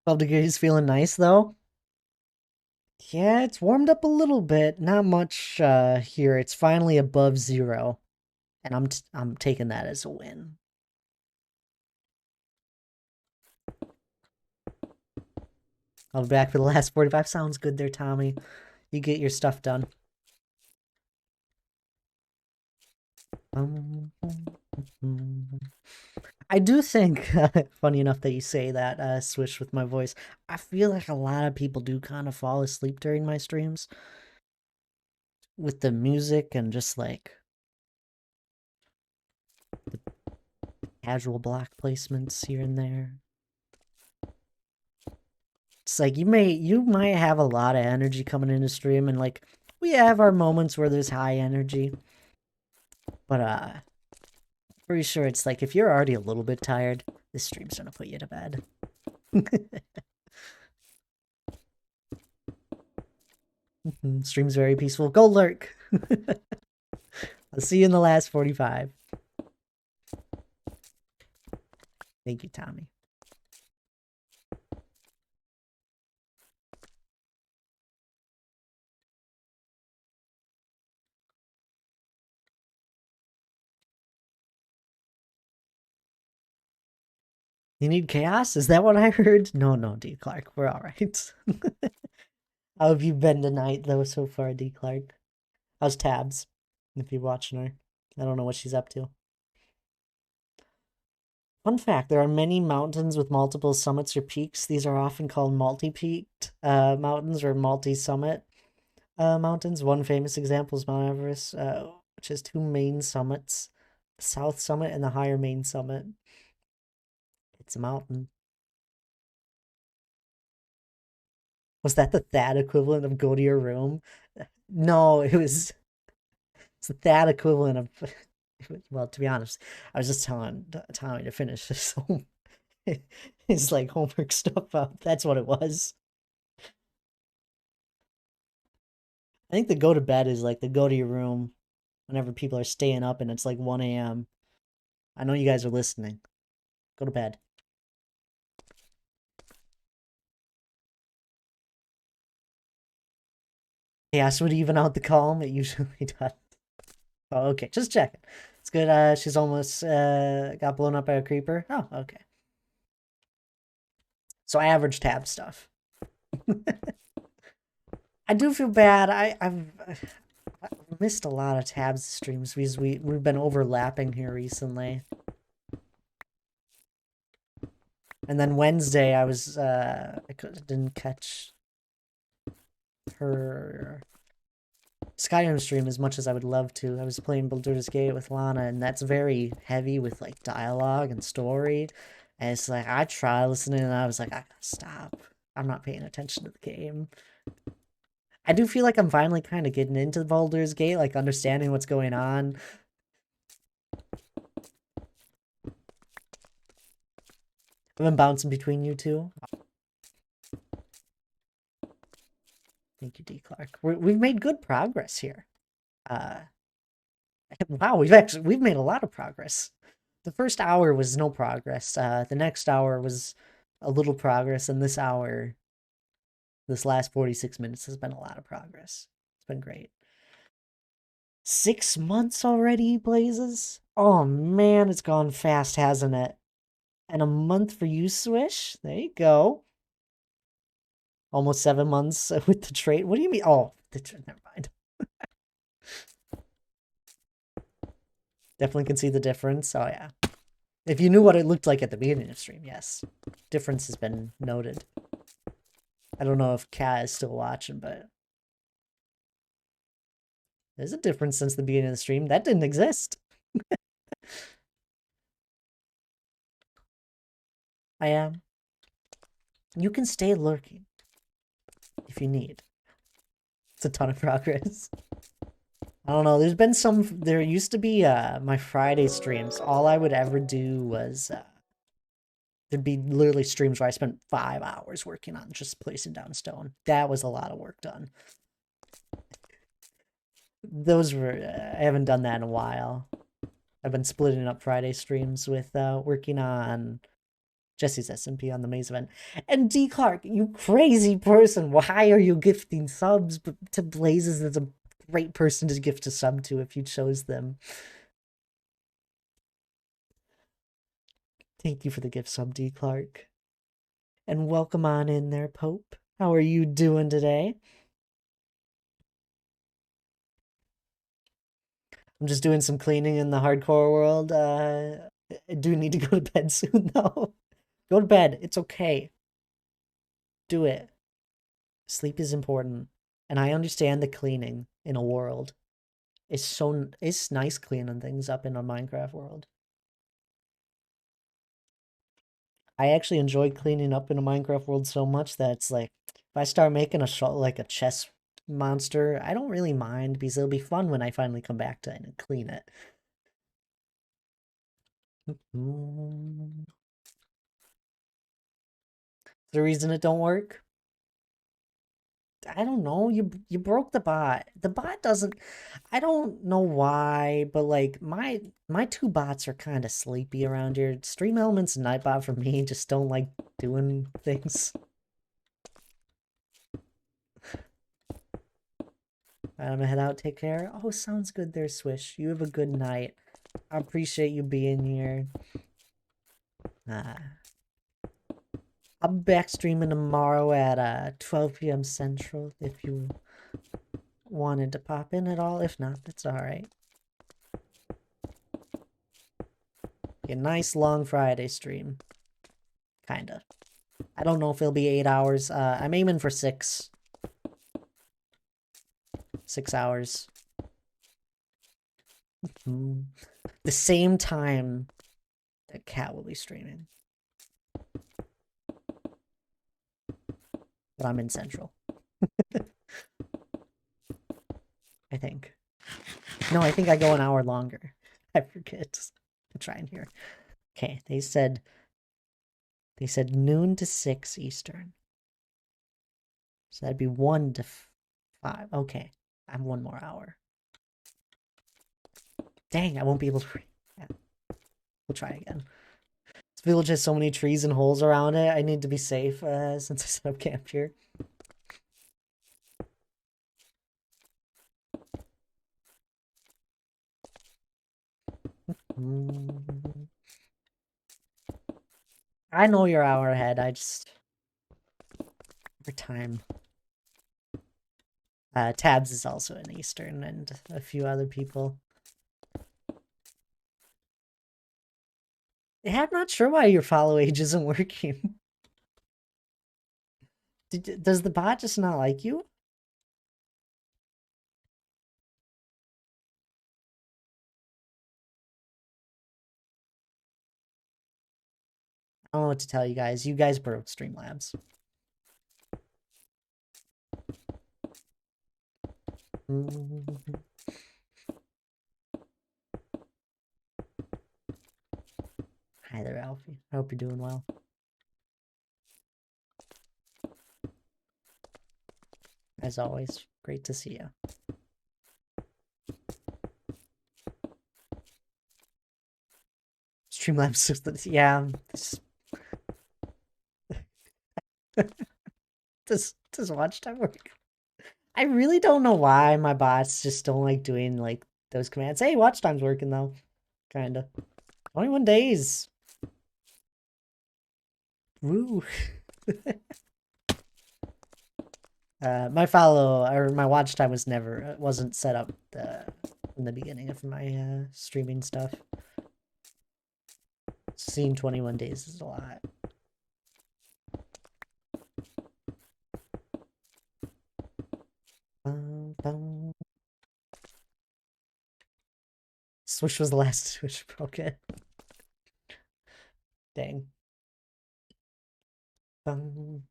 12 degrees feeling nice though. Yeah, it's warmed up a little bit. Not much here. It's finally above 0. And I'm taking that as a win. I'll be back for the last 45. Sounds good there, Tommy. You get your stuff done. I do think, funny enough that you say that, Swish with my voice. I feel like a lot of people do kind of fall asleep during my streams with the music and just like the casual block placements here and there. It's like you might have a lot of energy coming into stream and like we have our moments where there's high energy. But pretty sure it's like if you're already a little bit tired, this stream's gonna put you to bed. Stream's very peaceful. Go lurk. I'll see you in the last 45. Thank you, Tommy. You need chaos? Is that what I heard? No, D. Clark. We're all right. How have you been tonight, though, so far, D. Clark? How's Tabs? If you're watching her. I don't know what she's up to. Fun fact, there are many mountains with multiple summits or peaks. These are often called multi-peaked mountains or multi-summit mountains. One famous example is Mount Everest, which has 2 main summits, the South Summit and the higher main summit. It's a mountain. Was that the THAAD equivalent of go to your room? No, it's the THAAD equivalent of, well, to be honest, I was just telling Tommy to finish his like homework stuff up. That's what it was. I think the go to bed is like the go to your room whenever people are staying up and it's like 1 a.m. I know you guys are listening. Go to bed. Chaos would even out the calm. It usually does. Oh, okay. Just checking. It's good. She's almost got blown up by a creeper. Oh, okay. So average tab stuff. I do feel bad. I've missed a lot of tabs streams because we've been overlapping here recently. And then Wednesday I was didn't catch her Skyrim stream as much as I would love to. I was playing Baldur's Gate with Lana, and that's very heavy with like dialogue and story. And it's like I tried listening, and I was like, I gotta stop. I'm not paying attention to the game. I do feel like I'm finally kind of getting into Baldur's Gate, like understanding what's going on. I've been bouncing between you two. Thank you, D. Clark. We've made good progress here. Wow, we've made a lot of progress. The first hour was no progress. The next hour was a little progress, and this hour, this last 46 minutes has been a lot of progress. It's been great. 6 months already, Blazes? Oh man, it's gone fast, hasn't it? And a month for you, Swish? There you go. Almost 7 months with the trade. What do you mean? Oh, never mind. Definitely can see the difference. Oh yeah. If you knew what it looked like at the beginning of stream, yes. Difference has been noted. I don't know if Kat is still watching, but there's a difference since the beginning of the stream. That didn't exist. I am. You can stay lurking if you need. It's a ton of progress. I don't know. There's been there used to be my Friday streams. All I would ever do was there'd be literally streams where I spent 5 hours working on just placing down stone. That was a lot of work done. Those were I haven't done that in a while. I've been splitting up Friday streams with working on Jesse's SMP on the Maze event. And D Clark, you crazy person, why are you gifting subs to Blazes? That's a great person to gift a sub to if you chose them. Thank you for the gift sub, D Clark. And welcome on in there, Pope. How are you doing today? I'm just doing some cleaning in the hardcore world. I do need to go to bed soon, though. Go to bed. It's okay. Do it. Sleep is important. And I understand the cleaning in a world. It's nice cleaning things up in a Minecraft world. I actually enjoy cleaning up in a Minecraft world so much that it's like if I start making like a chess monster, I don't really mind because it'll be fun when I finally come back to it and clean it. The reason it don't work? I don't know. You broke the bot. The bot doesn't. I don't know why, but like my two bots are kind of sleepy around here. Stream Elements and Nightbot for me just don't like doing things. I'm gonna head out. Take care. Oh, sounds good there, Swish. You have a good night. I appreciate you being here. I'll be back streaming tomorrow at 12 p.m. Central if you wanted to pop in at all. If not, that's alright. A nice long Friday stream. Kinda. I don't know if it'll be 8 hours. I'm aiming for 6. 6 hours. The same time that Kat will be streaming. But I'm in Central. I think. No, I think I go an hour longer. I forget to try and hear. Okay, they said noon to 6 Eastern. So that'd be 1 to 5. Okay, I'm 1 more hour. Dang, I won't be able to. Yeah. We'll try again. This village has so many trees and holes around it. I need to be safe since I set up camp here. I know you're an hour ahead. I just over time. Tabs is also in Eastern and a few other people. Yeah, I'm not sure why your follow age isn't working. Does the bot just not like you? I don't know what to tell you guys. You guys broke Streamlabs. Hi there, Alfie. I hope you're doing well. As always, great to see you. Streamlabs, yeah. Does watch time work? I really don't know why my bots just don't like doing like those commands. Hey, watch time's working though. Kinda. 21 days. Woo. My follow or my watch time was wasn't set up in the beginning of my streaming stuff. Seeing 21 days is a lot. Switch was the last Switch broken. Dang. Oh,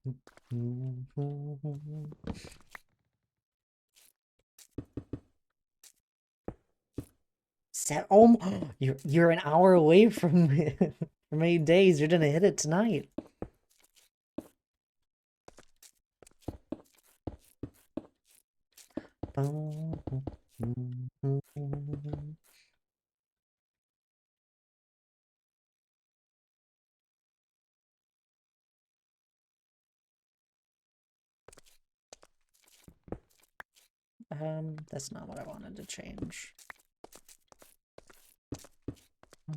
you're an hour away from from 8 days. You're gonna hit it tonight. That's not what I wanted to change. I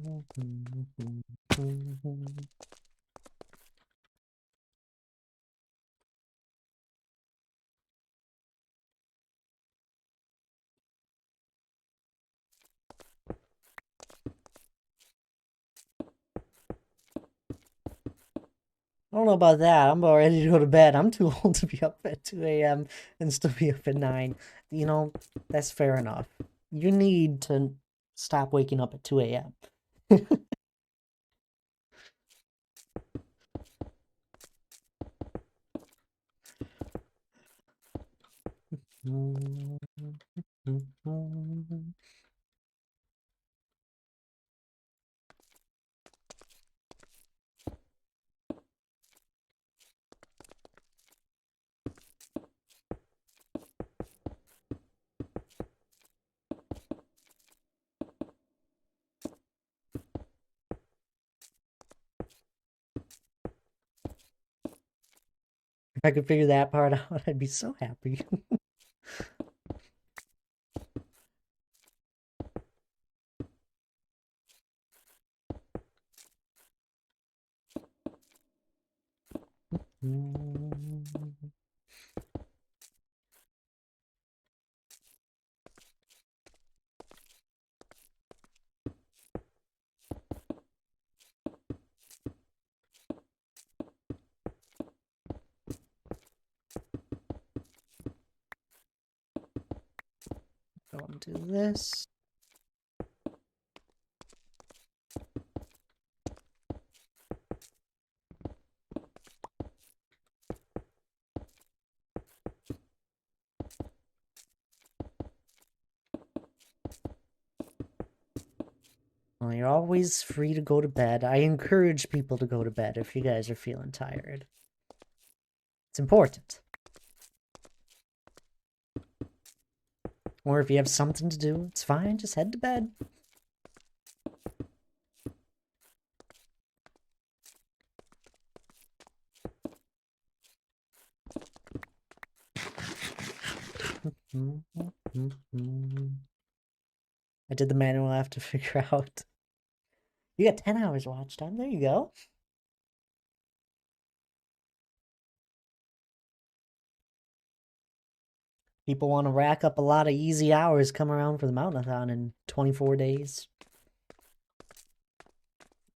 don't know about that. I'm about ready to go to bed. I'm too old to be up at 2 a.m. and still be up at 9. You know, that's fair enough. You need to stop waking up at 2 a.m. If I could figure that part out, I'd be so happy. Go into this. Well, you're always free to go to bed. I encourage people to go to bed if you guys are feeling tired. It's important. Or if you have something to do, it's fine. Just head to bed. I did the manual I have to figure out. You got 10 hours watch time. There you go. People want to rack up a lot of easy hours, come around for the Mountainathon in 24 days.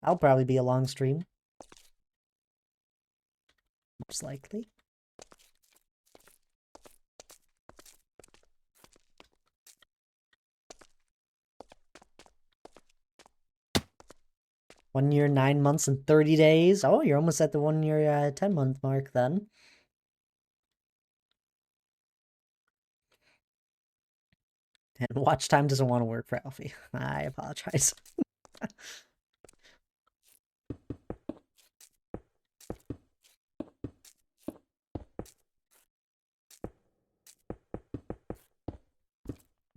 I'll probably be a long stream. Most likely. One year, 9 months, and 30 days. Oh, you're almost at the 1 year, 10-month mark then. And watch time doesn't want to work for Alfie. I apologize.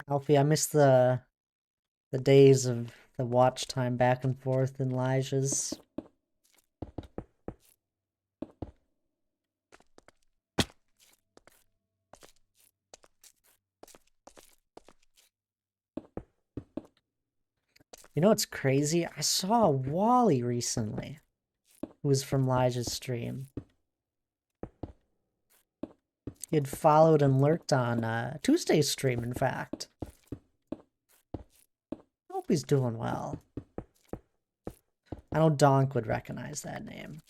Alfie, I miss the days of the watch time back and forth in Elijah's. You know what's crazy? I saw Wally recently, who was from Elijah's stream. He had followed and lurked on Tuesday's stream, in fact. he's doing well. I know Donk would recognize that name.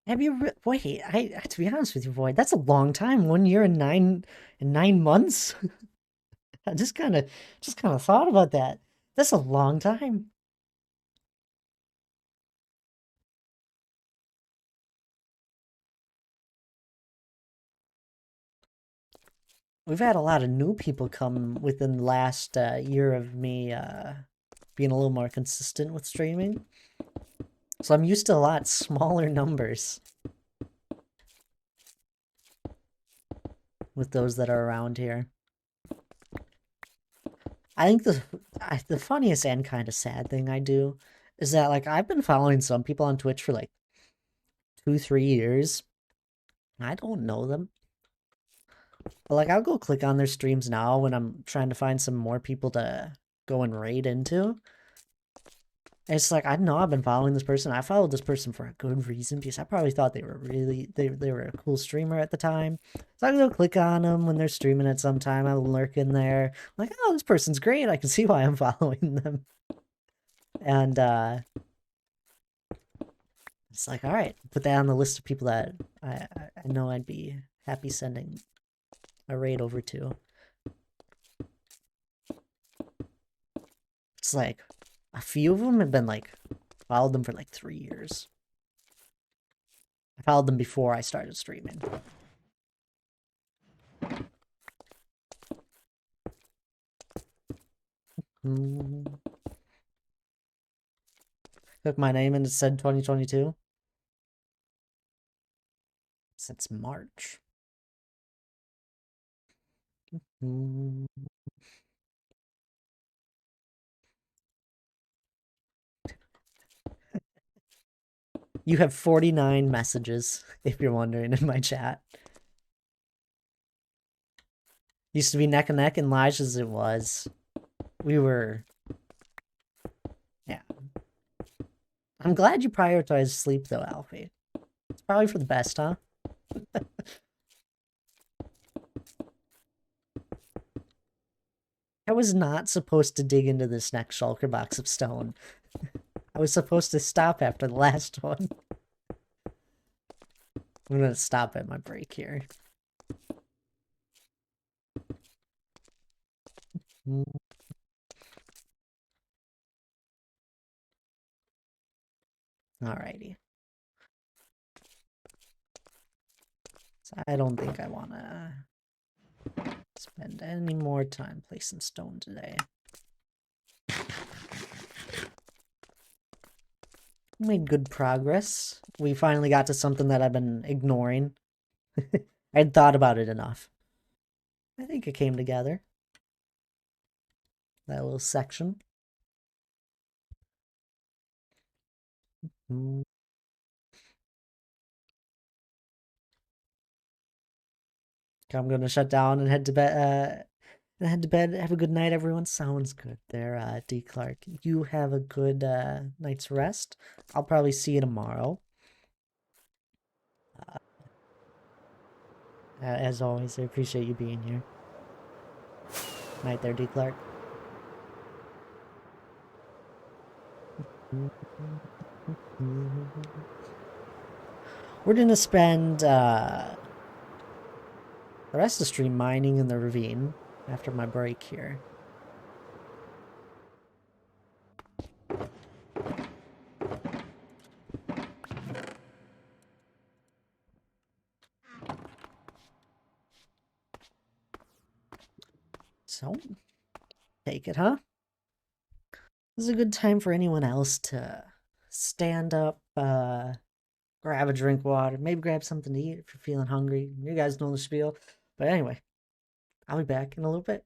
Have you wait? I to be honest with you, Void, that's a long time. 1 year and 9 months. I just kind of thought about that. That's a long time. We've had a lot of new people come within the last year of me being a little more consistent with streaming. So I'm used to a lot smaller numbers with those that are around here. I think the funniest and kind of sad thing I do is that like I've been following some people on Twitch for like 2-3 years. I don't know them. But like I'll go click on their streams now when I'm trying to find some more people to go and raid into. It's like I know I've been following this person. I followed this person for a good reason because I probably thought they were they were a cool streamer at the time. So I can go click on them when they're streaming at some time. I'll lurk in there. I'm like, oh, this person's great. I can see why I'm following them. And it's like, all right, put that on the list of people that I know I'd be happy sending a raid over to. It's like a few of them have been like followed them for like 3 years. I followed them before I started streaming. Took my name and it said 2022. Since March. You have 49 messages, if you're wondering, in my chat. Used to be neck and neck, and Lige as it was. We were... Yeah. I'm glad you prioritized sleep, though, Alfie. It's probably for the best, huh? I was not supposed to dig into this next shulker box of stone. I was supposed to stop after the last one. I'm gonna stop at my break here. Alrighty. So I don't think I wanna spend any more time placing stone today. We made good progress. We finally got to something that I've been ignoring. I'd thought about it enough. I think it came together. That little section. I'm gonna shut down and head to bed. Have a good night, everyone. Sounds good there, D. Clark. You have a good night's rest. I'll probably see you tomorrow. As always, I appreciate you being here. Night there, D. Clark. We're gonna spend the rest of the stream mining in the ravine after my break here. So, take it, huh? This is a good time for anyone else to stand up, grab a drink of water, maybe grab something to eat if you're feeling hungry. You guys know the spiel. But anyway, I'll be back in a little bit.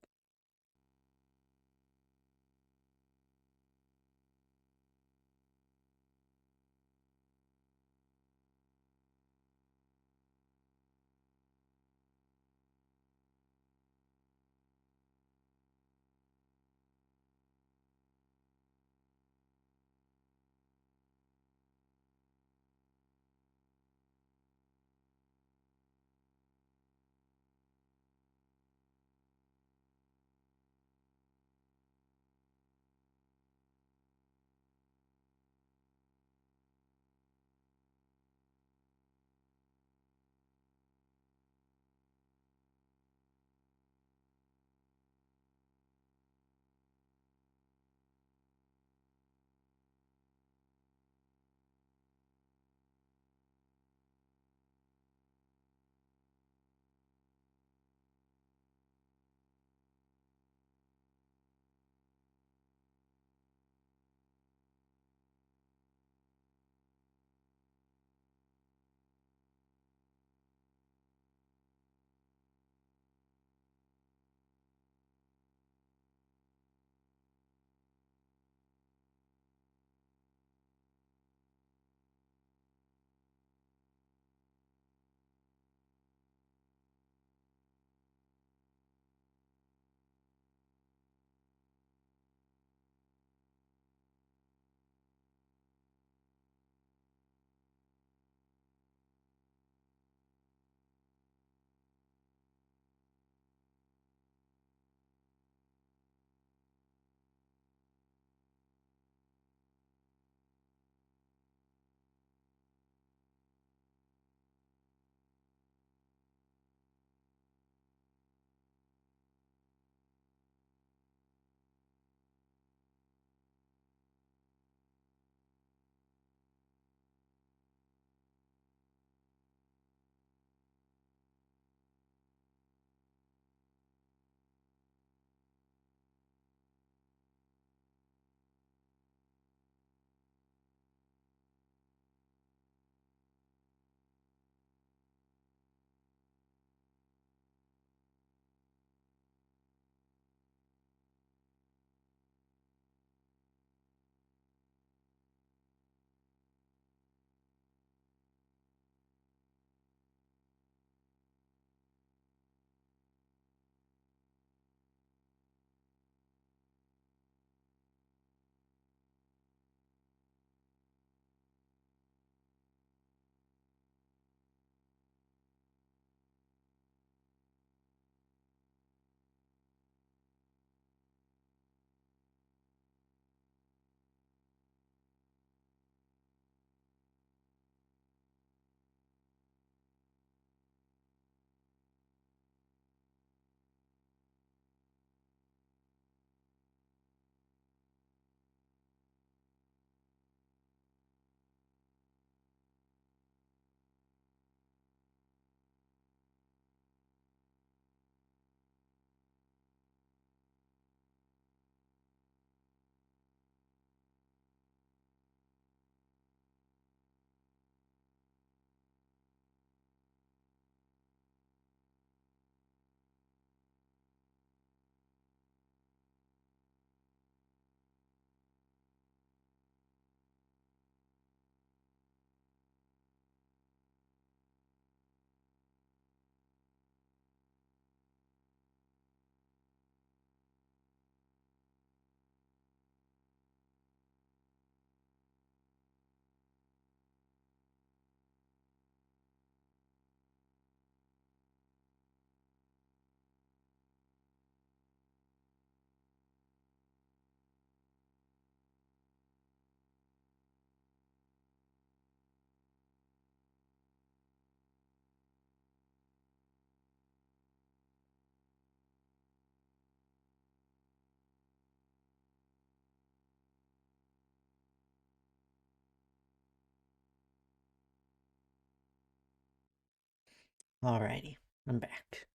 Alrighty, I'm back.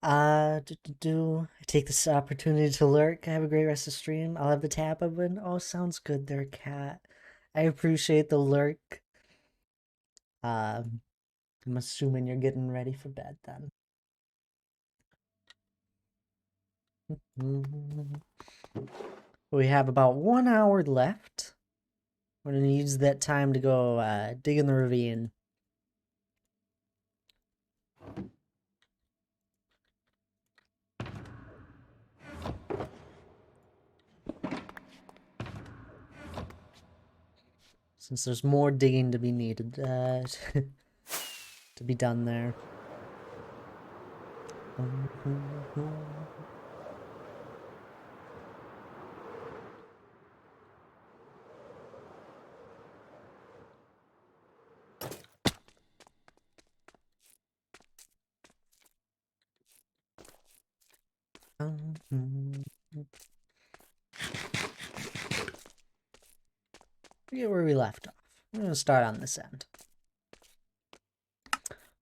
I take this opportunity to lurk. Have a great rest of the stream. I'll have the tab open. Oh, sounds good there, cat. I appreciate the lurk. I'm assuming you're getting ready for bed then. We have about 1 hour left. We're gonna use that time to go dig in the ravine. Since there's more digging to be needed to be done there. Forget where we left off. We're gonna start on this end.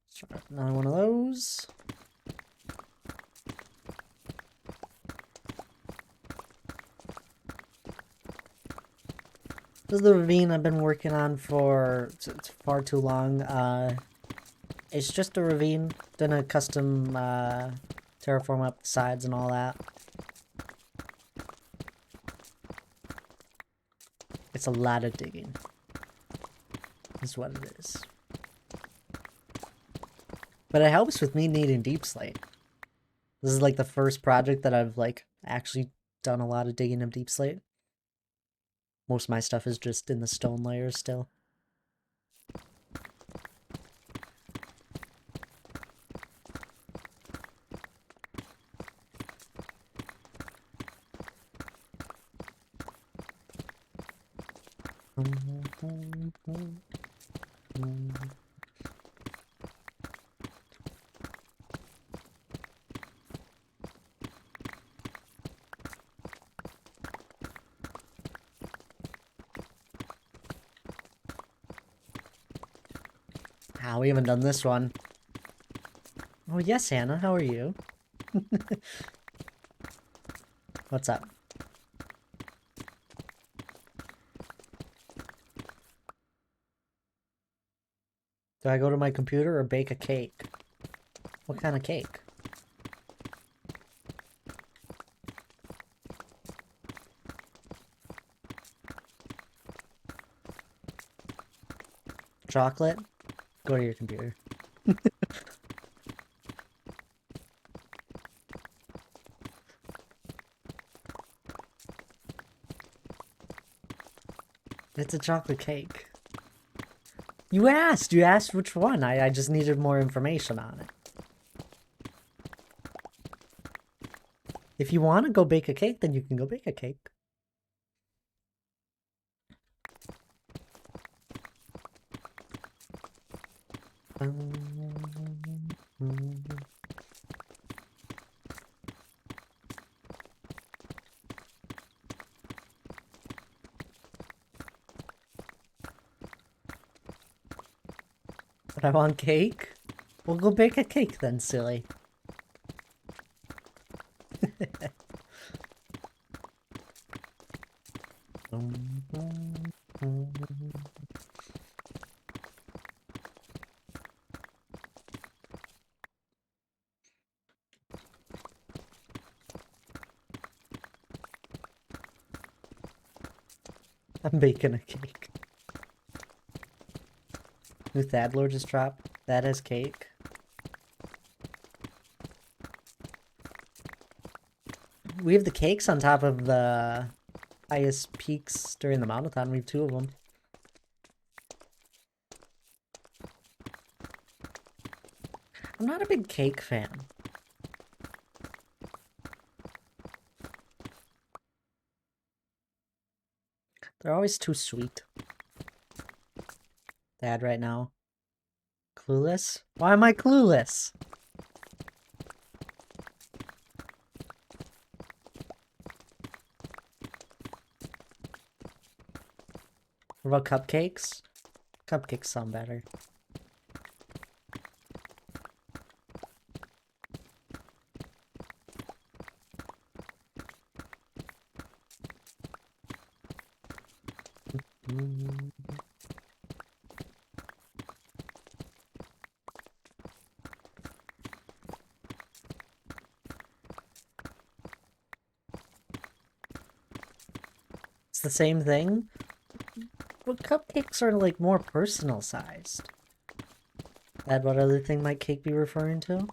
Start another one of those. This is the ravine I've been working on for it's far too long. It's just a ravine. Done a custom terraform up the sides and all that. It's a lot of digging. Is what it is. But it helps with me needing deep slate. This is like the first project that I've like actually done a lot of digging of deep slate. Most of my stuff is just in the stone layers still. We haven't done this one. Oh, yes, Hannah. How are you? What's up? Do I go to my computer or bake a cake? What kind of cake? Chocolate? Go to your computer. It's a chocolate cake. You asked which one. I just needed more information on it. If you want to go bake a cake, then you can go bake a cake. But I want cake? We'll go bake a cake then, silly. I'm baking a cake. New Thadlord just dropped. That is cake. We have the cakes on top of the highest peaks during the mountathon. We have 2 of them. I'm not a big cake fan. They're always too sweet. Dad right now. Clueless? Why am I clueless? What about cupcakes? Cupcakes sound better. It's the same thing, but cupcakes are like more personal sized. That what other thing might cake be referring to?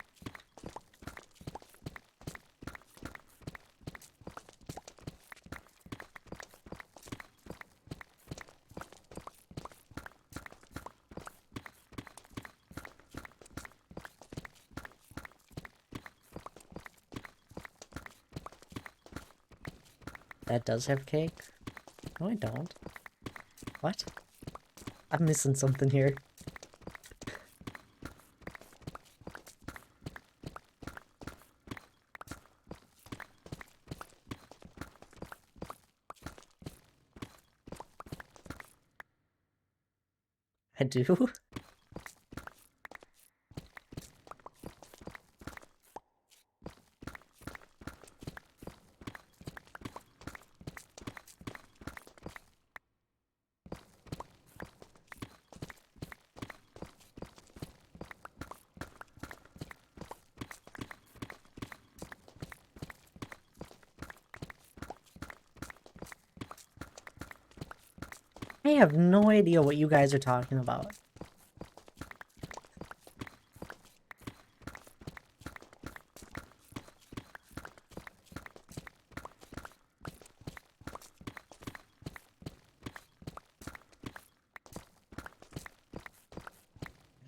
That does have cake? No, I don't. What? I'm missing something here. I do? I have no idea what you guys are talking about.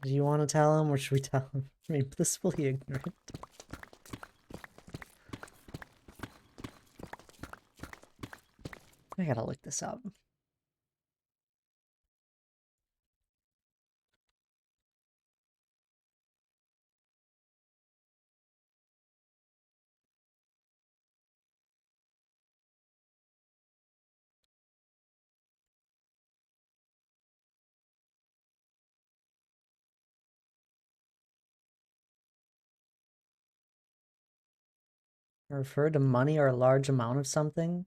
Do you want to tell him, or should we tell him? I mean, blissfully ignorant. I gotta look this up. Refer to money or a large amount of something?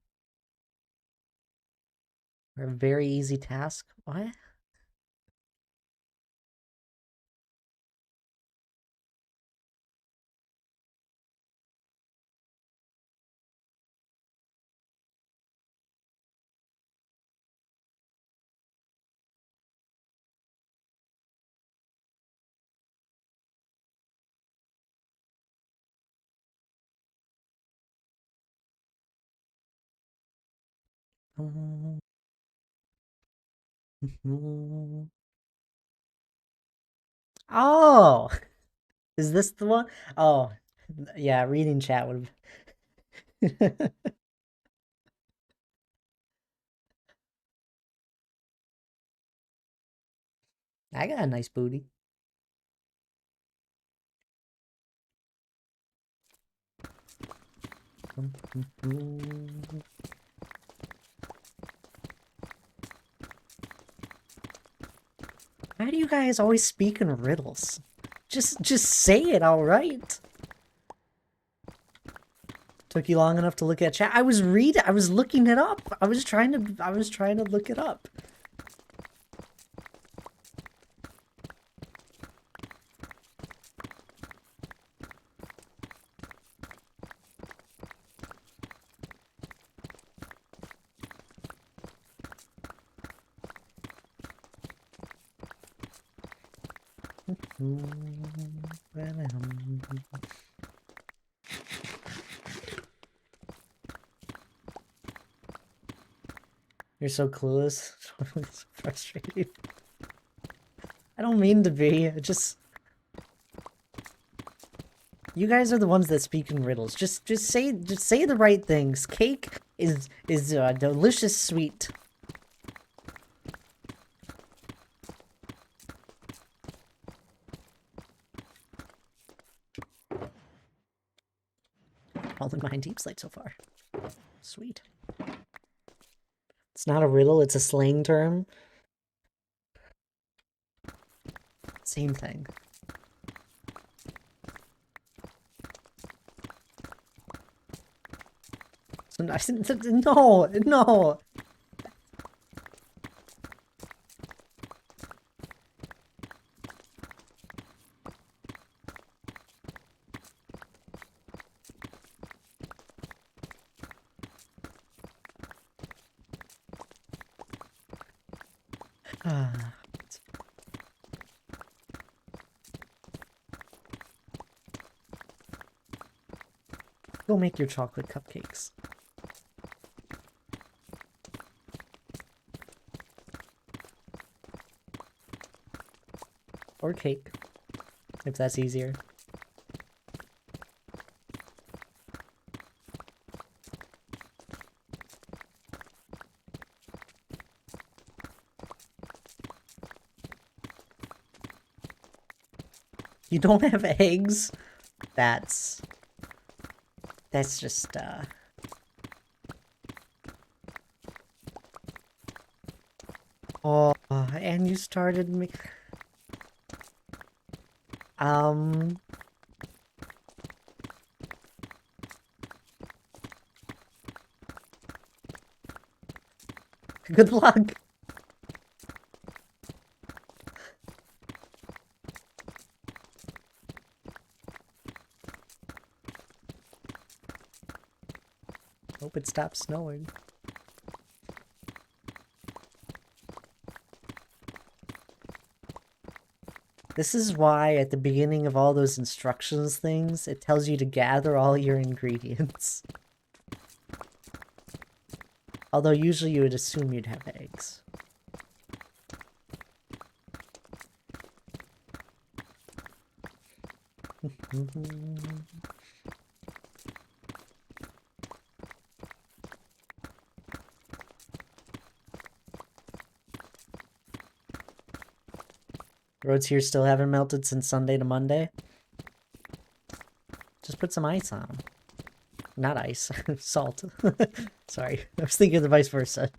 Or a very easy task? What? Oh! Is this the one? Oh, yeah, reading chat would have... I got a nice booty. Why do you guys always speak in riddles? Just say it, alright? Took you long enough to look at chat? I was looking it up. I was trying to look it up. You're so clueless. It's frustrating. I don't mean to be. You guys are the ones that speak in riddles. Just say the right things. Cake is delicious sweet. All in mind deep slate so far. Sweet. It's not a riddle, it's a slang term. Same thing. So no. Ah. Go make your chocolate cupcakes. Or cake, if that's easier. You don't have eggs? That's just, Oh, and you started me... Good luck! Hope it stops snowing. This is why at the beginning of all those instructions things, it tells you to gather all your ingredients. Although usually you would assume you'd have eggs. Roads here still haven't melted since Sunday to Monday. Just put some ice on them. Not ice, salt. Sorry, I was thinking the vice versa.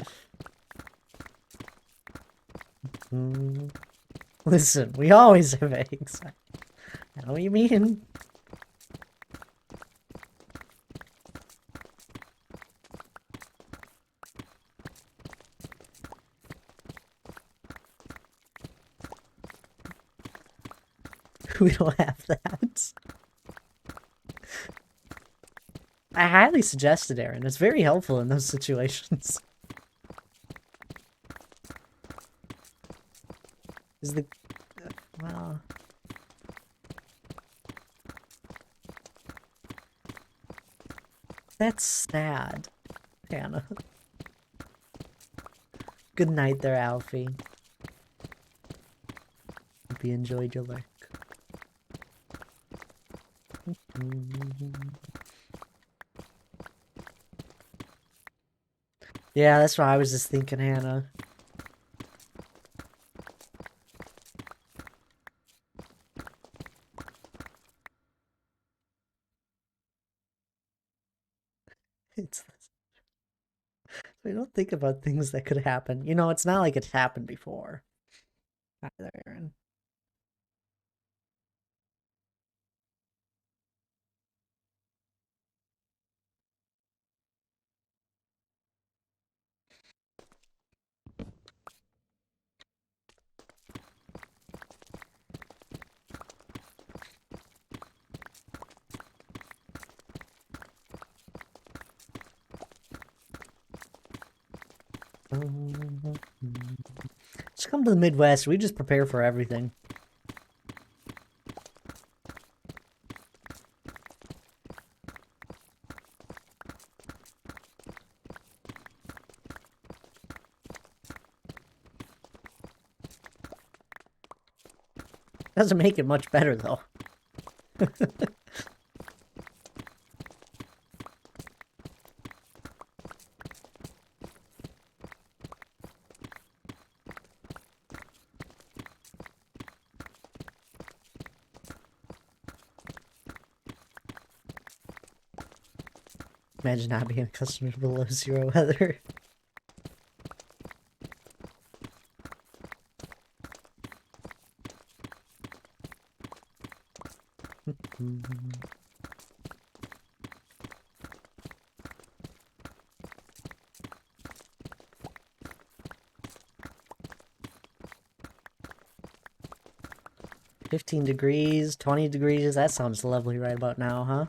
Listen, we always have eggs. I know what you mean. We don't have that. I highly suggest it, Aaron. It's very helpful in those situations. Is the... well... That's sad, Hannah. Good night there, Alfie. Hope you enjoyed your lurk. Yeah, that's what I was just thinking, Hannah. We don't think about things that could happen. You know, it's not like it's happened before. Either, Aaron. Just come to the Midwest. We just prepare for everything. Doesn't make it much better, though. Imagine not being accustomed to below zero weather. $15 degrees, 20 degrees. That sounds lovely right about now, huh?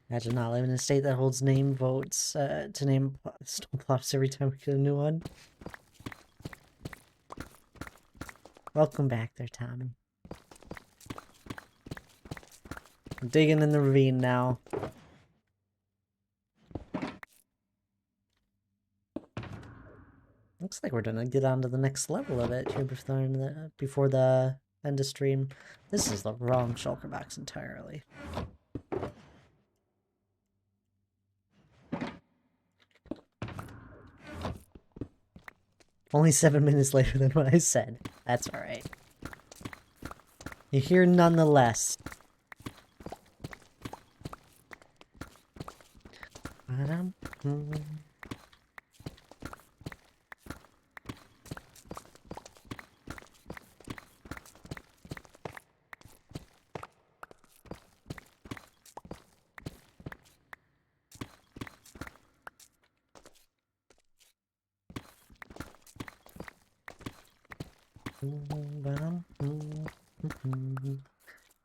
Imagine not living in a state that holds name votes to name snowplows every time we get a new one. Welcome back there, Tommy. I'm digging in the ravine now. Looks like we're gonna get on to the next level of it here before the end of stream. This is the wrong shulker box entirely. Only 7 minutes later than what I said. That's alright. You're here nonetheless.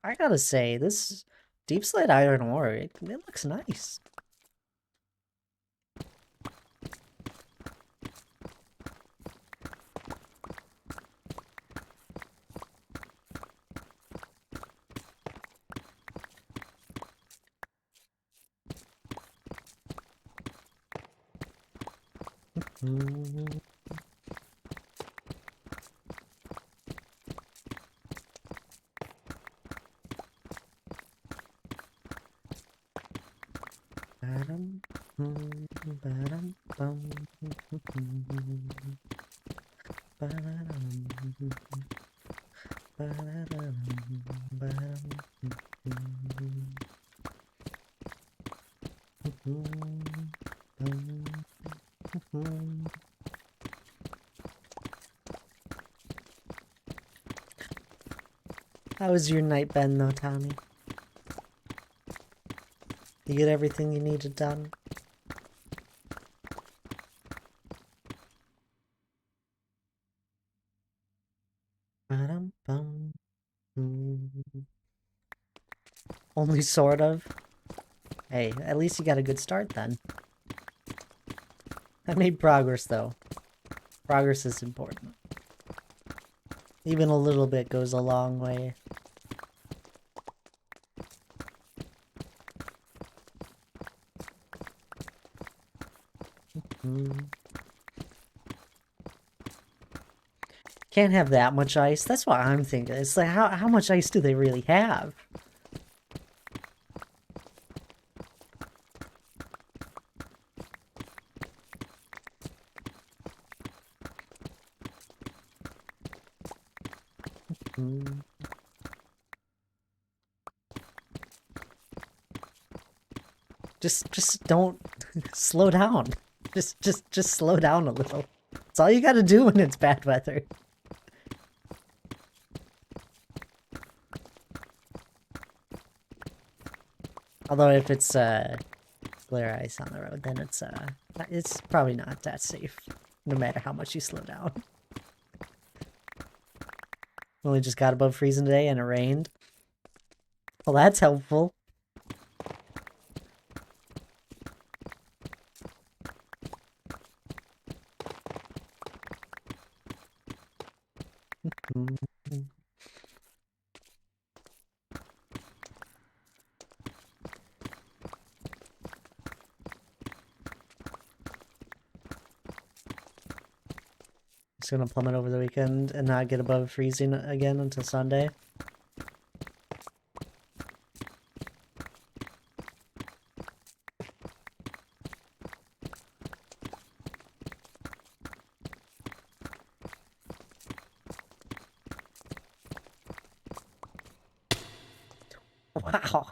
I gotta say, this deepslate iron ore, it looks nice. How was your night been though, Tommy? You get everything you needed done? Only sort of. Hey, at least you got a good start then. I made progress though. Progress is important. Even a little bit goes a long way. Can't have that much ice. That's what I'm thinking. It's like, how much ice do they really have? Just don't slow down. Just slow down a little. That's all you gotta do when it's bad weather. Although if it's glare ice on the road, then it's probably not that safe, no matter how much you slow down. Only just got above freezing today and it rained. Well, that's helpful. it's gonna plummet over the weekend and not get above freezing again until Sunday. Wow.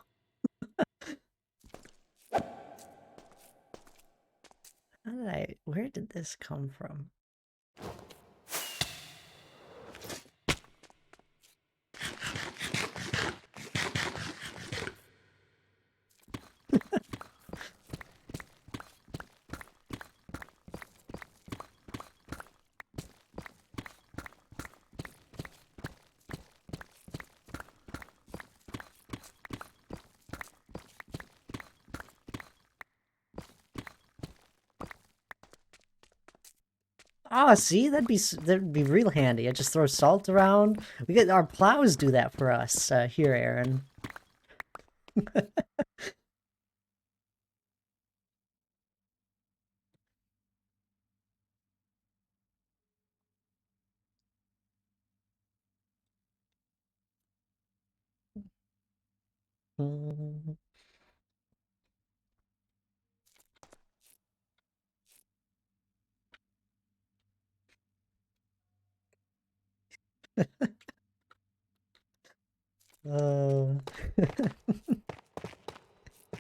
Where did this come from? Oh, see, that'd be real handy. I just throw salt around. We get our plows do that for us here, Aaron.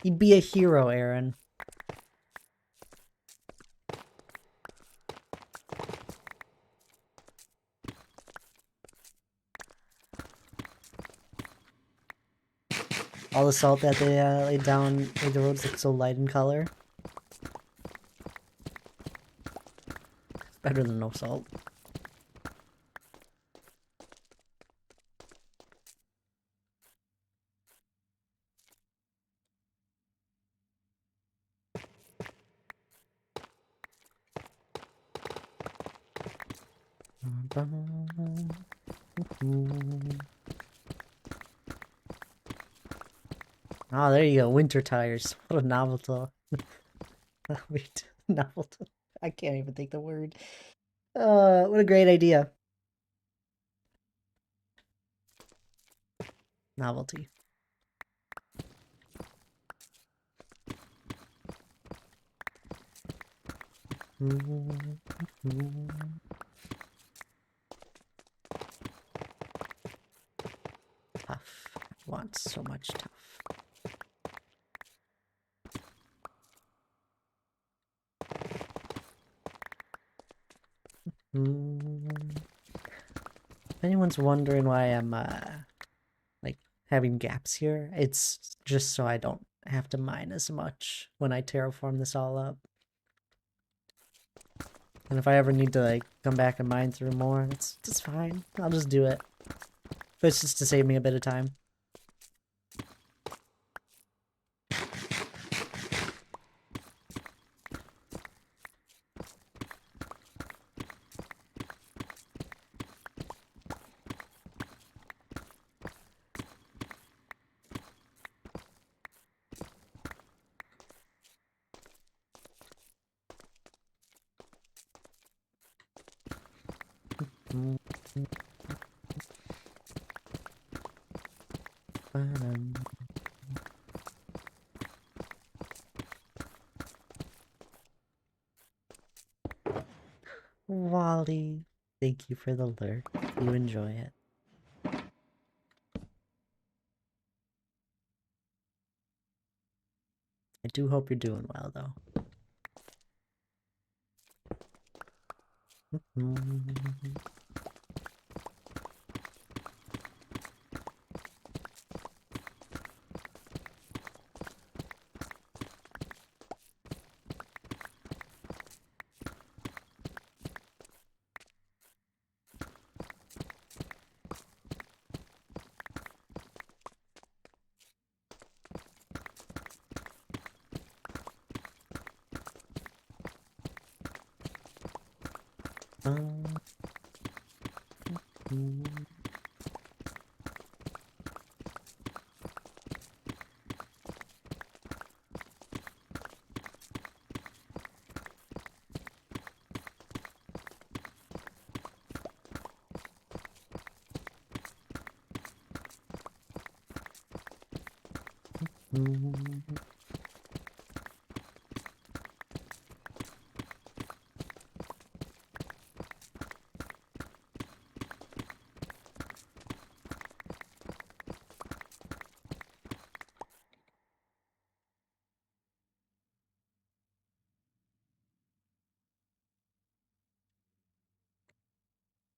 He'd be a hero, Aaron. All the salt that they laid down made the roads look so light in color. It's better than no salt. Oh, there you go. Winter tires. What a novelty. Wait, novelty. I can't even think the word. What a great idea. Novelty. Tough. I want so much tough. If anyone's wondering why I'm like having gaps here, it's just so I don't have to mine as much when I terraform this all up. And if I ever need to like come back and mine through more, that's fine. I'll just do it. But it's just to save me a bit of time. Wally, thank you for the lurk. You enjoy it. I do hope you're doing well, though. Ba-dum.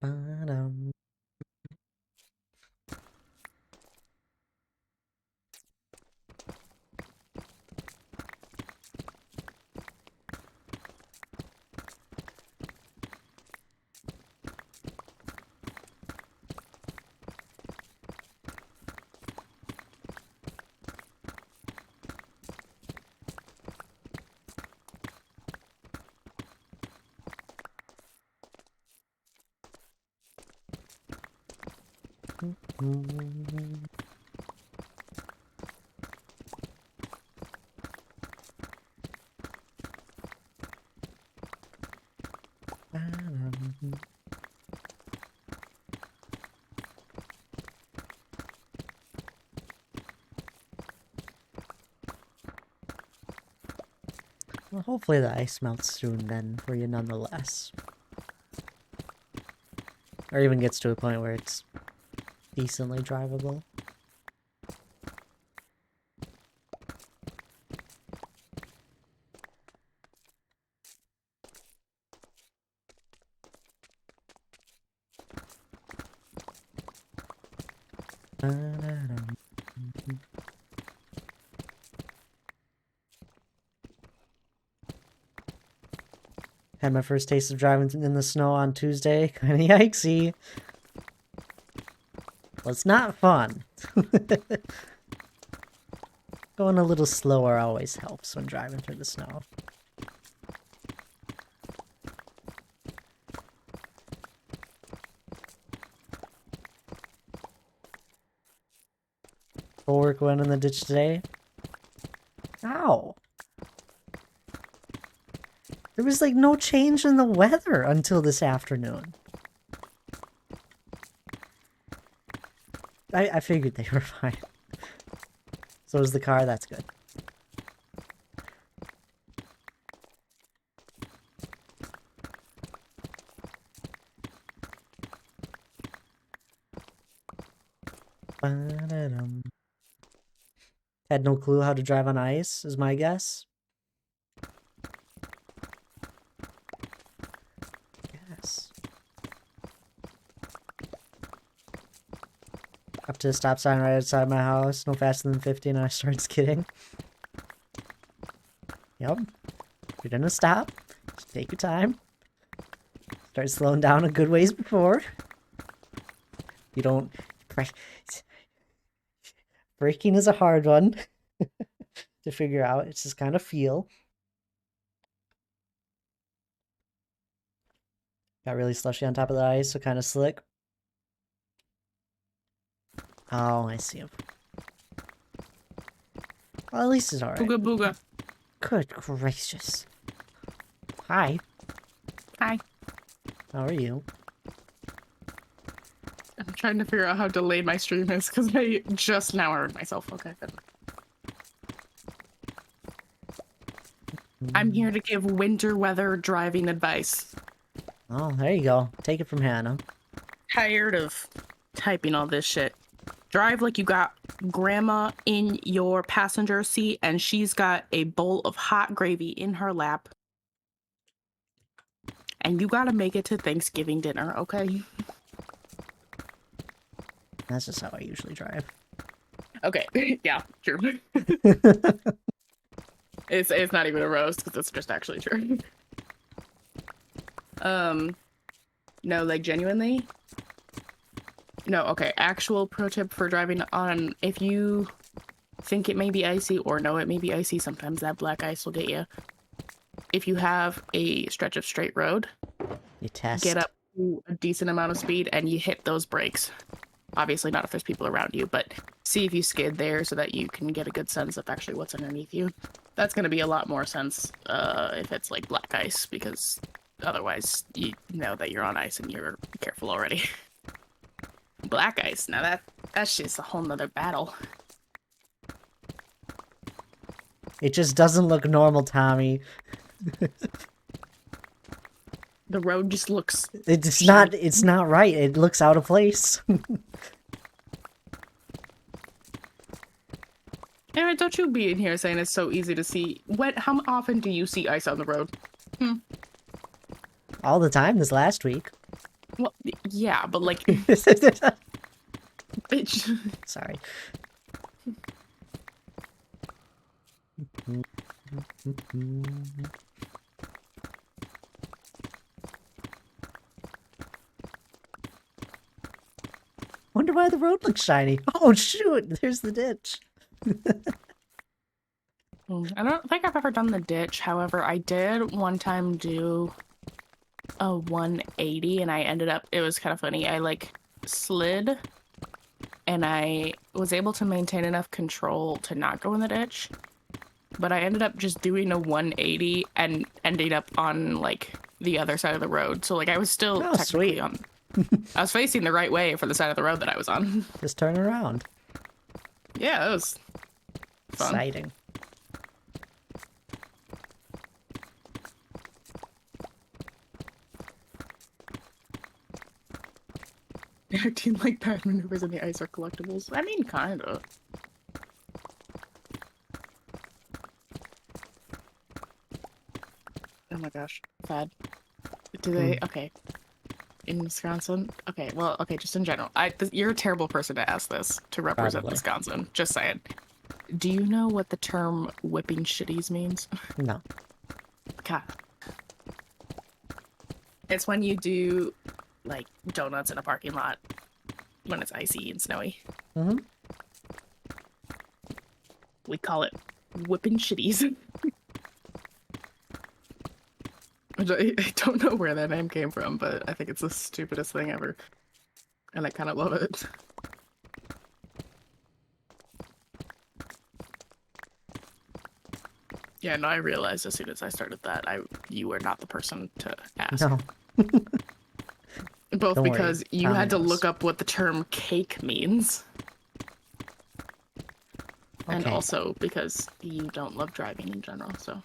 Ba-dum. Well, hopefully the ice melts soon then for you nonetheless. Or even gets to a point where it's decently drivable. Ba-da-dum. Had my first taste of driving in the snow on Tuesday. Kinda yikesy. Well, it's not fun. Going a little slower always helps when driving through the snow. Full work went in the ditch today. Ow! There was like no change in the weather until this afternoon. I figured they were fine. So was the car, that's good. Ba-da-dum. Had no clue how to drive on ice, is my guess. Yes. Up to a stop sign right outside my house, no faster than 50, and I started skidding. Yep. If you're gonna stop, just take your time. Start slowing down a good ways before. You don't... Braking is a hard one to figure out. It's just kind of feel. Got really slushy on top of the ice, so kind of slick. Oh, I see him. Well, at least it's alright. Booga booga. Good gracious. Hi. Hi. How are you? I'm trying to figure out how delayed my stream is because I just now heard myself. Okay, good. I'm here to give winter weather driving advice. Oh, there you go. Take it from Hannah. Tired of typing all this shit. Drive like you got grandma in your passenger seat and she's got a bowl of hot gravy in her lap. And you gotta make it to Thanksgiving dinner, okay? That's just how I usually drive. Okay, yeah, true. It's not even a roast because it's just actually true. No, like genuinely. No, okay. Actual pro tip for driving on, if you think it may be icy or know it may be icy, sometimes that black ice will get you. If you have a stretch of straight road, You test. get up to a decent amount of speed and you hit those brakes. Obviously not if there's people around you, but see if you skid there so that you can get a good sense of actually what's underneath you. That's going to be a lot more sense if it's like black ice, because otherwise you know that you're on ice and you're careful already. Black ice, now that's just a whole nother battle. It just doesn't look normal, Tommy. The road just looks. It's not right. It looks out of place. Aaron, don't you be in here saying it's so easy to see. How often do you see ice on the road? All the time this last week. Well, yeah, but like, bitch. Sorry. Wonder why the road looks shiny. Oh shoot, there's the ditch. I don't think I've ever done the ditch. However, I did one time do a 180 and I ended up, it was kind of funny. I like slid and I was able to maintain enough control to not go in the ditch. But I ended up just doing a 180 and ending up on like the other side of the road. So like I was still technically sweet. on. I was facing the right way for the side of the road that I was on. Just turn around. Yeah, it was fun. Exciting. Acting like bad maneuvers in the ice are collectibles. I mean, kinda. Oh my gosh, bad. Do they? Okay. In Wisconsin? Okay, well, okay, just in general. You're a terrible person to ask this to represent Probably. Wisconsin. Just saying. Do you know what the term whipping shitties means? No. God. It's when you do, like, donuts in a parking lot when it's icy and snowy. Mm-hmm. We call it whipping shitties. I don't know where that name came from, but I think it's the stupidest thing ever. And I kind of love it. Yeah, no, I realized as soon as I started that you were not the person to ask. No. Both Don't worry, because you Tommy had to knows. look up what the term cake means. And Okay. also because you don't love driving in general, so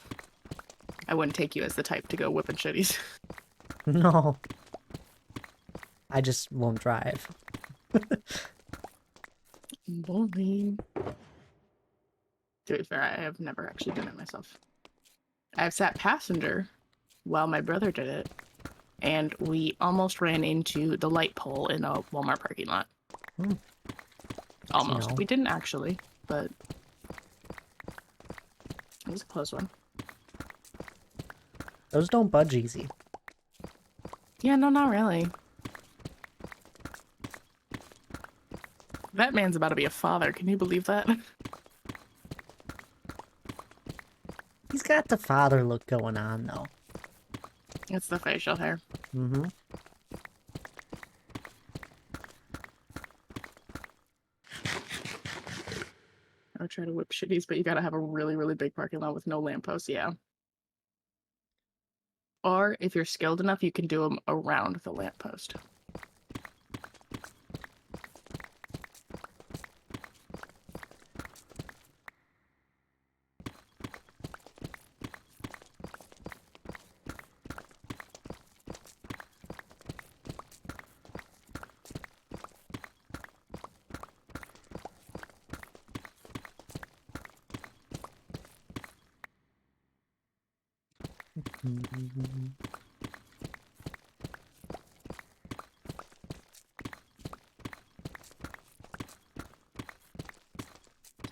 I wouldn't take you as the type to go whipping shitties. No. I just won't drive. Boring. To be fair, I have never actually done it myself. I've sat passenger while my brother did it, and we almost ran into the light pole in a Walmart parking lot. Hmm. Almost. No. We didn't actually, but it was a close one. Those don't budge easy. Yeah, no, not really. That man's about to be a father. Can you believe that? He's got the father look going on, though. It's the facial hair. Mm-hmm. I would try to whip shitties, but you gotta have a really, really big parking lot with no lampposts, yeah. Or if you're skilled enough, you can do them around the lamppost.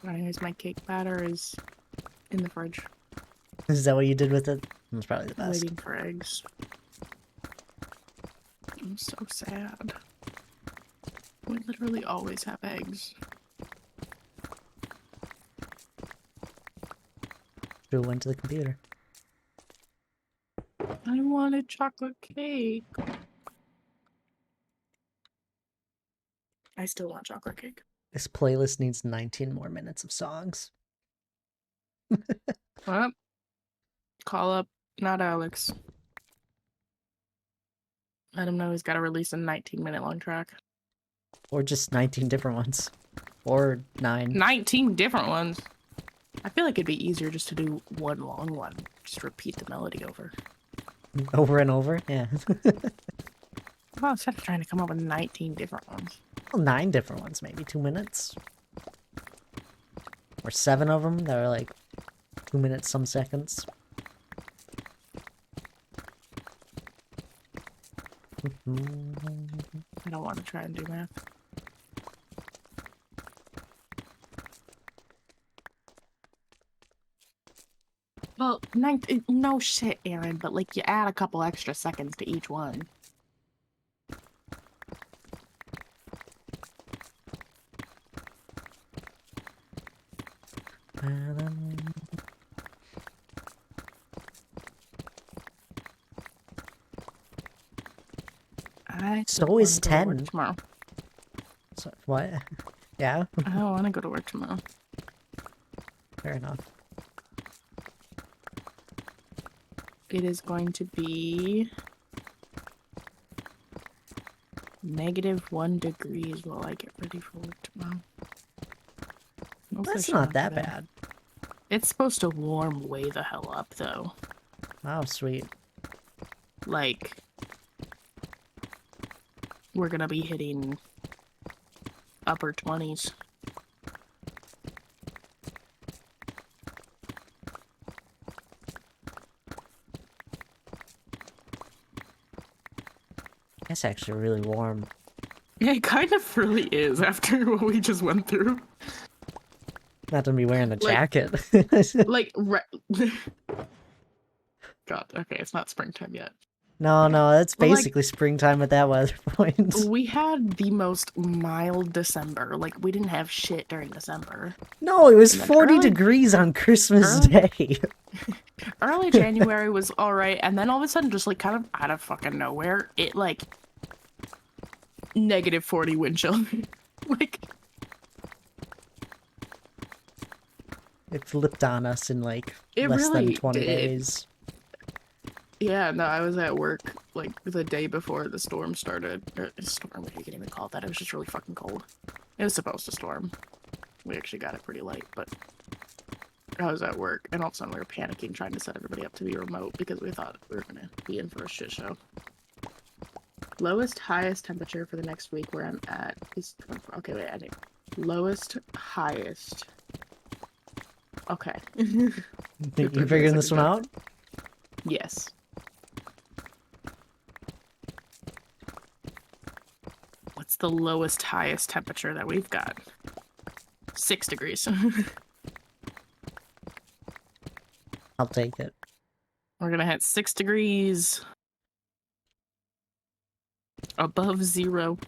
Anyways, my cake batter is in the fridge. Is that what you did with it? That's probably the best. Waiting for eggs. I'm so sad. We literally always have eggs. Drew went to the computer. I wanted chocolate cake. I still want chocolate cake. This playlist needs 19 more minutes of songs. Well, call up not Alex. Let him know he's got to release a 19-minute long track. Or just 19 different ones. Or 9. 19 different ones. I feel like it'd be easier just to do one long one. Just repeat the melody over. Over and over, yeah. Well, instead of trying to come up with 19 different ones. Well, 9 different ones, maybe 2 minutes. Or 7 of them that are like 2 minutes, some seconds. I don't want to try and do math. Well, no shit, Aaron, but like you add a couple extra seconds to each one. So is 10. Tomorrow. So, what? Yeah? I don't want to go to work tomorrow. Fair enough. It is going to be -1 degrees while I get ready for work tomorrow. No That's fish not on that today. bad. It's supposed to warm way the hell up, though. Oh, sweet. Like, we're gonna be hitting upper 20s. That's actually really warm. Yeah, it kind of really is after what we just went through. Not to be wearing a jacket. Like, God, okay, it's not springtime yet. No, that's Well, like- basically springtime at that weather point. We had the most mild December. Like, we didn't have shit during December. No, it was And then 40 early- degrees on Christmas early- Day. Early January was alright, and then all of a sudden, just like kind of out of fucking nowhere, it like -40 wind chill. Like, It flipped on us in like It less than really 20 did. days. yeah, no, I was at work like the day before the storm started. Or, storm, you can even call it that. It was just really fucking cold. It was supposed to storm. We actually got it pretty light, but I was at work, and all of a sudden we were panicking, trying to set everybody up to be remote because we thought we were gonna be in for a shit show. Lowest, highest temperature for the next week where I'm at is 24. Okay, wait, I need lowest, highest. Okay. Think you figuring this one out? Yes. What's the lowest, highest temperature that we've got? 6 degrees. I'll take it. We're gonna hit 6 degrees above 0.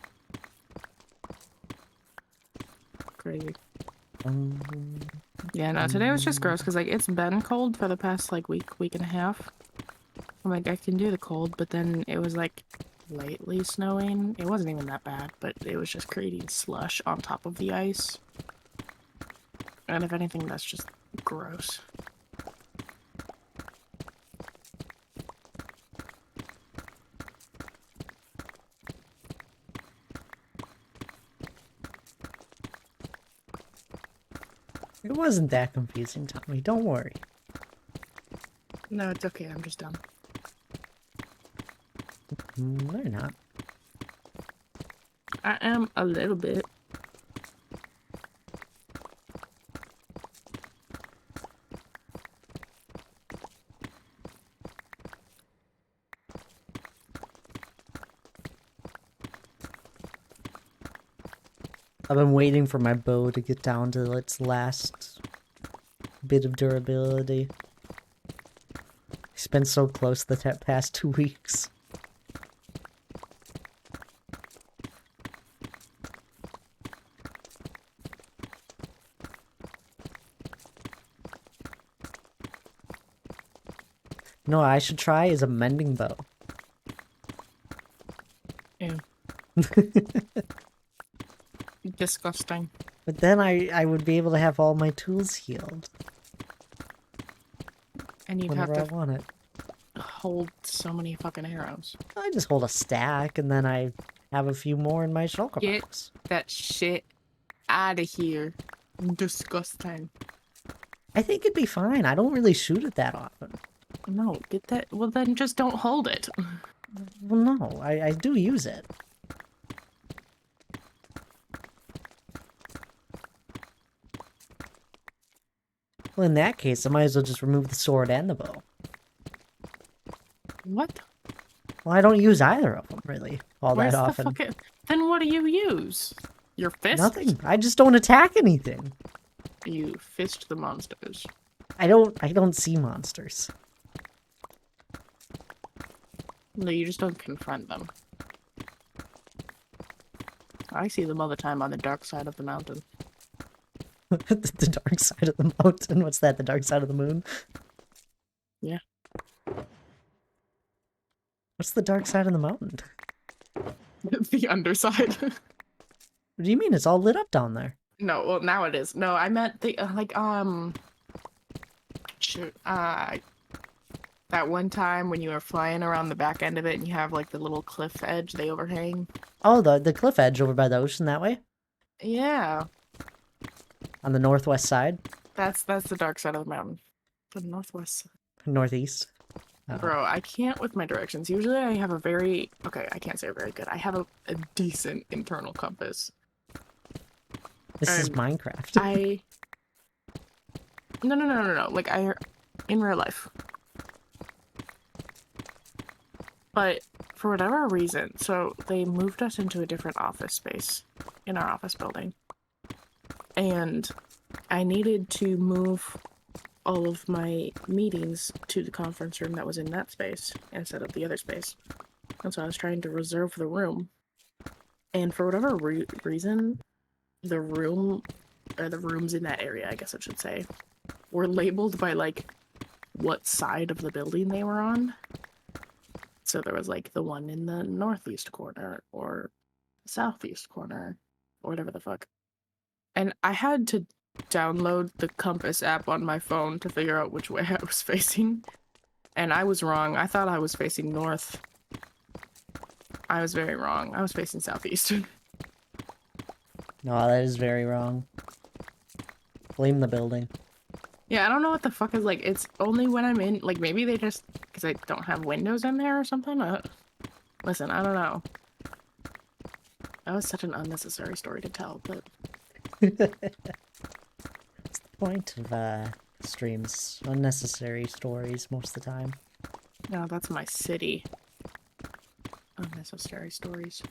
Crazy. Yeah, no, today was just gross because like it's been cold for the past like week and a half. I'm like, I can do the cold, but then it was like lightly snowing. It wasn't even that bad, but it was just creating slush on top of the ice. And if anything, that's just gross. It wasn't that confusing, Tommy. Don't worry. No, it's okay. I'm just dumb. They're not. I am a little bit. I've been waiting for my bow to get down to its last bit of durability. It's been so close the past 2 weeks. No, I should try is a mending bow. Ew. Disgusting. But then I would be able to have all my tools healed And you'd have whenever I to want it. hold so many fucking arrows. I just hold a stack and then I have a few more in my shulker Get- box. That shit out of here. Disgusting. I think it'd be fine. I don't really shoot it that often. No, get that. Well, then just don't hold it. Well, no, I do use it. Well, in that case, I might as well just remove the sword and the bow. What? Well, I don't use either of them, really, all Where's that the often. fucking... Then what do you use? Your fist? Nothing. I just don't attack anything. You fist the monsters. I don't see monsters. No, you just don't confront them. I see them all the time on the dark side of the mountain. The dark side of the mountain. What's that? The dark side of the moon? Yeah. What's the dark side of the mountain? The underside. What do you mean? It's all lit up down there. No, well, now it is. No, I meant the, shoot, that one time when you were flying around the back end of it and you have, like, the little cliff edge they overhang. Oh, the cliff edge over by the ocean that way? Yeah. On the northwest side? That's the dark side of the mountain. The northwest side. Northeast? Oh. Bro, I can't with my directions. Usually I have a very... Okay, I can't say very good. I have a decent internal compass. This is Minecraft. No. Like, in real life. But for whatever reason, so they moved us into a different office space in our office building. And I needed to move all of my meetings to the conference room that was in that space instead of the other space. And so I was trying to reserve the room. And for whatever reason, the room, or the rooms in that area, I guess I should say, were labeled by, like, what side of the building they were on. So there was, like, the one in the northeast corner, or southeast corner, or whatever the fuck. And I had to download the compass app on my phone to figure out which way I was facing. And I was wrong. I thought I was facing north. I was very wrong. I was facing southeast. No, that is very wrong. Blame the building. Yeah, I don't know what the fuck is, like, it's only when I'm in, like, maybe they just, because I don't have windows in there or something? Listen, I don't know. That was such an unnecessary story to tell, but... What's the point of, streams? Unnecessary stories most of the time. No, that's my city. Unnecessary stories.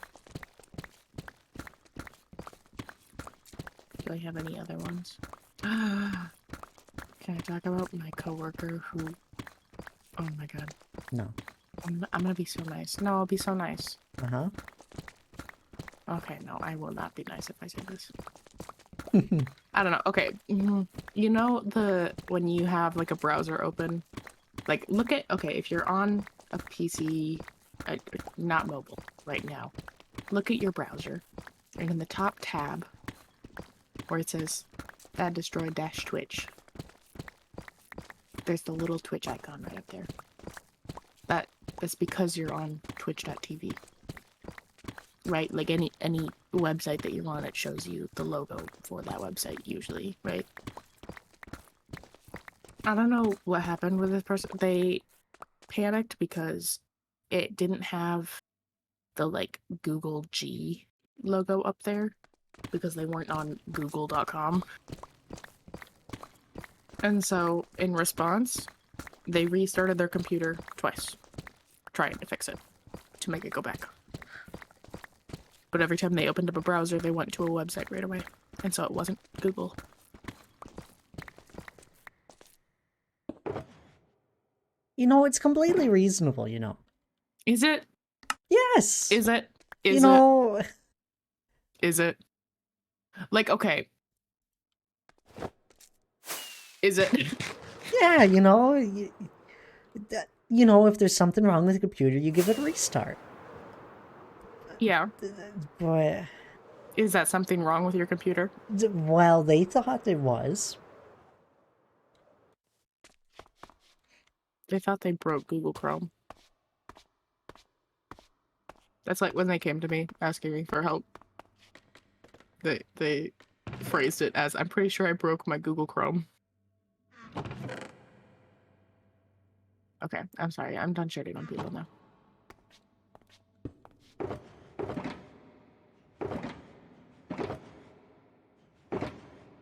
Do I have any other ones? Can I talk about my coworker who... Oh my god. No. I'm gonna be so nice. No, I'll be so nice. Uh-huh. Okay, no, I will not be nice if I say this. I don't know. Okay, you know when you have, like, a browser open? Like, look at... Okay, if you're on a PC, not mobile, right now, look at your browser, and in the top tab, where it says Bad Destroy -Twitch, there's the little Twitch icon right up there. That's because you're on twitch.tv. Right? Like any website that you're on, it shows you the logo for that website usually, right? I don't know what happened with this person. They panicked because it didn't have the, like, Google G logo up there because they weren't on google.com. And so, in response, they restarted their computer twice, trying to fix it, to make it go back. But every time they opened up a browser, they went to a website right away. And so it wasn't Google. You know, it's completely reasonable, you know. Is it? Yes! Is it? You know... Is it? Like, okay. Is it? Yeah, you know... You know, if there's something wrong with the computer, you give it a restart. Yeah. But... Is that something wrong with your computer? Well, they thought it was. They thought they broke Google Chrome. That's like when they came to me asking me for help. They phrased it as, I'm pretty sure I broke my Google Chrome. Okay, I'm sorry. I'm done shitting on people now.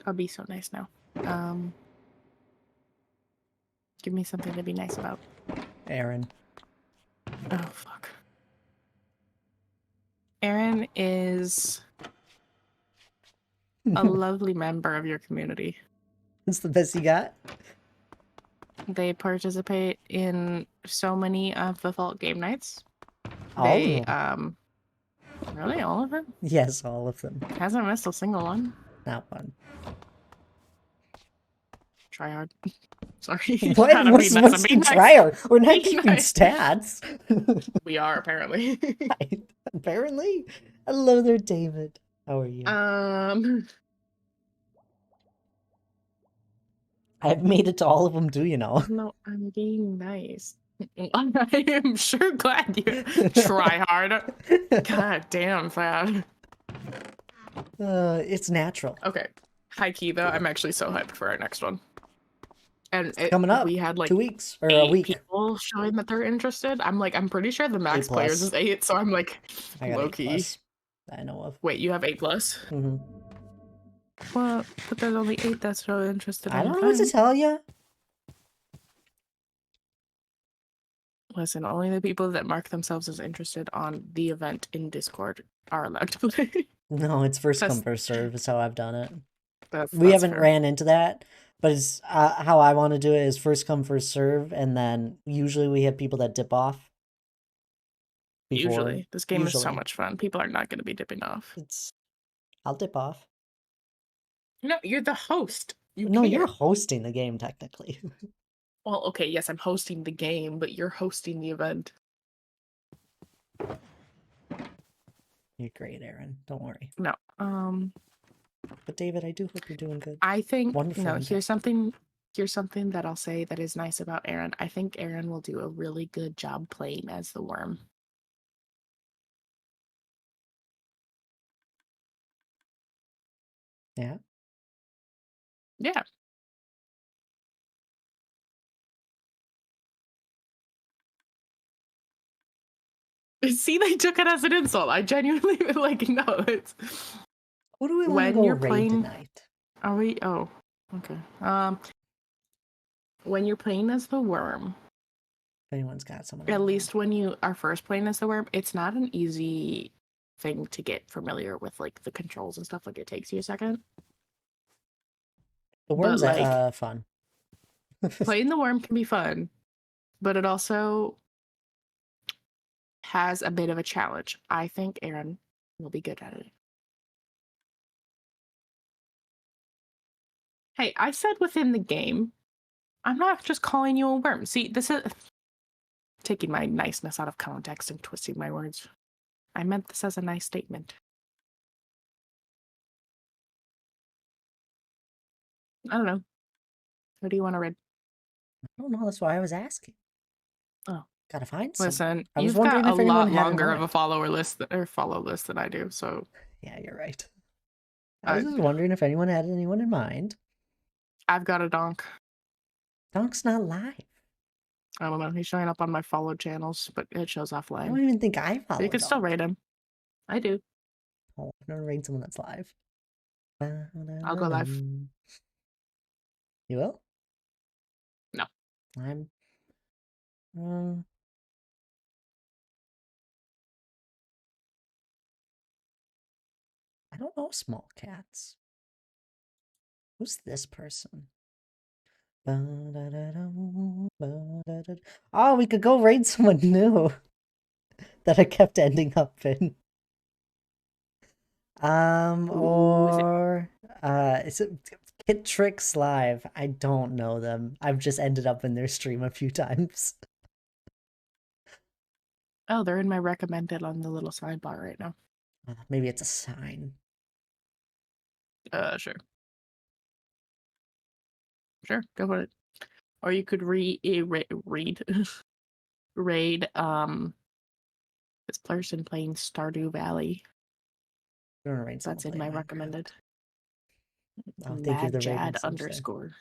I'll be so nice now. Give me something to be nice about. Aaron. Oh, fuck. Aaron is a lovely member of your community. That's the best you got? They participate in so many of the Vault game nights. All They, of them? Really? All of them? Yes, all of them. Hasn't missed a single one. Not one. Try hard. Sorry. What? I What's mean, that's a the big try hard? We're not Be keeping nice. stats. We are, apparently. Apparently. Hello there, David. How are you? I've made it to all of them, do you know? No, I'm being nice. I am sure glad you try hard. God damn, Thad. It's natural. Okay. High key, though, I'm actually so hyped for our next one. And Coming up. we had like 2 weeks or a 8 week. people showing that they're interested. I'm pretty sure the max 8+. players is 8, so I'm like, I got low 8+. key. I know of. Wait, you have 8+? Mm-hmm. Well, but there's only 8 that's really interested. I don't know what to tell you. Listen, only the people that mark themselves as interested on the event in Discord are allowed to play. No, it's first come, first serve is how I've done it. That's We haven't fair. ran into that, but it's how I want to do it is first come, first serve, and then usually we have people that dip off. Usually. This game is so usually. much fun. People are not going to be dipping off. I'll dip off. No, you're the host. No, you're hosting the game, technically. Well, okay, yes, I'm hosting the game, but you're hosting the event. You're great, Aaron. Don't worry. No. But David, I do hope you're doing good. I think Wonderful. No, here's something that I'll say that is nice about Aaron. I think Aaron will do a really good job playing as the worm. Yeah. Yeah. See, they took it as an insult. I genuinely no. It's Who do we want to go you're raid playing tonight? Are we? Oh, okay. When you're playing as the worm, If anyone's got someone. at least when you are first playing as the worm, it's not an easy thing to get familiar with, like the controls and stuff. Like it takes you a second. The worm's fun. Playing the worm can be fun, but it also has a bit of a challenge. I think Aaron will be good at it. Hey, I said within the game. I'm not just calling you a worm. See, this is taking my niceness out of context and twisting my words. I meant this as a nice statement. I don't know. What do you want to read? I don't know. That's why I was asking. Oh. Gotta find some. Listen, you've got a lot longer of a follow list than I do, so... Yeah, you're right. I was just wondering if anyone had anyone in mind. I've got a donk. Donk's not live. I don't know. He's showing up on my followed channels, but it shows offline. I don't even think I follow. You can still rate him. I do. Oh, I've never rated someone that's live. I'll go live. You will? No. I'm... I don't know small cats. Who's this person? Oh, we could go raid someone new that I kept ending up in. Is it Kit Tricks Live? I don't know them. I've just ended up in their stream a few times. Oh, they're in my recommended on the little sidebar right now. Maybe it's a sign. Sure. Sure, go for it. Or you could raid this person playing Stardew Valley. That's in my recommended. Oh, thank you. The Jad _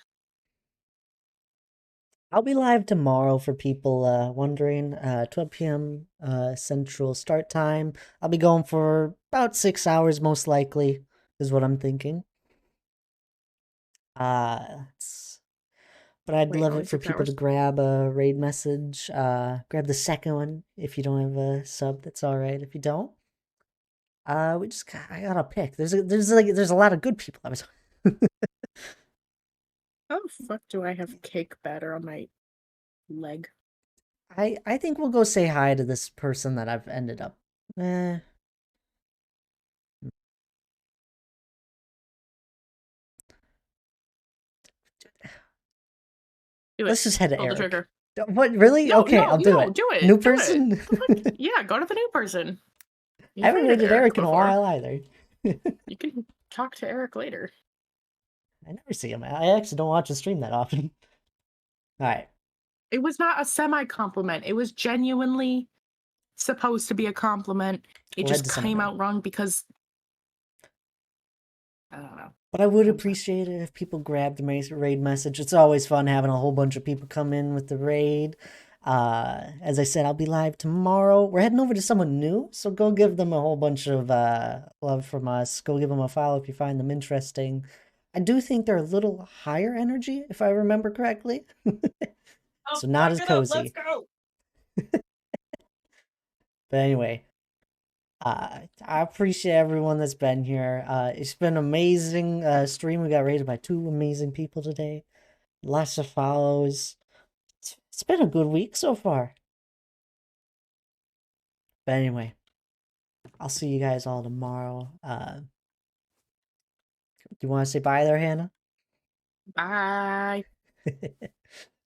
I'll be live tomorrow for people wondering. 12 p.m. Central start time. I'll be going for about 6 hours, most likely, is what I'm thinking. It's but I'd Wait, love only it for six people to hours? grab a raid message. Grab the second one if you don't have a sub. That's all right. If you don't, I gotta pick. There's a lot of good people. I was. How the fuck do I have cake batter on my leg? I think we'll go say hi to this person that I've ended up. Eh, Do it. let's just head to Pull the Eric. trigger. What really? No, Okay, no, I'll do no, it. do New it. Do it. person. What the fuck? Yeah, go to the new person. I You've haven't raided rated Eric Eric in a before. while either. You can talk to Eric later. I never see him. I actually don't watch the stream that often. All right. It was not a semi compliment. It was genuinely supposed to be a compliment. It We'll head just to came Cinnamon. out wrong because I don't know. But I would I'm sorry. appreciate it if people grabbed the raid message. It's always fun having a whole bunch of people come in with the raid. As I said, I'll be live tomorrow. We're heading over to someone new, so go give them a whole bunch of love from us. Go give them a follow if you find them interesting. I do think they're a little higher energy, if I remember correctly. Oh, So not lock as it up. Let's cozy. go. But anyway, I appreciate everyone that's been here. It's been amazing stream. We got rated by two amazing people today. Lots of follows. It's been a good week so far. But anyway, I'll see you guys all tomorrow. Do you want to say bye there, Hannah? Bye.